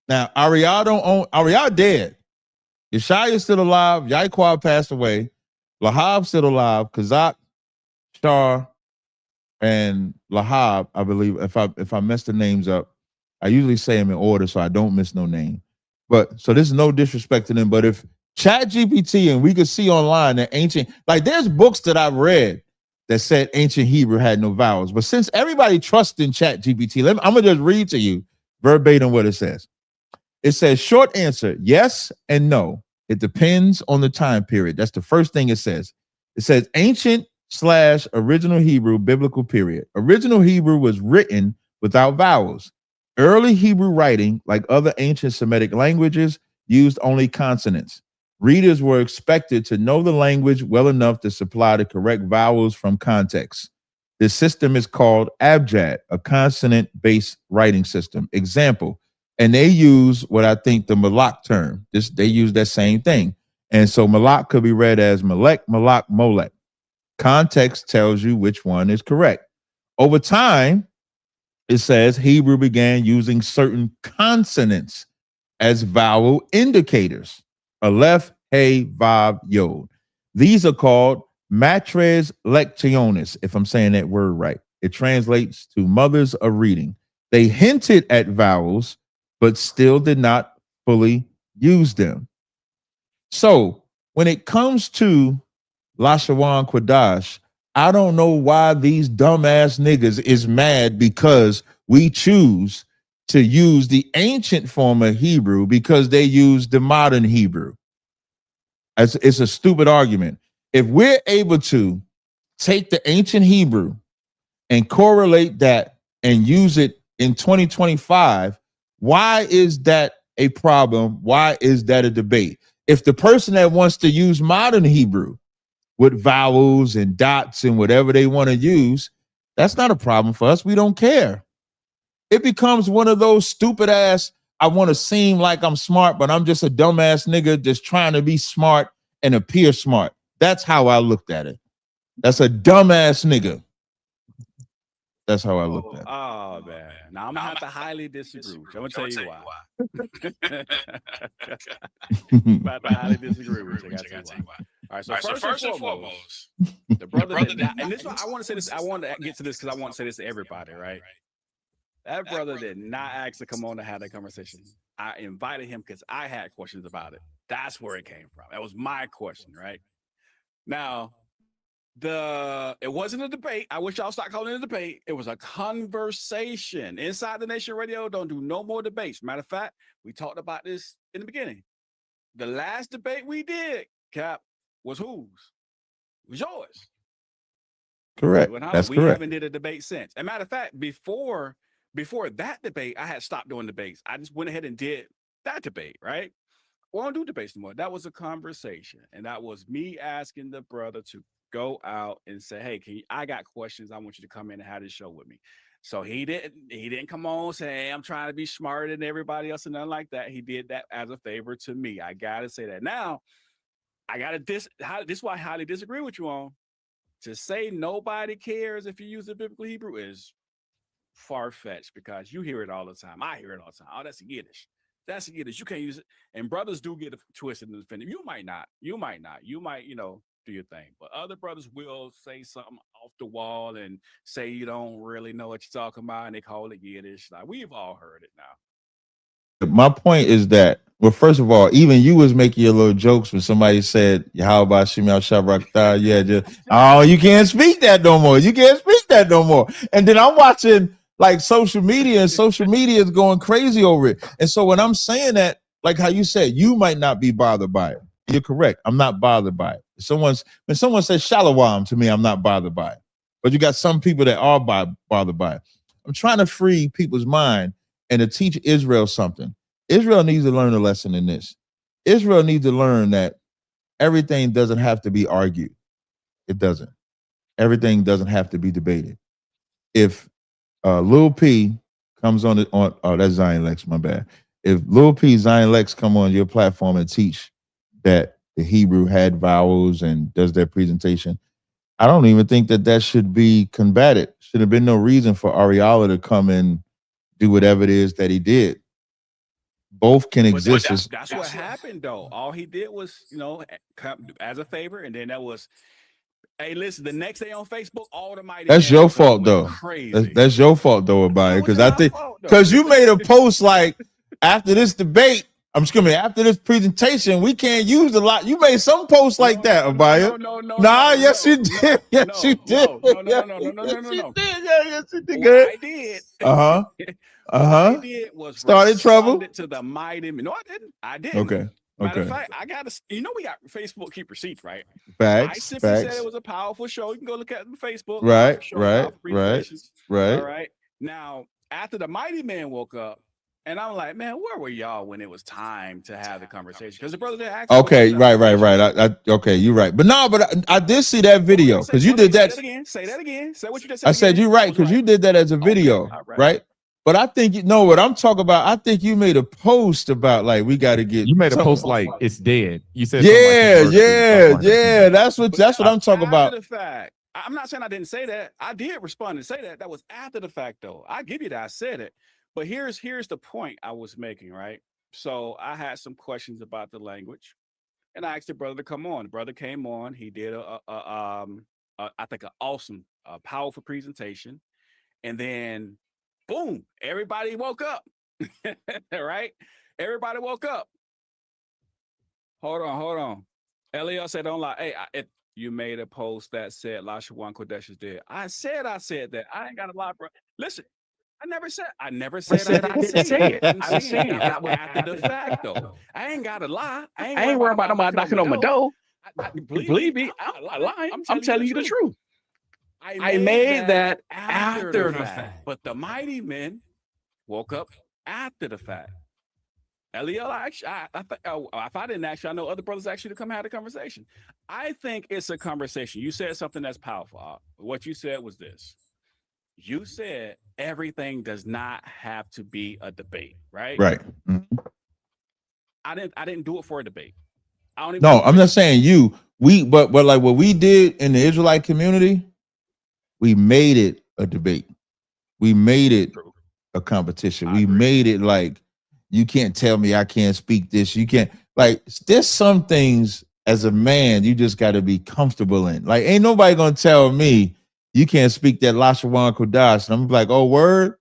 Now, Ariel don't own, Ariel dead. Yeshaya still alive. Yaquab passed away. Lahab still alive. Kazak, Shar, and Lahab, I believe. If I mess the names up, I usually say them in order so I don't miss no name. But so this is no disrespect to them. But if Chat GPT and we could see online that ancient, like there's books that I've read that said ancient Hebrew had no vowels. But since everybody trusts in Chat GPT, I'm gonna just read to you verbatim what it says. It says short answer, yes and no. It depends on the time period. That's the first thing it says. It says ancient / original Hebrew biblical period. Original Hebrew was written without vowels. Early Hebrew writing, like other ancient Semitic languages, used only consonants. Readers were expected to know the language well enough to supply the correct vowels from context. This system is called abjad, a consonant-based writing system. Example, and they use what I think the Malak term. They use that same thing. And so Malak could be read as Malek, Malak, Molek. Context tells you which one is correct. Over time, it says Hebrew began using certain consonants as vowel indicators. Aleph, Hey, Vav, Yod. These are called matres lectionis, if I'm saying that word right. It translates to mothers of reading. They hinted at vowels, but still did not fully use them. So when it comes to Lashawan Kodash, I don't know why these dumbass niggas is mad because we choose to use the ancient form of Hebrew because they use the modern Hebrew. It's a stupid argument. If we're able to take the ancient Hebrew and correlate that and use it in 2025, why is that a problem? Why is that a debate? If the person that wants to use modern Hebrew with vowels and dots and whatever they want to use, that's not a problem for us. We don't care. It becomes one of those stupid ass, I want to seem like I'm smart, but I'm just a dumbass nigga just trying to be smart and appear smart. That's how I looked at it. That's a dumbass nigga. That's how I looked at it. Oh, man. Now I'm going to have to highly disagree. I'm going to tell you why. I'm about to highly disagree with you. I tell you why. All right, so first and foremost, the brother and this one, I want to say this, I want to get to this because I want to say this to everybody, right? That brother did not ask to come on to have that conversation. I invited him because I had questions about it. That's where it came from. That was my question, right? Now, it wasn't a debate. I wish y'all stop calling it a debate. It was a conversation. Inside the Nation Radio, don't do no more debates. Matter of fact, we talked about this in the beginning. The last debate we did, Cap, was whose? It was yours. Correct. That's we correct. Haven't did a debate since. As a matter of fact, before that debate, I had stopped doing debates. I just went ahead and did that debate, right? We don't do debates anymore. That was a conversation. And that was me asking the brother to go out and say, hey, I got questions. I want you to come in and have this show with me. So he didn't come on saying, hey, I'm trying to be smarter than everybody else and nothing like that. He did that as a favor to me. I got to say that. Now, this is why I highly disagree with you on. To say nobody cares if you use the biblical Hebrew is far-fetched because you hear it all the time. I hear it all the time. Oh, that's Yiddish. That's Yiddish. You can't use it. And brothers do get twisted and offended. You might not. You might, do your thing. But other brothers will say something off the wall and say you don't really know what you're talking about, and they call it Yiddish. Like, we've all heard it now. My point is that, well, first of all, even you was making your little jokes when somebody said, how about Shimei Shabrakta? Yeah, you can't speak that no more. You can't speak that no more. And then I'm watching like social media, and social media is going crazy over it. And so when I'm saying that, like how you said, you might not be bothered by it. You're correct. I'm not bothered by it. When someone says shalom to me, I'm not bothered by it. But you got some people that are bothered by it. I'm trying to free people's mind and to teach Israel something. Israel needs to learn a lesson in this. Israel needs to learn that everything doesn't have to be argued. It doesn't. Everything doesn't have to be debated. If Lil P comes on that's Zion Lex, my bad. If Lil P, Zion Lex come on your platform and teach that the Hebrew had vowels and does their presentation, I don't even think that should be combated. Should have been no reason for Ariala to come and do whatever it is that he did. Both can exist. That's what happened, though. All he did was, come as a favor, and then that was, hey, listen, the next day on Facebook, all the mighty. That's your fault, though. Crazy. That's your fault, though, about it. Because I think, because you made a post like, after this debate, after this presentation, we can't use a lot. You made some posts like that, Abaya. Yes, you did. Yes, you did. No. Yes, you did. Good. I did. I did was started trouble to the mighty. No, I didn't. Okay. Matter of fact, I got to. We got Facebook keep receipts, right? Facts. I simply said it was a powerful show. You can go look at Facebook. Right. All right. Now, after the mighty man woke up, and I'm like, man, where were y'all when it was time to have the conversation? Because the brother didn't ask. Okay, right. Okay, you're right. But I did see that video because you did that. Say that again. Say what you just said. I said you're right because you did that as a video, right? But I think you know what I'm talking about. I think you made a post about like we got to get. You made a post like it's dead. You said yeah. That's what I'm talking about. After the fact, I'm not saying I didn't say that. I did respond and say that. That was after the fact, though. I give you that. I said it. But here's the point I was making, right? So I had some questions about the language, and I asked the brother to come on. The brother came on. He did I think an awesome, powerful presentation, and then boom, everybody woke up. Right? Everybody woke up. Hold on. Eliel said, "Don't lie." Hey, you made a post that said Lashawan Kodesh is dead. I said that. I ain't got a lie, bro. Listen. I never said I didn't say it. I'm saying that was after the fact, though. I ain't got to lie. I ain't worried about nobody knocking on my door. Believe me, I'm not lying. I'm telling you the truth. I made that after the fact. But the mighty men woke up after the fact. Eliel, if I didn't ask you, I know other brothers asked you to come have a conversation. I think it's a conversation. You said something that's powerful. What you said was this. You said everything does not have to be a debate, right? Right. Mm-hmm. I didn't do it for a debate. I'm not saying you. But like what we did in the Israelite community, we made it a debate. We made it a competition. We made it like you can't tell me I can't speak this. You can't like there's some things as a man you just got to be comfortable in. Like ain't nobody gonna tell me you can't speak that Lashawan Kodash. And I'm like, oh, word?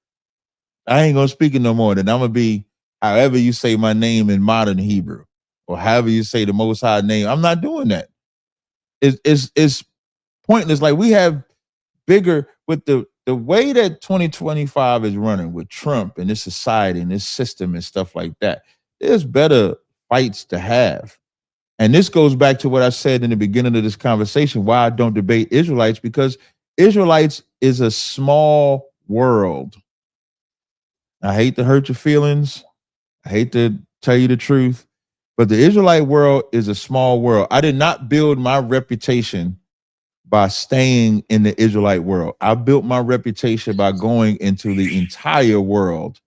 I ain't going to speak it no more. Then I'm going to be however you say my name in modern Hebrew or however you say the Most High name. I'm not doing that. It's pointless. Like we have bigger with the way that 2025 is running with Trump and this society and this system and stuff like that. There's better fights to have. And this goes back to what I said in the beginning of this conversation, why I don't debate Israelites, because Israelites is a small world. I hate to hurt your feelings. I hate to tell you the truth, but the Israelite world is a small world. I did not build my reputation by staying in the Israelite world. I built my reputation by going into the entire world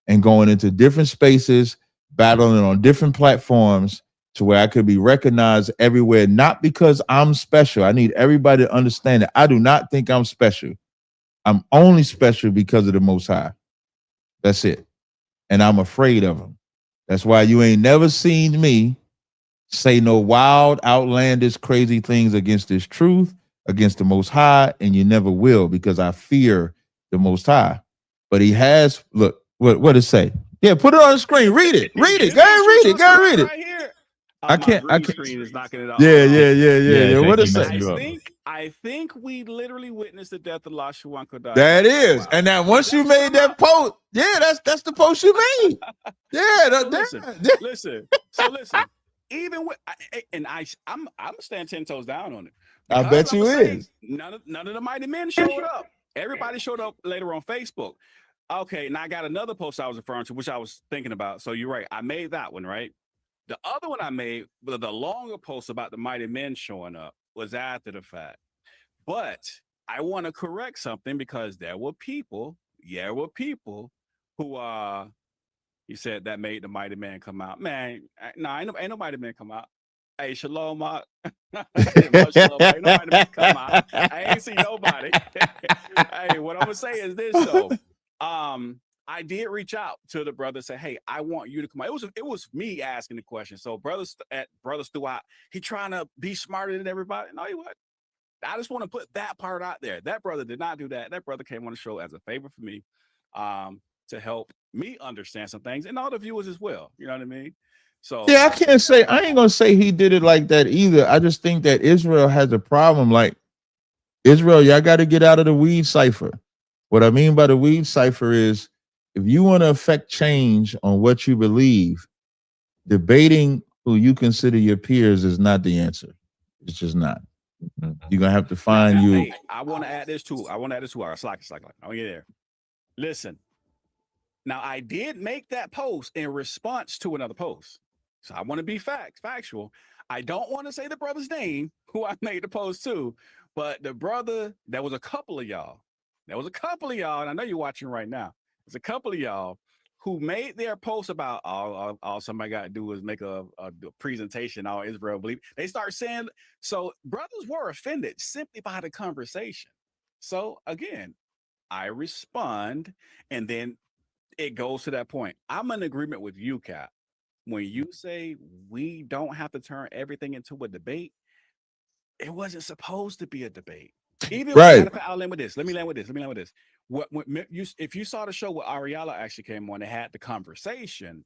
and going into different spaces, battling on different platforms to where I could be recognized everywhere, not because I'm special. I need everybody to understand that I do not think I'm special. I'm only special because of the Most High. That's it. And I'm afraid of him. That's why you ain't never seen me say no wild, outlandish, crazy things against this truth, against the Most High, and you never will, because I fear the Most High. But he has, look, what it say? Yeah, put it on the screen. Read it. Go ahead, read it. Right here. I can't. Screen is knocking it off. Yeah. What it say? I think we literally witnessed the death of Lashawan Kodash. That is, and now once you made that post, that's the post you made. Listen. So listen. Even with, I'm standing 10 toes down on it. I bet you is. None of the mighty men showed up. Everybody showed up later on Facebook. Okay, and I got another post I was referring to, which I was thinking about. So you're right. I made that one, right? The other one I made, the longer post about the mighty men showing up, was after the fact. But I want to correct something because there were people who he said that made the mighty man come out. Man, no, ain't no mighty man come out. Hey, shalom, Mark. Ain't nobody man come out. I ain't see nobody. Hey, what I'm gonna say is this though. I did reach out to the brother, say, hey, I want you to come out. It was me asking the question. So brother Stuart, he trying to be smarter than everybody. No, he wasn't. I just want to put that part out there. That brother did not do that. That brother came on the show as a favor for me, to help me understand some things and all the viewers as well. You know what I mean? So yeah, I ain't gonna say he did it like that either. I just think that Israel has a problem. Like Israel, y'all got to get out of the weed cipher. What I mean by the weed cipher is if you want to affect change on what you believe, debating who you consider your peers is not the answer. It's just not. You're gonna have to find you. Hey, I want to add this too. Slack. I'm there. Listen. Now I did make that post in response to another post. So I want to be factual. I don't want to say the brother's name who I made the post to, but the brother, there was a couple of y'all. And I know you're watching right now. There's a couple of y'all who made their post about all somebody got to do is make a presentation, all Israel believe. They start saying, so brothers were offended simply by the conversation. So again, I respond, and then it goes to that point. I'm in agreement with you, Cap. When you say we don't have to turn everything into a debate, it wasn't supposed to be a debate. Even right. I'll land with this. Let me land with this. If you saw the show where Ariella actually came on, they had the conversation.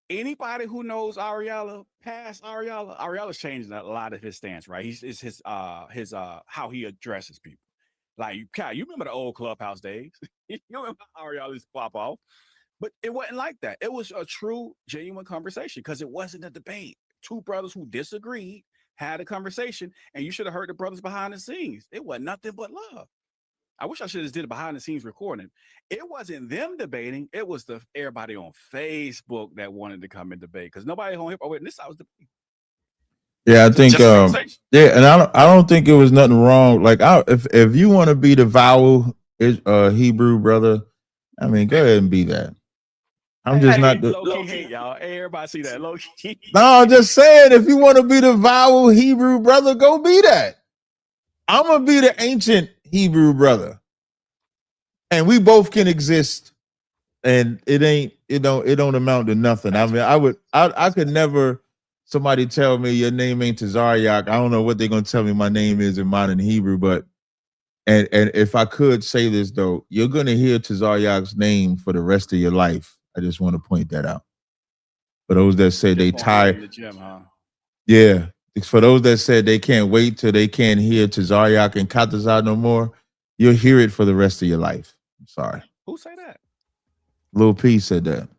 Anybody who knows Ariella's changed a lot of his stance, right? His how he addresses people. Like you remember the old Clubhouse days? You remember Ariella used to pop off? But it wasn't like that. It was a true, genuine conversation because it wasn't a debate. Two brothers who disagreed had a conversation, and you should have heard the brothers behind the scenes. It was nothing but love. I wish I should have did a behind the scenes recording. It wasn't them debating. It was everybody on Facebook that wanted to come and debate because nobody on hip. Oh wait, this I was debating. Yeah, I think and I don't think it was nothing wrong. Like if you want to be the vowel Hebrew brother, I mean, go ahead and be that. I'm just not the low key hate, y'all. Everybody see that low key. No, I'm just saying if you want to be the vowel Hebrew brother, go be that. I'm gonna be the ancient Hebrew brother, and we both can exist. And it don't amount to nothing. I mean, I could never. Somebody tell me your name ain't Tazaryach. I don't know what they're gonna tell me my name is in modern Hebrew, but and if I could say this though, you're gonna hear Tazaryach's name for the rest of your life. I just want to point that out. For those that say they tired, in the gym, huh? Yeah. For those that said they can't wait till they can't hear Tazaryach and Katazar no more, you'll hear it for the rest of your life. I'm sorry. Who say that? Lil P said that.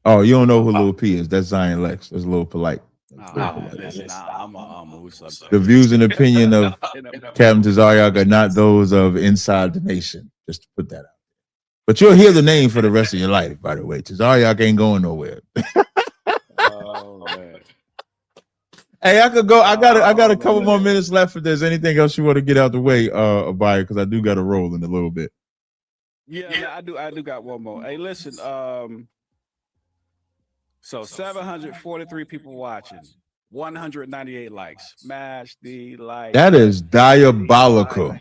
Oh, you don't know who Lil P is? That's Zion Lex. That's a little polite. Listen, I'm the views and opinion of Captain Tazaryach are not those of Inside the Nation. Just to put that out. But you'll hear the name for the rest of your life, by the way. Tazaryach ain't going nowhere. Oh, man. Hey, I could go. I got a couple more minutes left. If there's anything else you want to get out the way, Abaya, because I do got to roll in a little bit. Yeah, I do got one more. Hey, listen. So 743 people watching, 198 likes. Smash the like. That is diabolical.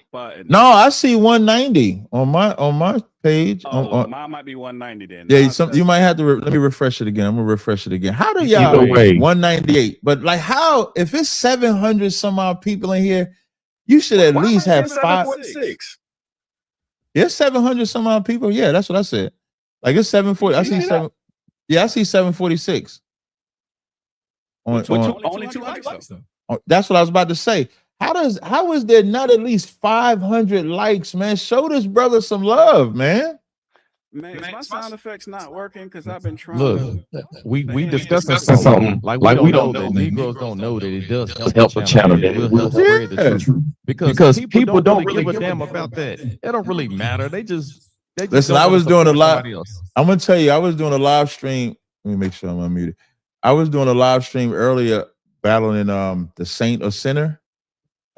No, I see 190 on my page. Mine might be 190 then. Yeah, you might have to. Let me refresh it again. I'm gonna refresh it again. How do y'all 198? But like, how if it's 700 some odd people in here, you should at least have 546. There's 700 some odd people. Yeah, that's what I said. Like it's 740. I see 7. Yeah, I see 746. Only 200 likes though. That's what I was about to say. How is there not at least 500 likes, man? Show this brother some love, man. Man, is my sound effects not working? Because I've been trying Look, to. we discussing something like we don't know that Negroes don't know that it does help a channel, that it will help spread the truth. Because people don't really give a damn about that. It don't really matter. They just listen. don't I wanna was doing a support live. somebody else. I'm gonna tell you, I was doing a live stream. Let me make sure I'm unmuted. I was doing a live stream earlier, battling the Saint or Sinner.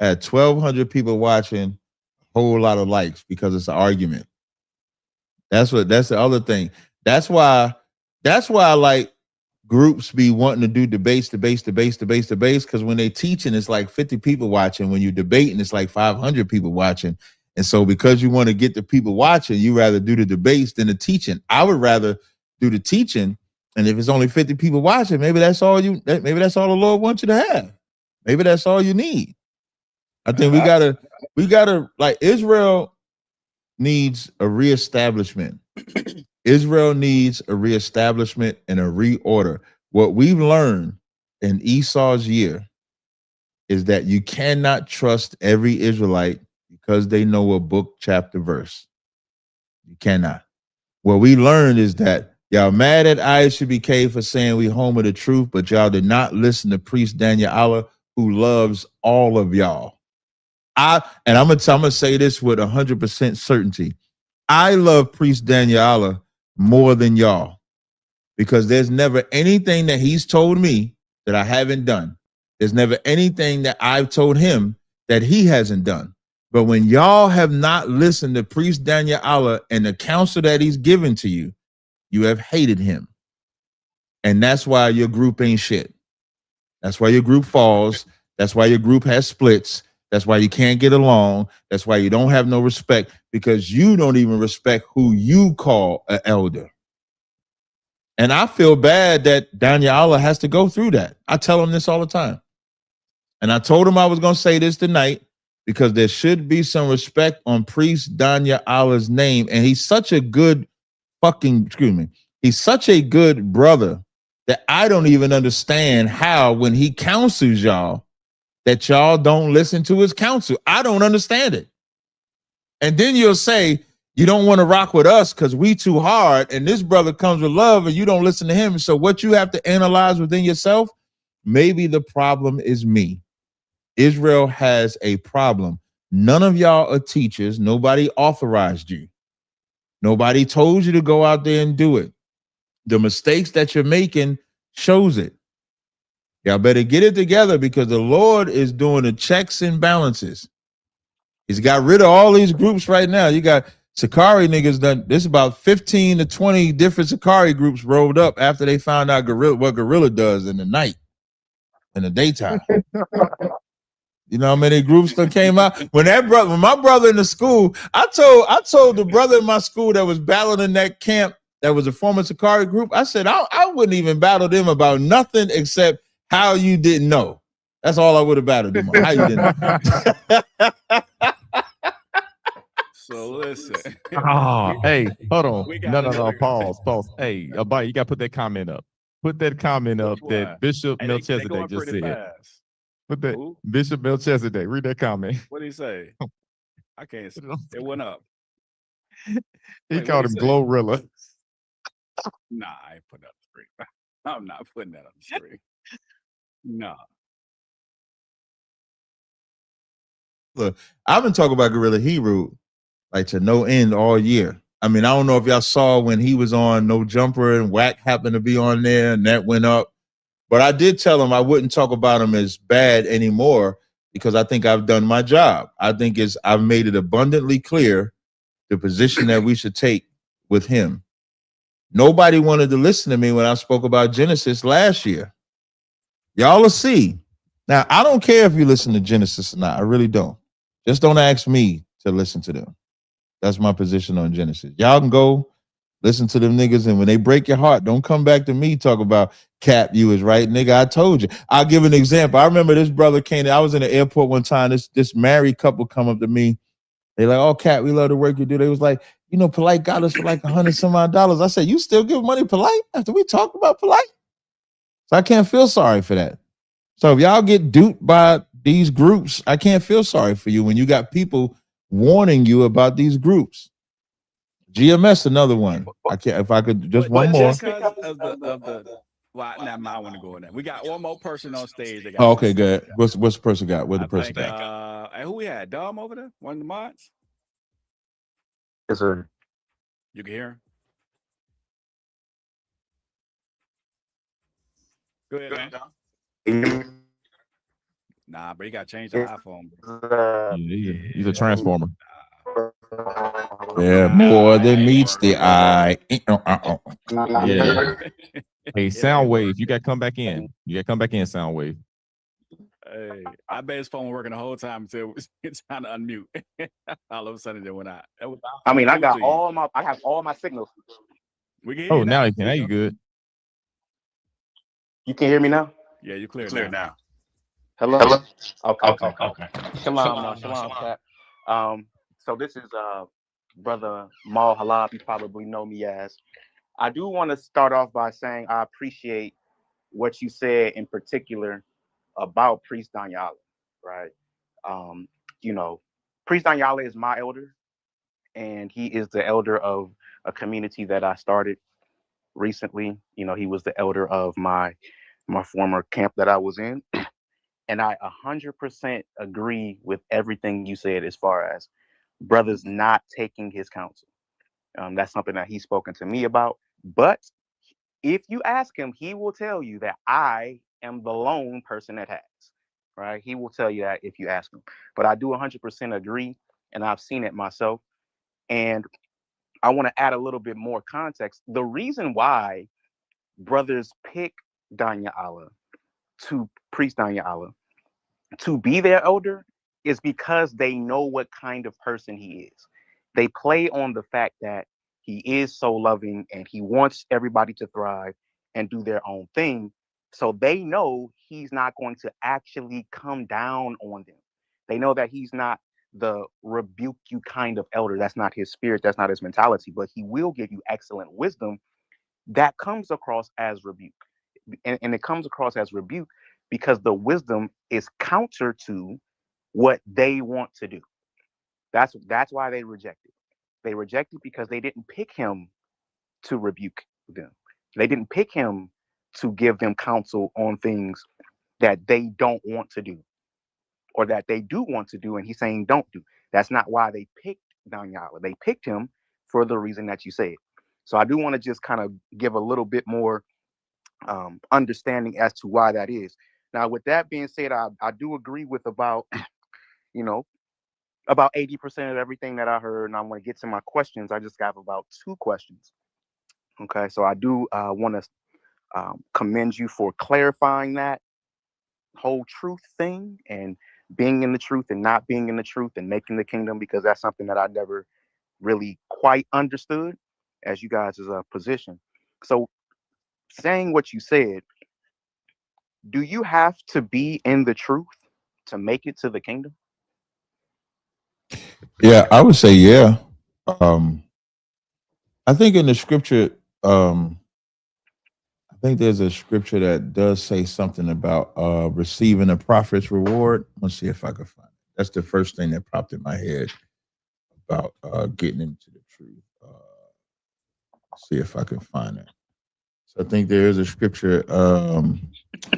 Had 1,200 people watching, whole lot of likes because it's an argument. That's the other thing. That's why like groups be wanting to do debates, because when they teaching, it's like 50 people watching. When you debating, it's like 500 people watching. And so because you want to get the people watching, you rather do the debates than the teaching. I would rather do the teaching, and if it's only 50 people watching, maybe that's all the Lord wants you to have. Maybe that's all you need. I think we gotta like, Israel needs a reestablishment. Israel needs a reestablishment and a reorder. What we've learned in Esau's year is that you cannot trust every Israelite because they know a book, chapter, verse. You cannot. What we learned is that y'all mad at ISUBK for saying we home of the truth, but y'all did not listen to Priest Daniel Allah, who loves all of y'all. I'm gonna say this with 100% certainty. I love Priest Daniel Allah more than y'all, because there's never anything that he's told me that I haven't done. There's never anything that I've told him that he hasn't done. But when y'all have not listened to Priest Daniel Allah and the counsel that he's given to you, you have hated him. And that's why your group ain't shit. That's why your group falls. That's why your group has splits. That's why you can't get along. That's why you don't have no respect, because you don't even respect who you call an elder. And I feel bad that Daniel Allah has to go through that. I tell him this all the time. And I told him I was going to say this tonight, because there should be some respect on Priest Daniel Allah's name. And he's such a good he's such a good brother that I don't even understand how, when he counsels y'all, that y'all don't listen to his counsel. I don't understand it. And then you'll say, you don't want to rock with us because we too hard, and this brother comes with love and you don't listen to him. So what you have to analyze within yourself, maybe the problem is me. Israel has a problem. None of y'all are teachers. Nobody authorized you. Nobody told you to go out there and do it. The mistakes that you're making shows it. Y'all better get it together, because the Lord is doing the checks and balances. He's got rid of all these groups right now. You got Sakari niggas done. There's about 15 to 20 different Sakari groups rolled up after they found out what Gorilla does in the night, in the daytime. You know how many groups that came out? When my brother in the school, I told the brother in my school that was battling in that camp, that was a former Sakari group, I said, I wouldn't even battle them about nothing except how you didn't know. That's all I would have battled them on. How you didn't know. So listen. Hey, hold on. No. Pause. Hey, Abaya, you got to put that comment up. Put that comment up that Bishop Melchizedek just said. Fast. Put that. Ooh. Bishop Melchizedek. Read that comment. What did he say? I can't see. It went up. He called him Glorilla. Nah, I ain't putting up the screen. I'm not putting that on the screen. No. Look, I've been talking about Gorilla Hebrew like to no end all year. I mean, I don't know if y'all saw when he was on No Jumper and Wack happened to be on there and that went up. But I did tell him I wouldn't talk about him as bad anymore, because I think I've done my job. I think I've made it abundantly clear the position that we should take with him. Nobody wanted to listen to me when I spoke about Genesis last year. Y'all will see. Now, I don't care if you listen to Genesis or not. I really don't. Just don't ask me to listen to them. That's my position on Genesis. Y'all can go listen to them niggas, and when they break your heart, don't come back to me talk about Cap, you was right, nigga. I told you. I'll give an example. I remember this brother came. I was in the airport one time. This married couple come up to me. They like, oh, Cap, we love the work you do. They was like, you know, Polite got us for like $100 some odd. I said, you still give money Polite after we talked about Polite? So I can't feel sorry for that. So if y'all get duped by these groups, I can't feel sorry for you when you got people warning you about these groups. GMS, another one. I can't. If I could, just one more. Just because of the. Well, now I want to go in there. We got one more person on stage. That got Oh, okay, good. What's the person got? What the person got? Who we had? Dom over there, one of the mods. Yes, sir. You can hear him. Go ahead, Dom. Nah, but you got to change the iPhone. Yeah, he's a transformer. Yeah, more than meets the eye. Yeah. Hey, Soundwave, you got to come back in. You got to come back in, Soundwave. Hey, I bet his phone working the whole time until it's trying to unmute. All of a sudden, it went out. I mean, I have all my signals. We can hear you now you can. Now you good. You can hear me now? Yeah, you're clear now. Hello? Okay. Shalom, chat. So this is brother Mal Halab. You probably know me as. I do want to start off by saying I appreciate what you said in particular about Priest Danyala, right? Priest Danyala is my elder, and he is the elder of a community that I started recently. He was the elder of my former camp that I was in. And I 100% agree with everything you said as far as brothers not taking his counsel. That's something that he's spoken to me about. But if you ask him, he will tell you that I am the lone person that has, right? He will tell you that if you ask him. But I do 100% agree, and I've seen it myself. And I want to add a little bit more context. The reason why brothers pick Danyala to Priest Danyala to be their elder is because they know what kind of person he is. They play on the fact that he is so loving and he wants everybody to thrive and do their own thing. So they know he's not going to actually come down on them. They know that he's not the rebuke you kind of elder. That's not his spirit. That's not his mentality. But he will give you excellent wisdom that comes across as rebuke. And it comes across as rebuke because the wisdom is counter to what they want to do. That's why they reject it. They reject it because they didn't pick him to rebuke them. They didn't pick him to give them counsel on things that they don't want to do or that they do want to do, and he's saying don't do. That's not why they picked Danyala. They picked him for the reason that you said. So I do want to just kind of give a little bit more understanding as to why that is. Now, with that being said, I do agree with about 80% of everything that I heard, and I want to get to my questions. I just have about 2 questions. Okay, so I do want to commend you for clarifying that whole truth thing and being in the truth and not being in the truth and making the kingdom, because that's something that I never really quite understood as you guys' position. So saying what you said, do you have to be in the truth to make it to the kingdom? Yeah, I would say yeah. I think in the scripture, I think there's a scripture that does say something about receiving a prophet's reward. Let's see if I can find it. That's the first thing that popped in my head about getting into the truth. See if I can find it. So I think there is a scripture.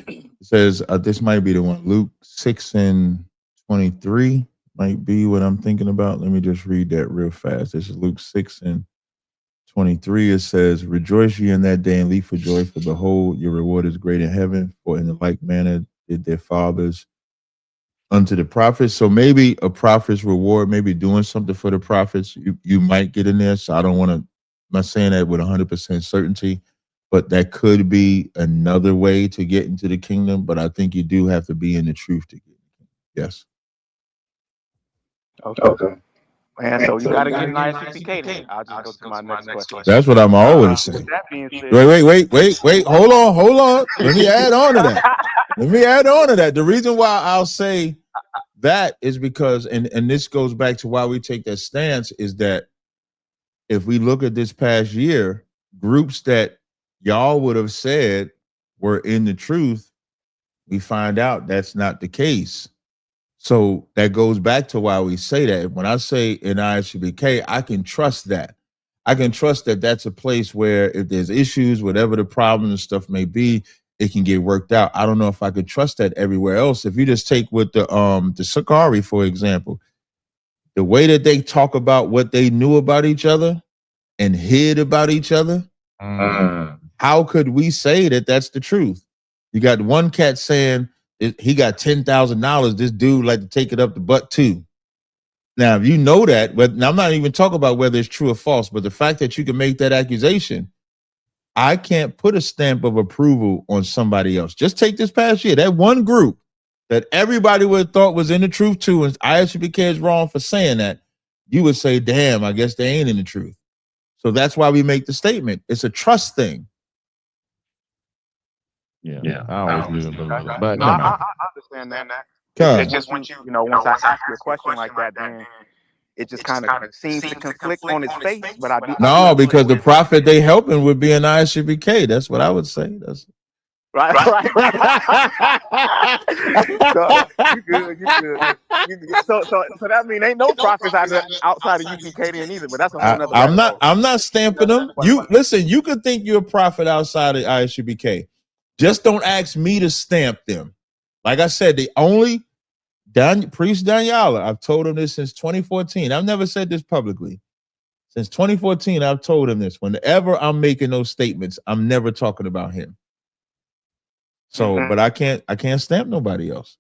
It says this might be the one. Luke 6:23 might be what I'm thinking about. Let me just read that real fast. This is Luke 6:23. It says, "Rejoice ye in that day and leap for joy, for behold, your reward is great in heaven. For in the like manner did their fathers unto the prophets." So maybe a prophet's reward, maybe doing something for the prophets, you might get in there. So I don't want to. I'm not saying that with 100% certainty, but that could be another way to get into the kingdom. But I think you do have to be in the truth to get in the kingdom. Yes. Okay. And so you got to get an ISUPK then. I'll just go to my next question. That's what I'm always saying. With that being said, Wait. Hold on. Let me add on to that. The reason why I'll say that is because, and this goes back to why we take that stance, is that if we look at this past year, groups that y'all would have said were in the truth, we find out that's not the case. So that goes back to why we say that. When I say an ISUBK, I can trust that. I can trust that that's a place where if there's issues, whatever the problem and stuff may be, it can get worked out. I don't know if I could trust that everywhere else. If you just take with the Sakari, for example, the way that they talk about what they knew about each other and hid about each other, how could we say that that's the truth? You got one cat saying he got $10,000. This dude like to take it up the butt too. Now, if you know that, but now I'm not even talking about whether it's true or false, but the fact that you can make that accusation, I can't put a stamp of approval on somebody else. Just take this past year, that one group that everybody would have thought was in the truth too, and ISUPK is wrong for saying that, you would say, damn, I guess they ain't in the truth. So that's why we make the statement. It's a trust thing. Yeah. I always believe in believe it. But no, I understand that. It's just once once I ask you a question like that, then it just kind of seems to conflict on its face. But I do. No, because the prophet they helping would be an ISUPK. That's what I would say. That's right. You good. So that means ain't no prophets outside of UPK then either. But that's a whole nother. I'm not stamping them. You listen. You could think you're a prophet outside of ISUPK. Just don't ask me to stamp them. Like I said, the only Priest Daniela, I've told him this since 2014. I've never said this publicly. Since 2014, I've told him this. Whenever I'm making those statements, I'm never talking about him. So, but I can't stamp nobody else.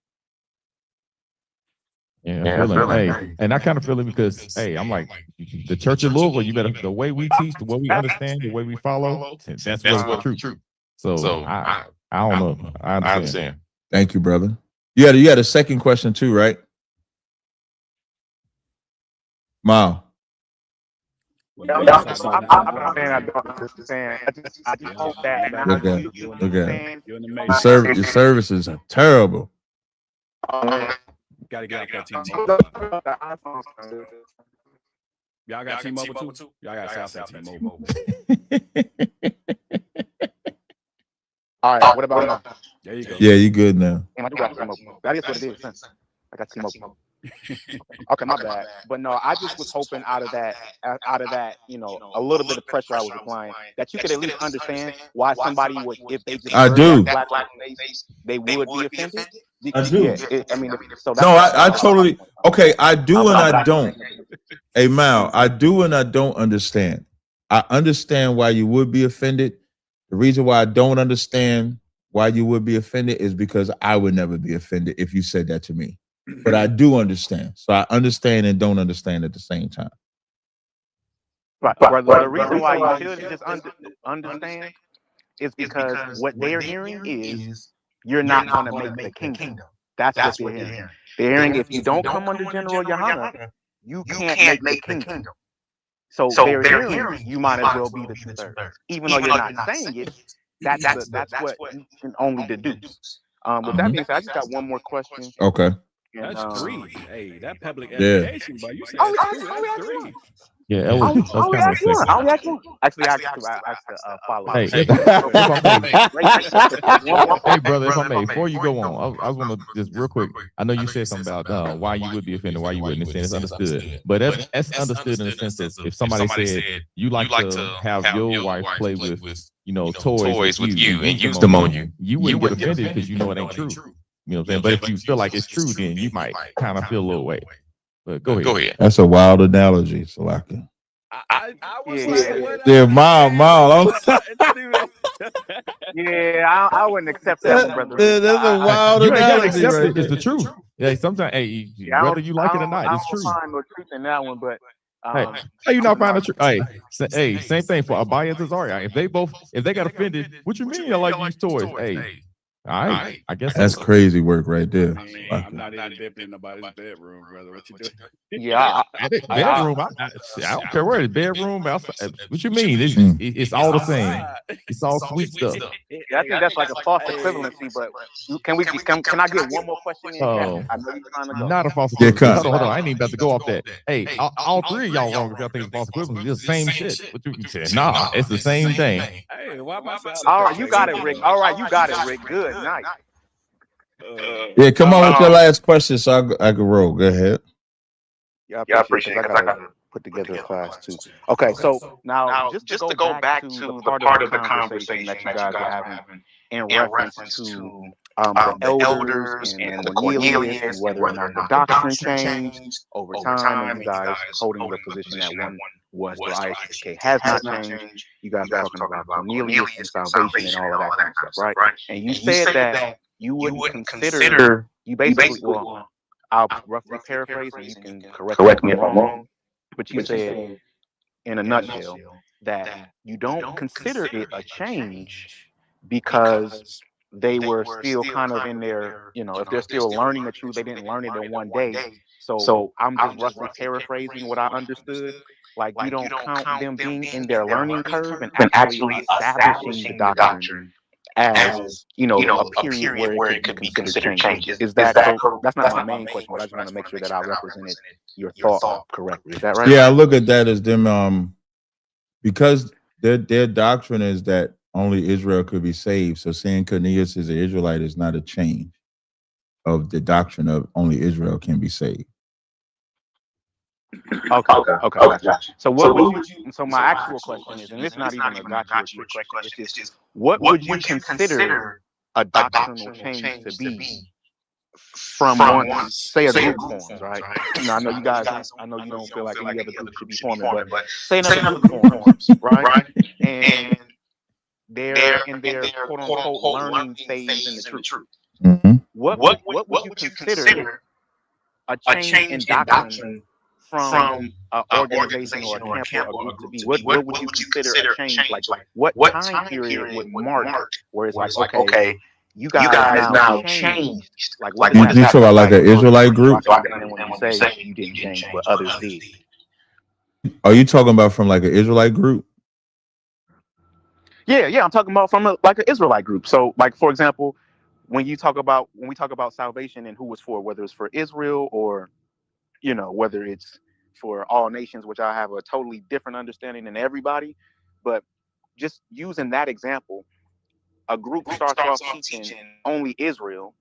Yeah, and I kind of feel it because, hey, I'm like, the Church of Louisville, you better, the way we teach, the way we understand, the way we follow, that's what's the truth. So I don't know. I understand. Thank you, brother. You had a second question too, right? Mao. I don't understand. I just hope that. Okay. Your services are terrible. Gotta get out that T-Mobile. Y'all got T-Mobile too? Y'all got South that T-Mobile. All right, what about now? There you go. Yeah, you good now. I do got T-Mobile. That is what it is. I got T-Mobile. Okay, my bad. But no, I just was hoping out of that, a little bit of pressure I was applying, that you could at least understand why somebody would, if they just I do. Black they would be offended. I do. Yeah, I totally okay. I do and I don't. Hey Mal, I do and I don't understand. I understand why you would be offended. The reason why I don't understand why you would be offended is because I would never be offended if you said that to me. But I do understand. So I understand and don't understand at the same time. Right. The reason why you should just understand is because what they're hearing is you're not going to make the kingdom. That's what they're hearing. They're hearing if you don't come under General Yohana, you can't make the kingdom. So they're hearing you might as well be the two-thirds. Even though you're not saying it, that's what you can only deduce. With that being said, I just got one more question. Okay. That's three. Hey, that public education, but you said that's three. Yeah, that was kind of sick. Actually, I asked follow. Hey, hey, brother, if I may, before you go on, I was going to just real quick. I know you said something about why you would be offended, why you wouldn't. It's understood, but that's understood in the sense of if somebody said you like to have your wife play with, toys with you and use them on you, you wouldn't get offended because you know it ain't true. You know what I'm saying? But if you feel like it's true, then you might kind of feel a little way. But go ahead. That's a wild analogy, Salaka. I was like, what? Yeah, Mile. Yeah, I wouldn't accept that one, brother. That's a wild you ain't gotta analogy. accept it. It's the truth. Yeah, sometimes, whether you like it or not, it's true. I don't find no truth in that one, but hey, you not find the truth? Hey, same thing for Abaya and Tazaryach. If they got offended, what you mean? I like these toys. Hey. All right, I guess that's crazy work right there. I'm not even dipping in nobody's bedroom, brother. What you doing? Yeah, bedroom. I don't care where it's bedroom. Outside. What you mean? It's all the same. It's all sweet stuff. Yeah, I think that's like a false equivalency. But can I get one more question? Oh, I know you're trying to go. not a false equivalency. Hold on, I ain't even about to go off that. Hey, all three of y'all wrong if y'all think it's false equivalency. It's the same shit. What you said? Nah, it's the same thing. Hey, why am I all right, you got it, Rick. All right, you got it, Rick. Good. Nice. Yeah, come on with your last question so I can roll. Go ahead. Yeah, I appreciate it. I gotta put together a class too. Okay, so now just to go back to the part of the conversation that you guys were having in reference to the elders and the Cornelius and whether or not the doctrine changed over time, and you guys holding the position that one was through ISUPK has not changed. You guys were talking about Cornelius and salvation and all of that kind of stuff, right? And you said that you wouldn't consider, you basically, well, I'll roughly paraphrase and you can correct me if I'm wrong, but you said in a nutshell that you don't consider it a change because they were still kind of in their, if they're still learning the truth, they didn't learn it in one day. So I'm just roughly paraphrasing what I understood. Like, you don't count them being in their learning curve and actually establishing the doctrine as, a period where it could be considered changes. Is that correct? That's not my main question, but I just want to make sure that I represented your thought correctly. Is that right? Yeah, I look at that as them because their doctrine is that only Israel could be saved. So saying Cornelius is an Israelite is not a change of the doctrine of only Israel can be saved. Okay, gotcha. So what would you? So my actual question is, and it's not even a gotcha or trick question. It's just, what would you consider a doctrinal change to be from once, say, a group forms, right? I know you guys. I know you don't feel like any other group should be forming, but say another group forms, right? And they're in their quote unquote learning phase in the truth. Mm-hmm. What would you consider a change in doctrine from an organization or a camp or a group to be? What would you consider a change? Like, what time period would mark where it's like, okay, you guys now changed? Like, what does that You talk about like an Israelite group? So I can understand when you say you didn't change, but others did. Are you talking about from like an Israelite group? Yeah, I'm talking about from like an Israelite group. So, like, for example, when we talk about salvation and who it's for, whether it's for Israel or whether it's for all nations, which I have a totally different understanding than everybody, but just using that example, a group starts off teaching only Israel,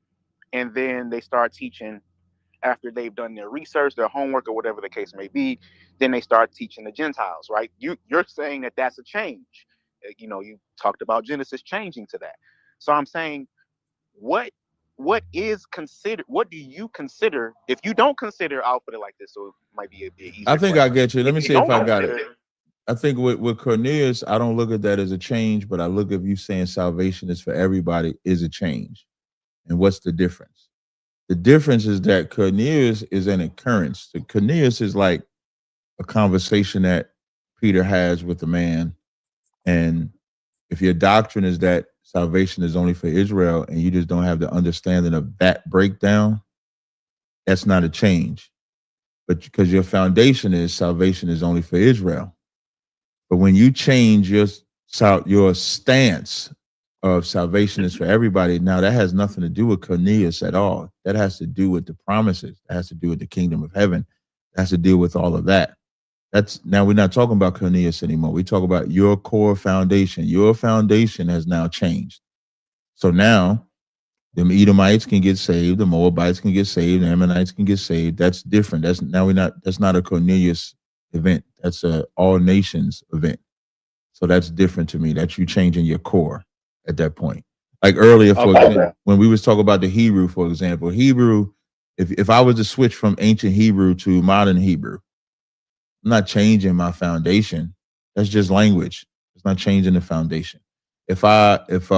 and then they start teaching after they've done their research, their homework, or whatever the case may be. Then they start teaching the Gentiles, right? You're saying that that's a change. You talked about Genesis changing to that. So I'm saying, what is considered? What do you consider? If you don't consider, I'll put it like this, so it might be a bit easier. I think I get you. Let me see if I got it. I think with Cornelius, I don't look at that as a change, but I look at you saying salvation is for everybody is a change. And what's the difference? The difference is that Cornelius is an occurrence. The Cornelius is like a conversation that Peter has with a man. And if your doctrine is that salvation is only for Israel and you just don't have the understanding of that breakdown, that's not a change. But because your foundation is salvation is only for Israel. But when you change your stance of salvation is for everybody, now that has nothing to do with Cornelius at all. That has to do with the promises. That has to do with the kingdom of heaven. That has to deal with all of that. Now we're not talking about Cornelius anymore. We talk about your core foundation. Your foundation has now changed. So now the Edomites can get saved, the Moabites can get saved, the Ammonites can get saved. That's different. That's not a Cornelius event. That's a all nations event. So that's different to me. That's you changing your core at that point. Like earlier, for example, when we was talking about the Hebrew, for example, Hebrew, if I was to switch from ancient Hebrew to modern Hebrew, I'm not changing my foundation. That's just language. It's not changing the foundation. But if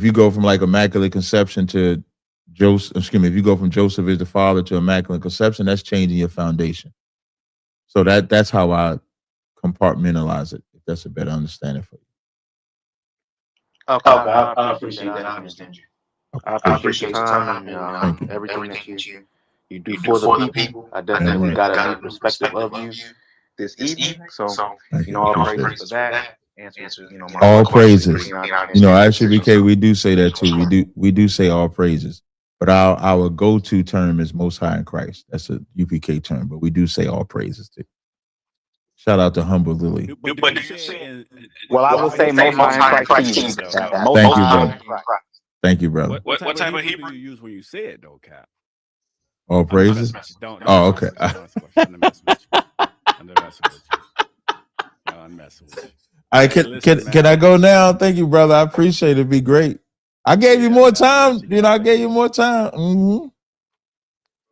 you go from like Immaculate Conception to if you go from Joseph is the father to Immaculate Conception, that's changing your foundation. So that's how I compartmentalize it, if that's a better understanding for you. Okay, I appreciate that. I understand you. I appreciate your time and everything that you do for the people. I definitely got a new perspective of you this evening. So, all praises for that. Answer to my all questions. praises. Actually, BK, we do say that too. We do say all praises, but our go-to term is Most High in Christ. That's a UPK term, but we do say all praises too. Shout out to Humble Lily. Well, I will say Most High in Christ. Thank you, brother. Thank you, brother. What type of Hebrew do you use when you say it, though, Cap? All praises. Don't Oh, mess okay. with you. Don't mess with you. I'm messing with you. No, I'm messing with you. I Hey, can listen, can I man. go now? Thank you, brother. I appreciate it. It'd be great. I gave you Yeah, more man, I'm gonna let time. you You get know, I out of gave you here. more time. Hmm.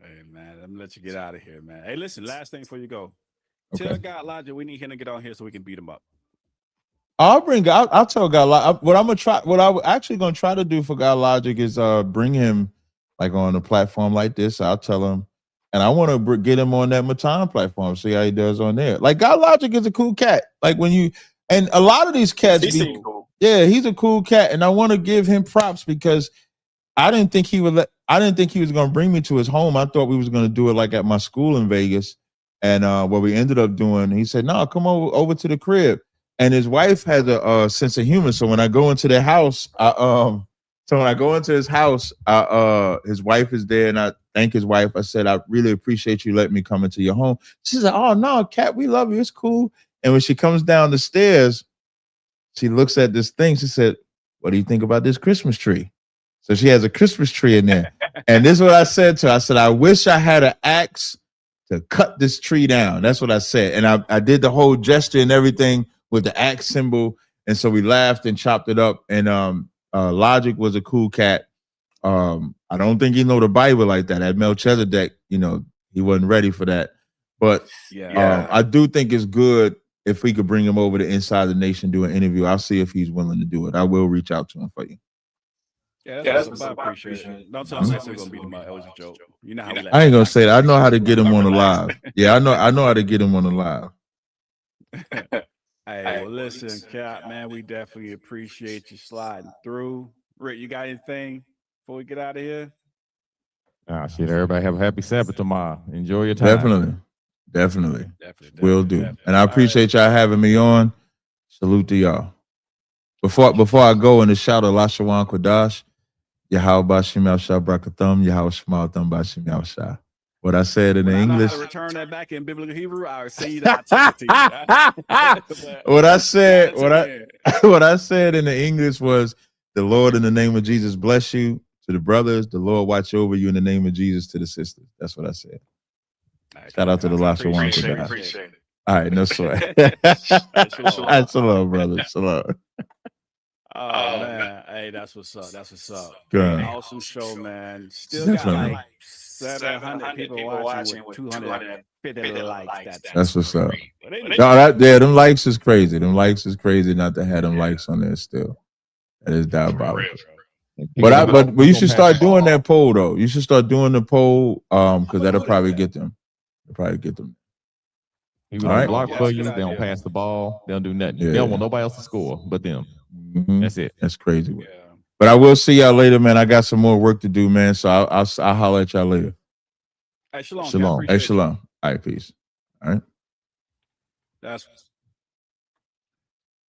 Hey, man, I'm gonna let you get out of here, man. Hey, listen, last thing before you go. Okay. Tell God Logic we need him to get on here so we can beat him up. I'll tell God what I'm gonna try. What I'm actually gonna try to do for God Logic is bring him like on a platform like this. I'll tell him, and I want to get him on that Matan platform. See how he does on there. Like God Logic is a cool cat. Like when you and a lot of these cats be, yeah, he's a cool cat, and I want to give him props because I didn't think he would I didn't think he was going to bring me to his home. I thought we was going to do it like at my school in Vegas. And what we ended up doing, he said, "No, come over to the crib." And his wife has a sense of humor. So when I go into their house, his wife is there, and I thank his wife. I said, "I really appreciate you letting me come into your home." She said, "Oh no, Cat, we love you. It's cool." And when she comes down the stairs, she looks at this thing. She said, "What do you think about this Christmas tree?" So she has a Christmas tree in there. And this is what I said to her. I said, "I wish I had an axe to cut this tree down." That's what I said. And I did the whole gesture and everything with the axe symbol. And so we laughed and chopped it up. And Logic was a cool cat. I don't think he know the Bible like that. At Melchizedek, he wasn't ready for that. But I do think it's good if we could bring him over to Inside the Nation, do an interview. I'll see if he's willing to do it. I will reach out to him for you. Yeah, that's what's up. I appreciate it. Don't tell him we're still gonna beat him up. It was a joke. You know how we like I ain't to gonna relax. say that. I know how to get him on the live. Yeah, I know how to get him on the live. Hey, well, listen, Cap, man, we definitely appreciate you sliding through. Rick, you got anything before we get out of here? Shit, everybody have a happy Sabbath tomorrow. Enjoy your time. Definitely. Will do. And I appreciate y'all having me on. Salute to y'all. Before I go in the shout of Lashawan Kwadash, Yahweh Bashim Yahshua Brakathum, Yahweh Shema Thum Bashim Yahshua. What I said in When the I know English. how to return that back in biblical Hebrew, I will send you that. I text it to you. What I said, what I said in the English was, "The Lord in the name of Jesus bless you to the brothers. The Lord watch over you in the name of Jesus to the sisters." That's what I said. Shout out to the Lashawan Kwadash. Appreciate it. All right, no sweat. Shalom, brother. Shalom. Oh man, hey, that's what's up. That's what's up. Good. Awesome show, man. Still got like 700 people watching with 250 likes. That's what's up. No, them likes is crazy. Them likes is crazy not to have them likes on there still. That is diabolical. But you should start doing that poll though. You should start doing the poll because that'll probably get them. People don't block for you. They don't pass the ball. They don't do nothing. Yeah. They don't want nobody else to score but them. Mm-hmm. That's it. That's crazy. Yeah. But I will see y'all later, man. I got some more work to do, man. So I'll holler at y'all later. Hey, shalom. Shalom. Hey, shalom. All right, peace. All right.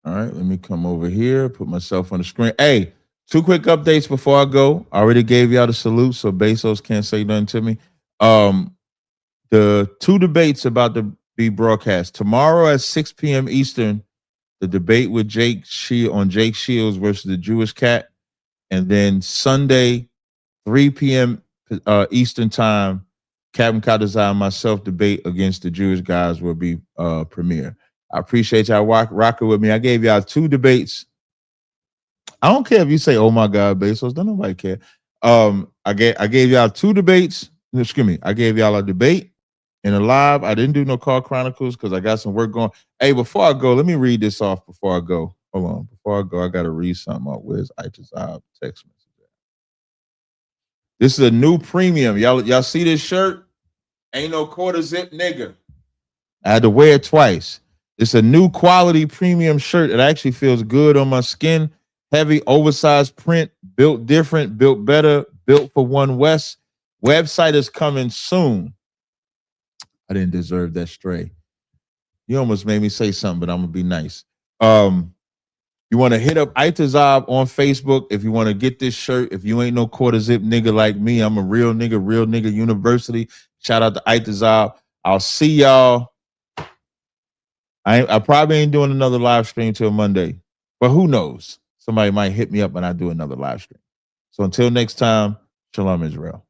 All right. Let me come over here. Put myself on the screen. Hey, 2 quick updates before I go. I already gave y'all the salute, so Bezos can't say nothing to me. The 2 debates about to be broadcast tomorrow at 6 p.m. Eastern. The debate with Jake Shields versus the Jewish cat. And then Sunday, 3 p.m. Eastern time, Captain Kadazai and myself debate against the Jewish guys will be premiere. I appreciate y'all rocking with me. I gave y'all 2 debates. I don't care if you say, "Oh my God, Bezos," don't nobody care. I gave y'all 2 debates. Excuse me. I gave y'all a debate and a live. I didn't do no Car Chronicles because I got some work going. Hey, before I go, let me read this off before I go. Hold on. Before I go, I got to read something out. Where's Itazab text message? This is a new premium. Y'all see this shirt? Ain't no quarter zip nigga. I had to wear it twice. It's a new quality premium shirt. It actually feels good on my skin. Heavy, oversized print, built different, built better, built for One West. Website is coming soon. I didn't deserve that stray. You almost made me say something, but I'm gonna be nice. You want to hit up Itazab on Facebook if you want to get this shirt. If you ain't no quarter zip nigga like me, I'm a real nigga university. Shout out to Itazab. I'll see y'all. I probably ain't doing another live stream till Monday, but who knows? Somebody might hit me up when I do another live stream. So until next time, Shalom Israel.